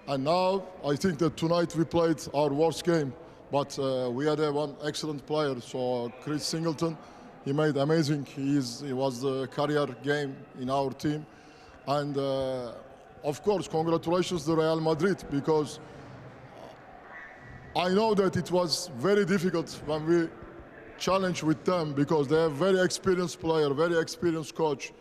C: And now I think that tonight we played our worst game, but we had one excellent player, so Chris Singleton. He made amazing. He was the career game in our team. And of course, congratulations to Real Madrid, because I know that it was very difficult when we challenged with them, because they have very experienced player, very experienced coach.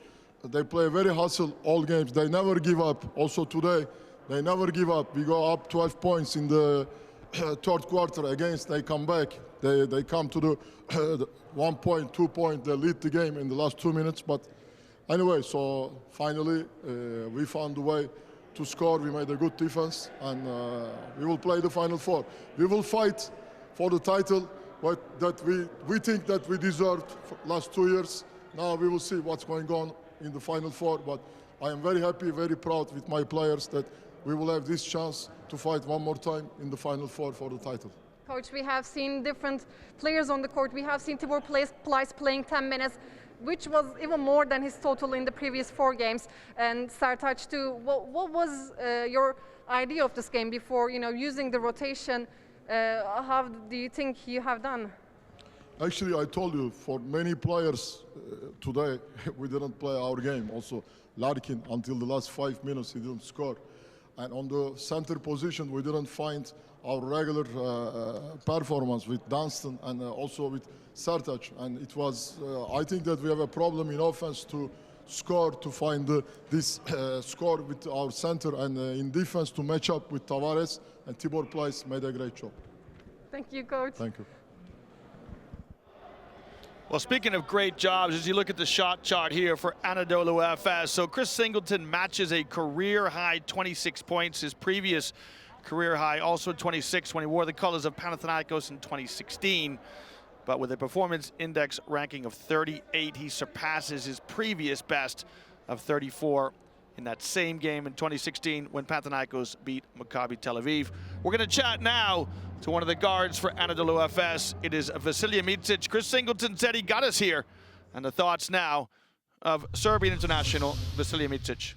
C: They play very hustle all games. They never give up. Also today, they never give up. We go up 12 points in the third quarter against, they come back. They come to the 1 point, 2 point, they lead the game in the last 2 minutes. But anyway, so finally we found a way to score. We made a good defense, and we will play the Final Four. We will fight for the title that we think that we deserved for last 2 years. Now we will see what's going on in the Final Four, but I am very happy, very proud with my players that we will have this chance to fight one more time in the Final Four for the title.
A: Coach, we have seen different players on the court. We have seen Tibor Pleiss playing 10 minutes, which was even more than his total in the previous 4 games. And Sertaç too. What was your idea of this game before, using the rotation? How do you think you have done?
C: Actually, I told you, for many players today, we didn't play our game. Also, Larkin, until the last 5 minutes, he didn't score. And on the center position, we didn't find our regular performance with Dunstan and also with Sertaç. And it was, I think that we have a problem in offense to score, to find this score with our center, and in defense to match up with Tavares, and Tibor Pleiss made a great job.
A: Thank you, Coach.
C: Thank you.
F: Well, speaking of great jobs, as you look at the shot chart here for Anadolu FS, so Chris Singleton matches a career-high 26 points. His previous career high also 26 when he wore the colors of Panathinaikos in 2016. But with a performance index ranking of 38, he surpasses his previous best of 34 in that same game in 2016 when Panathinaikos beat Maccabi Tel Aviv. We're going to chat now to one of the guards for Anadolu FS. It is Vasilije Micic. Chris Singleton said he got us here. And the thoughts now of Serbian international Vasilije Micic.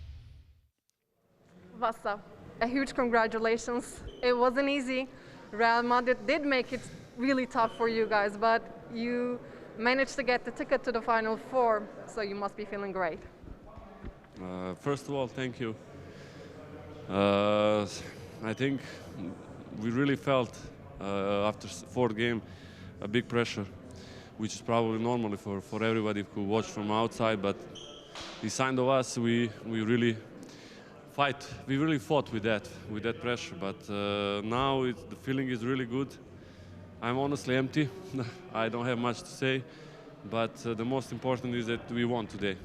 A: Vasa, a huge congratulations. It wasn't easy. Real Madrid did make it really tough for you guys, but you managed to get the ticket to the Final Four, so you must be feeling great.
N: First of all, thank you. I think we really felt after 4th game a big pressure, which is probably normal for everybody who watched from outside, but beside of us, we really fought with that pressure. But now the feeling is really good. I'm honestly empty. I don't have much to say, but the most important is that we won today.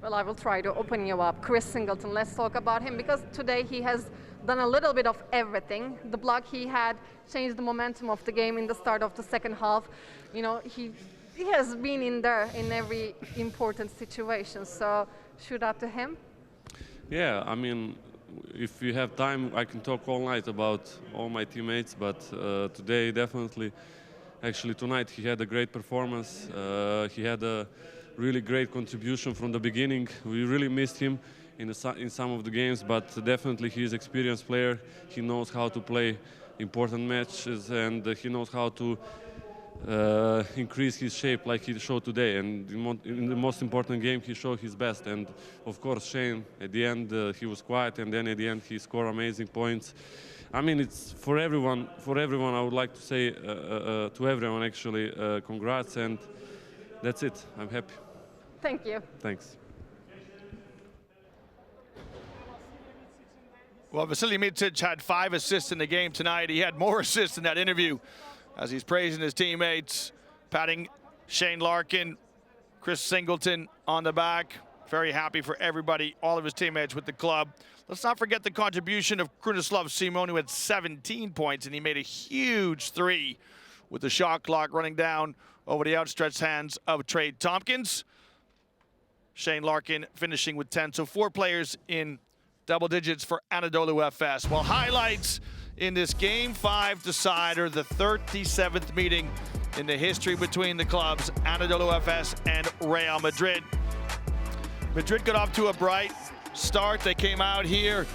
A: Well, I will try to open you up. Chris Singleton, let's talk about him, because today he has done a little bit of everything. The block he had changed the momentum of the game in the start of the second half. He has been in there in every important situation, so shout out to him.
N: Yeah, I mean, if you have time, I can talk all night about all my teammates, but today definitely, actually tonight, he had a great performance. He had a really great contribution from the beginning. We really missed him in some of the games, but definitely he's an experienced player. He knows how to play important matches, and he knows how to increase his shape like he showed today. And in the most important game, he showed his best. And of course, Shane, at the end, he was quiet, and then at the end, he scored amazing points. I mean, it's for everyone. I would like to say to everyone, actually, congrats, and that's it. I'm happy.
A: Thank you.
N: Thanks.
F: Well, Vasilije Micic had 5 assists in the game tonight. He had more assists in that interview as he's praising his teammates, patting Shane Larkin, Chris Singleton on the back. Very happy for everybody, all of his teammates with the club. Let's not forget the contribution of Kruno Simon, who had 17 points, and he made a huge 3 with the shot clock running down over the outstretched hands of Trey Tompkins. Shane Larkin finishing with 10. So 4 players in double digits for Anadolu FS. Well, highlights in this Game 5 decider, the 37th meeting in the history between the clubs, Anadolu FS and Real Madrid. Madrid got off to a bright start. They came out here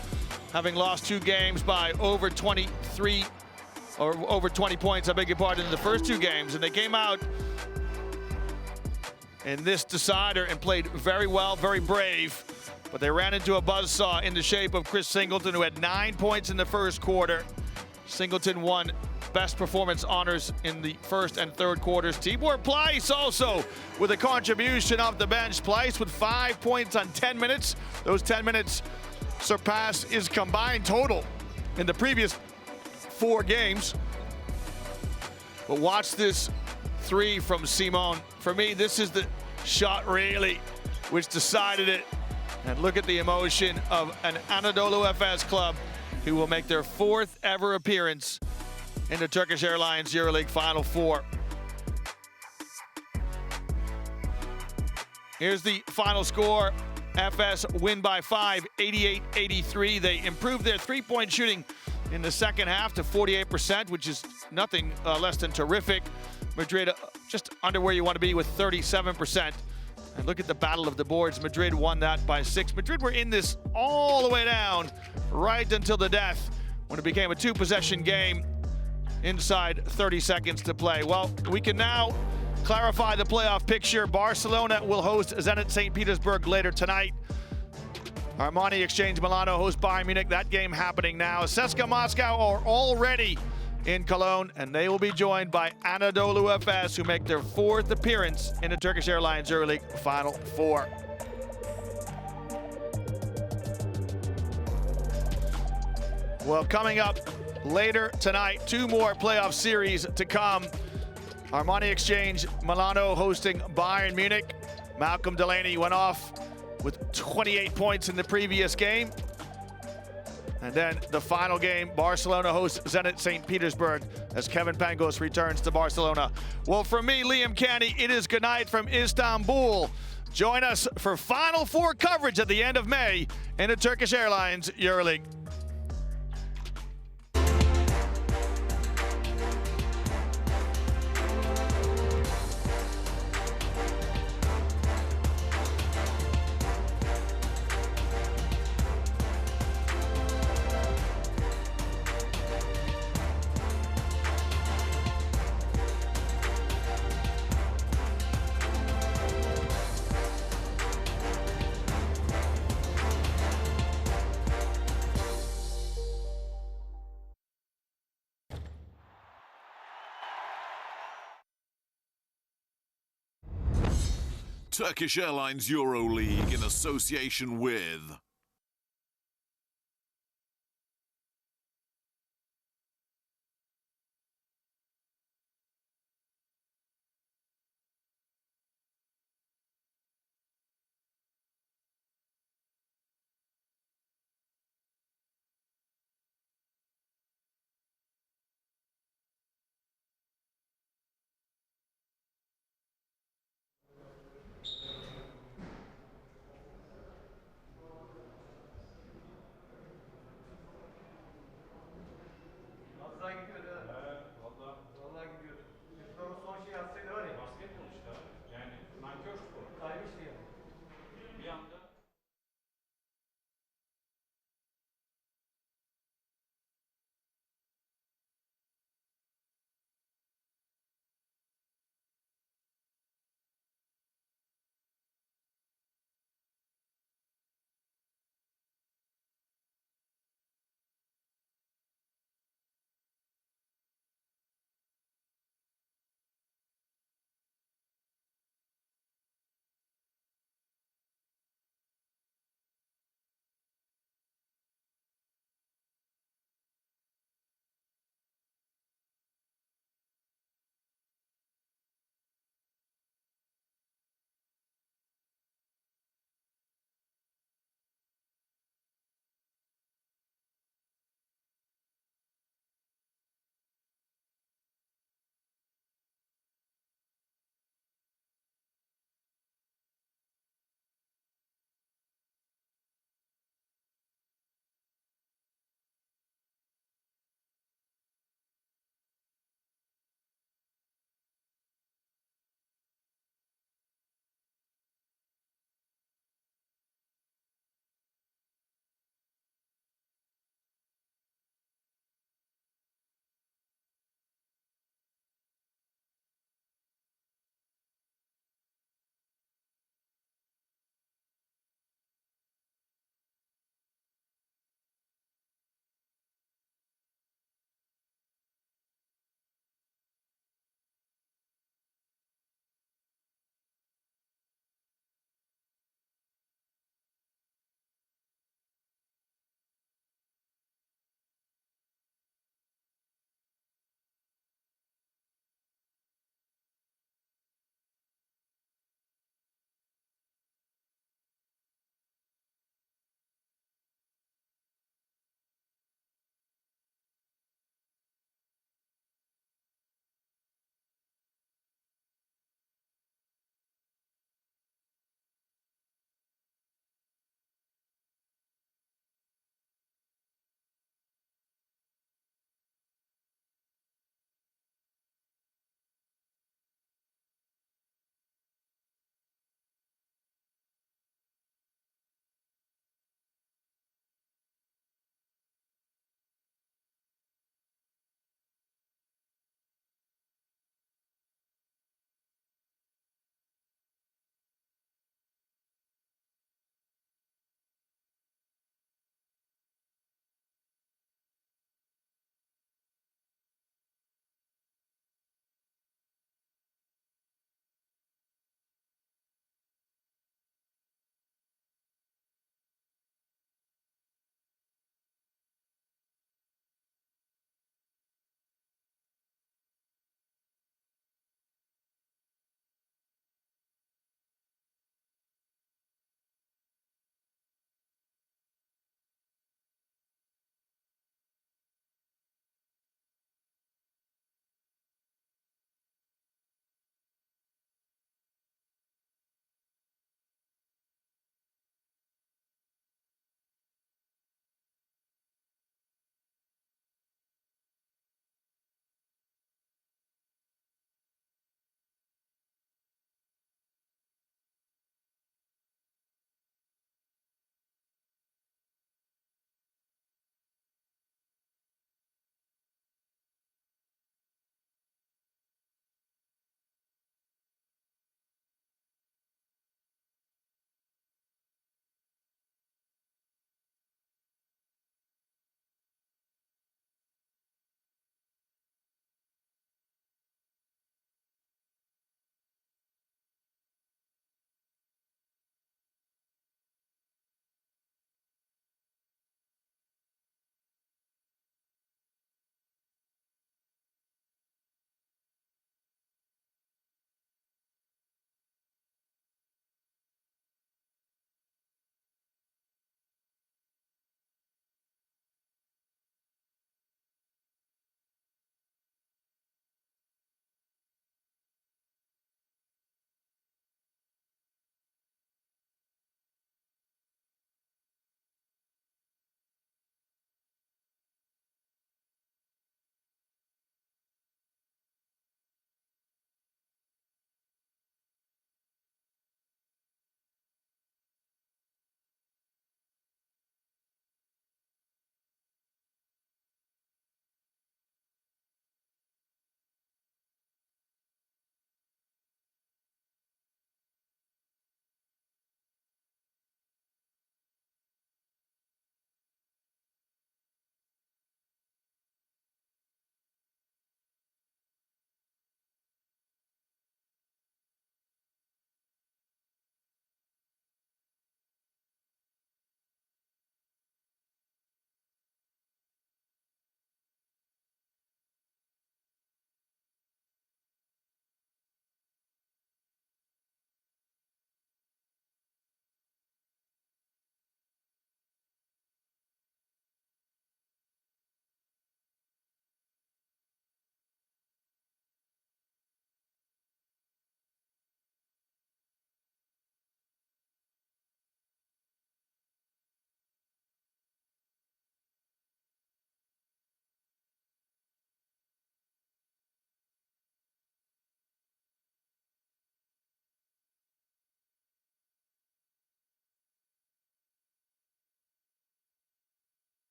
F: having lost 2 games by over 23 or over 20 points, I beg your pardon, in the first 2 games. And they came out in this decider and played very well, very brave. But they ran into a buzzsaw in the shape of Chris Singleton, who had 9 points in the first quarter. Singleton won best performance honors in the first and third quarters. Tibor Pleiss also with a contribution off the bench. Pleiss with 5 points on 10 minutes. Those 10 minutes surpass his combined total in the previous 4 games. But watch this 3 from Simon. For me, this is the shot really which decided it. And look at the emotion of an Anadolu FS club who will make their 4th ever appearance in the Turkish Airlines EuroLeague Final Four. Here's the final score. FS win by 5, 88-83. They improved their three-point shooting in the second half to 48%, which is nothing less than terrific. Madrid just under where you want to be with 37%. And look at the battle of the boards. Madrid won that by 6. Madrid were in this all the way down, right until the death, when it became a 2-possession game inside 30 seconds to play. Well, we can now clarify the playoff picture. Barcelona will host Zenit St. Petersburg later tonight. Armani Exchange Milano host Bayern Munich. That game happening now. CSKA Moscow are already in Cologne, and they will be joined by Anadolu FS, who make their 4th appearance in the Turkish Airlines EuroLeague Final Four. Well, coming up later tonight, 2 more playoff series to come. Armani Exchange Milano hosting Bayern Munich. Malcolm Delaney went off with 28 points in the previous game. And then the final game, Barcelona hosts Zenit St. Petersburg as Kevin Pangos returns to Barcelona. Well, from me, Liam Canny, it is good night from Istanbul. Join us for Final Four coverage at the end of May in the Turkish Airlines EuroLeague.
D: Turkish Airlines EuroLeague in association with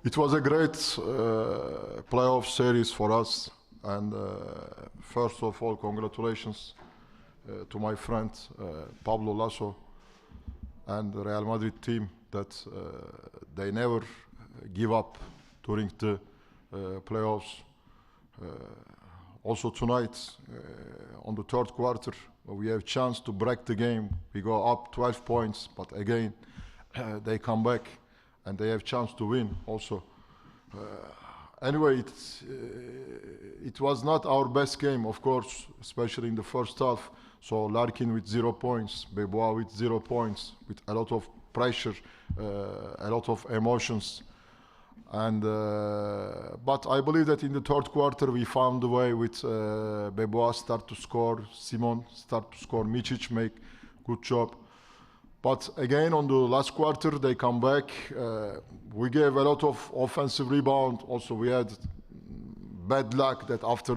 C: It was a great playoff series for us, and first of all, congratulations to my friend Pablo Lasso and the Real Madrid team that they never give up during the playoffs. Also tonight, on the third quarter, we have chance to break the game. We go up 12 points, but again, they come back and they have chance to win also. Anyway, it was not our best game, of course, especially in the first half. So Larkin with 0 points, Bebois with 0 points, with a lot of pressure, a lot of emotions. And but I believe that in the third quarter we found a way with Bebois start to score, Simon start to score, Micic make good job. But again on the last quarter they come back. We gave a lot of offensive rebound. Also we had bad luck that after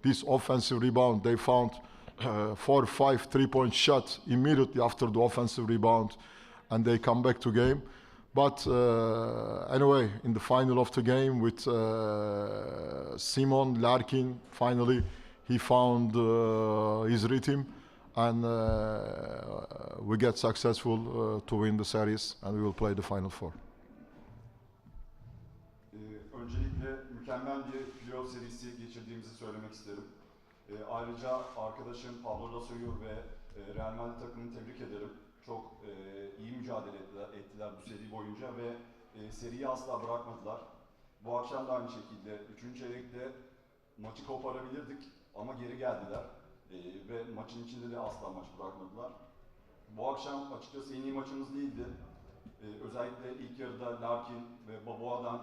C: this offensive rebound they found 4 or 5 3-point shots immediately after the offensive rebound, and they come back to game. But anyway, in the final of the game with Simon, Larkin, finally he found his rhythm, and we get successful to win the series, and we will play the final four.
O: Öncelikle mükemmel bir playoff serisi geçirdiğimizi söylemek isterim. Ayrıca arkadaşım Pablo Lasso'yu ve Real Madrid takımını tebrik ederim. Çok iyi mücadele ettiler bu seri boyunca ve seriyi asla bırakmadılar. Bu akşam da aynı şekilde 3. çeyrekte maçı koparabilirdik ama geri geldiler. Ve maçın içinde de asla maç bırakmadılar. Bu akşam açıkçası en iyi maçımız değildi. Özellikle ilk yarıda Larkin ve Baboa'dan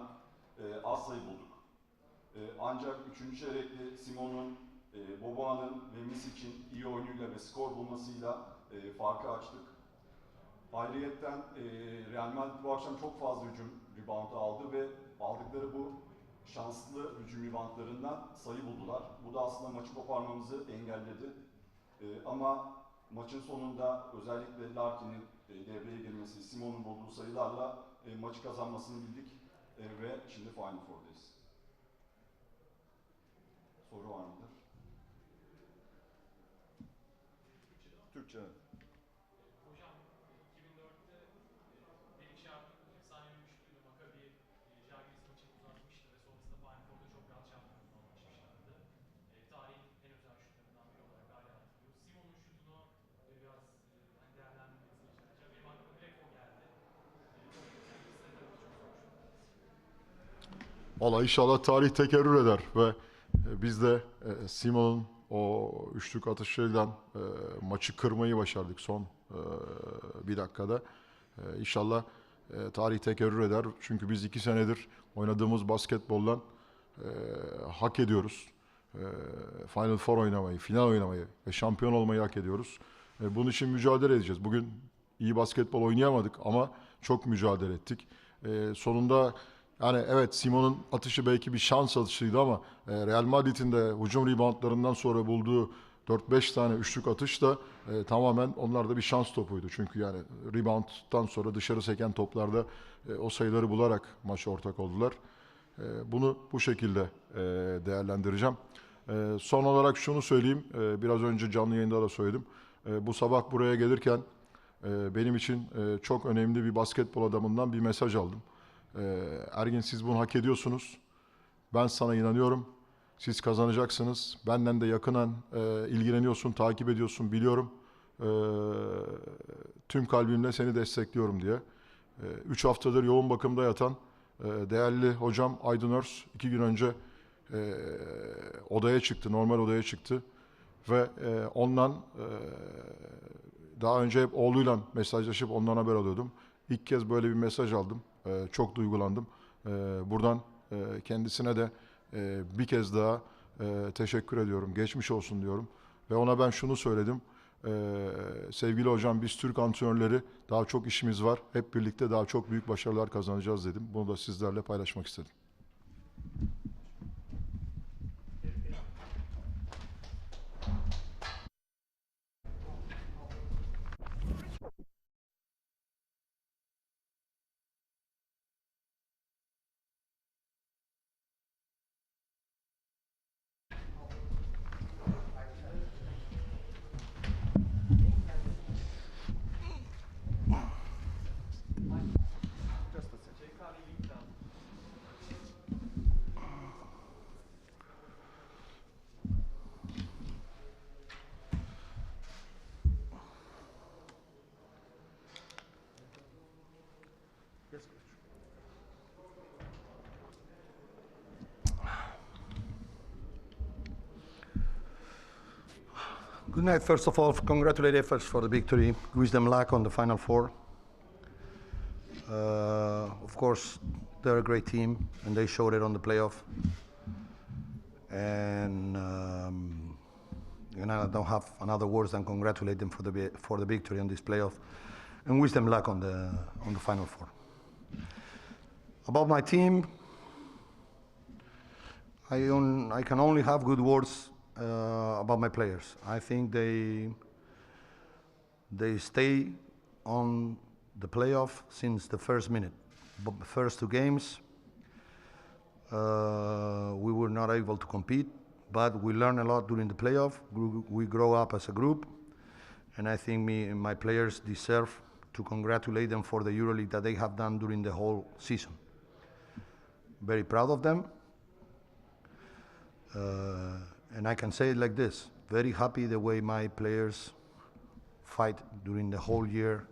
O: az sayı bulduk. Ancak 3. çeyrekte Simon'un, Boboa'nın ve Misic'in iyi oyunuyla ve skor bulmasıyla farkı açtık. Ayrıyetten Real Madrid bu akşam çok fazla hücum reboundu aldı ve aldıkları bu şanslı hücum reboundlarından sayı buldular. Bu da aslında maçı koparmamızı engelledi. Ama maçın sonunda özellikle Larkin'in devreye girmesi, Simon'un bulduğu sayılarla maçı kazanmasını bildik ve şimdi Final Four'dayız. Soru var mıdır? Türkçe.
P: Hocam 2004'te Delik Şart'ın 40 saniye üçlüğünü Maccabi Žalgiris maçını uzatmıştı ve sonrasında Final Four'da çok rahat şampiyonluğa ulaşmışlardı. Tarihin en özel şutlarından biri olarak hala hatırlıyoruz. Simon'un şutunu biraz değerlendirmenizi rica edeceğim. Benim aklıma direkt o geldi.
C: Valla inşallah tarih tekerrür eder ve biz de Simon'un o üçlük atışıyla maçı kırmayı başardık son bir dakikada. İnşallah tarih tekerrür eder. Çünkü biz 2 senedir oynadığımız basketboldan hak ediyoruz. Final Four oynamayı, final oynamayı ve şampiyon olmayı hak ediyoruz. Bunun için mücadele edeceğiz. Bugün iyi basketbol oynayamadık ama çok mücadele ettik. Sonunda yani evet Simon'un atışı belki bir şans atışıydı ama Real Madrid'in de hücum reboundlarından sonra bulduğu 4-5 tane üçlük atış da tamamen onlar da bir şans topuydu. Çünkü yani rebounddan sonra dışarı seken toplarda o sayıları bularak maça ortak oldular. Bunu bu şekilde değerlendireceğim. Son olarak şunu söyleyeyim, biraz önce canlı yayında da söyledim. Bu sabah buraya gelirken benim için çok önemli bir basketbol adamından bir mesaj aldım. Ergin siz bunu hak ediyorsunuz. Ben sana inanıyorum. Siz kazanacaksınız. Benden de yakından ilgileniyorsun, takip ediyorsun biliyorum. Tüm kalbimle seni destekliyorum diye. 3 haftadır yoğun bakımda yatan değerli hocam Aydın Örs 2 gün önce odaya çıktı, normal odaya çıktı. Ve ondan daha önce hep oğluyla mesajlaşıp ondan haber alıyordum. İlk kez böyle bir mesaj aldım. Çok duygulandım. Buradan kendisine de bir kez daha teşekkür ediyorum. Geçmiş olsun diyorum. Ve ona ben şunu söyledim. Sevgili hocam biz Türk antrenörleri daha çok işimiz var. Hep birlikte daha çok büyük başarılar kazanacağız dedim. Bunu da sizlerle paylaşmak istedim.
B: Good night. First of all, congratulate Efes for the victory. Wish them luck on the Final Four. Of course, they're a great team, and they showed it on the playoff. And I don't have another words than congratulate them for the victory on this playoff, and wish them luck on the Final Four. About my team, I can only have good words about my players. I think they stay on the playoff since the first minute. But the first two games, we were not able to compete, but we learned a lot during the playoff. We grow up as a group, and I think my players deserve to congratulate them for the EuroLeague that they have done during the whole season. Very proud of them. And I can say it like this, very happy the way my players fight during the whole year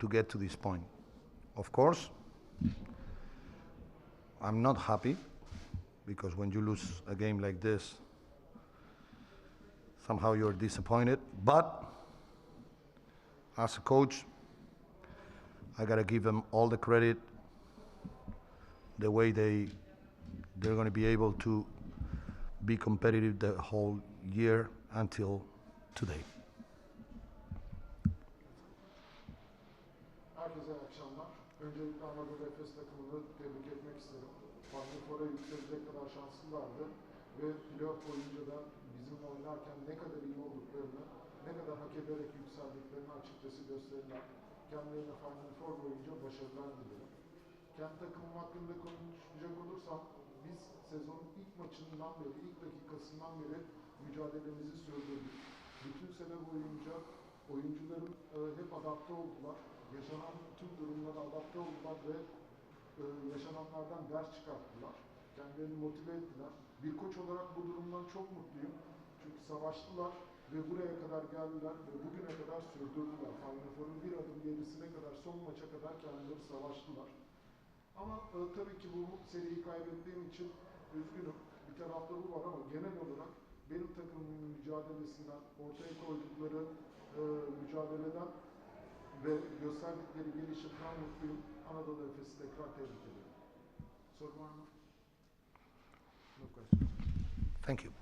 B: to get to this point. Of course, I'm not happy, because when you lose a game like this, somehow you're disappointed. But as a coach, I gotta give them all the credit, the way they're gonna be able to be competitive the whole year until today.
Q: Herkese iyi akşamlar. Öncelikle Anadolu FS takımını tebrik etmek isterim. Final Four'a yükselecek kadar şanslılardı ve playoff boyunca da bizimle oynarken ne kadar iyi olduklarını, ne kadar hak ederek yükseldiklerini açıkçası gösterirler. Kendilerine Final Four boyunca başarılar dilerim. Kendi takımım hakkında konuşacak olursam, biz sezonun ilk maçından beri, ilk dakikasından beri mücadelemizi sürdürdük. Bütün sene boyunca oyuncularım hep adapte oldular. Yaşanan tüm durumlara adapte oldular ve yaşananlardan ders çıkarttılar. Kendilerini motive ettiler. Bir koç olarak bu durumdan çok mutluyum. Çünkü savaştılar ve buraya kadar geldiler ve bugüne kadar sürdürdüler. Final Four'un bir adım gerisine kadar, son maça kadar kendileri savaştılar. Ama tabii ki bu seriyi kaybettiğim için üzgünüm. Bir tarafta bu var ama genel olarak benim takımımın mücadelesinden, ortaya koydukları mücadeleden ve gösterdikleri gelişimden mutluyum. Anadolu Efes'i tekrar tebrik ediyorum. Sorun var mı? No question.
B: Thank you.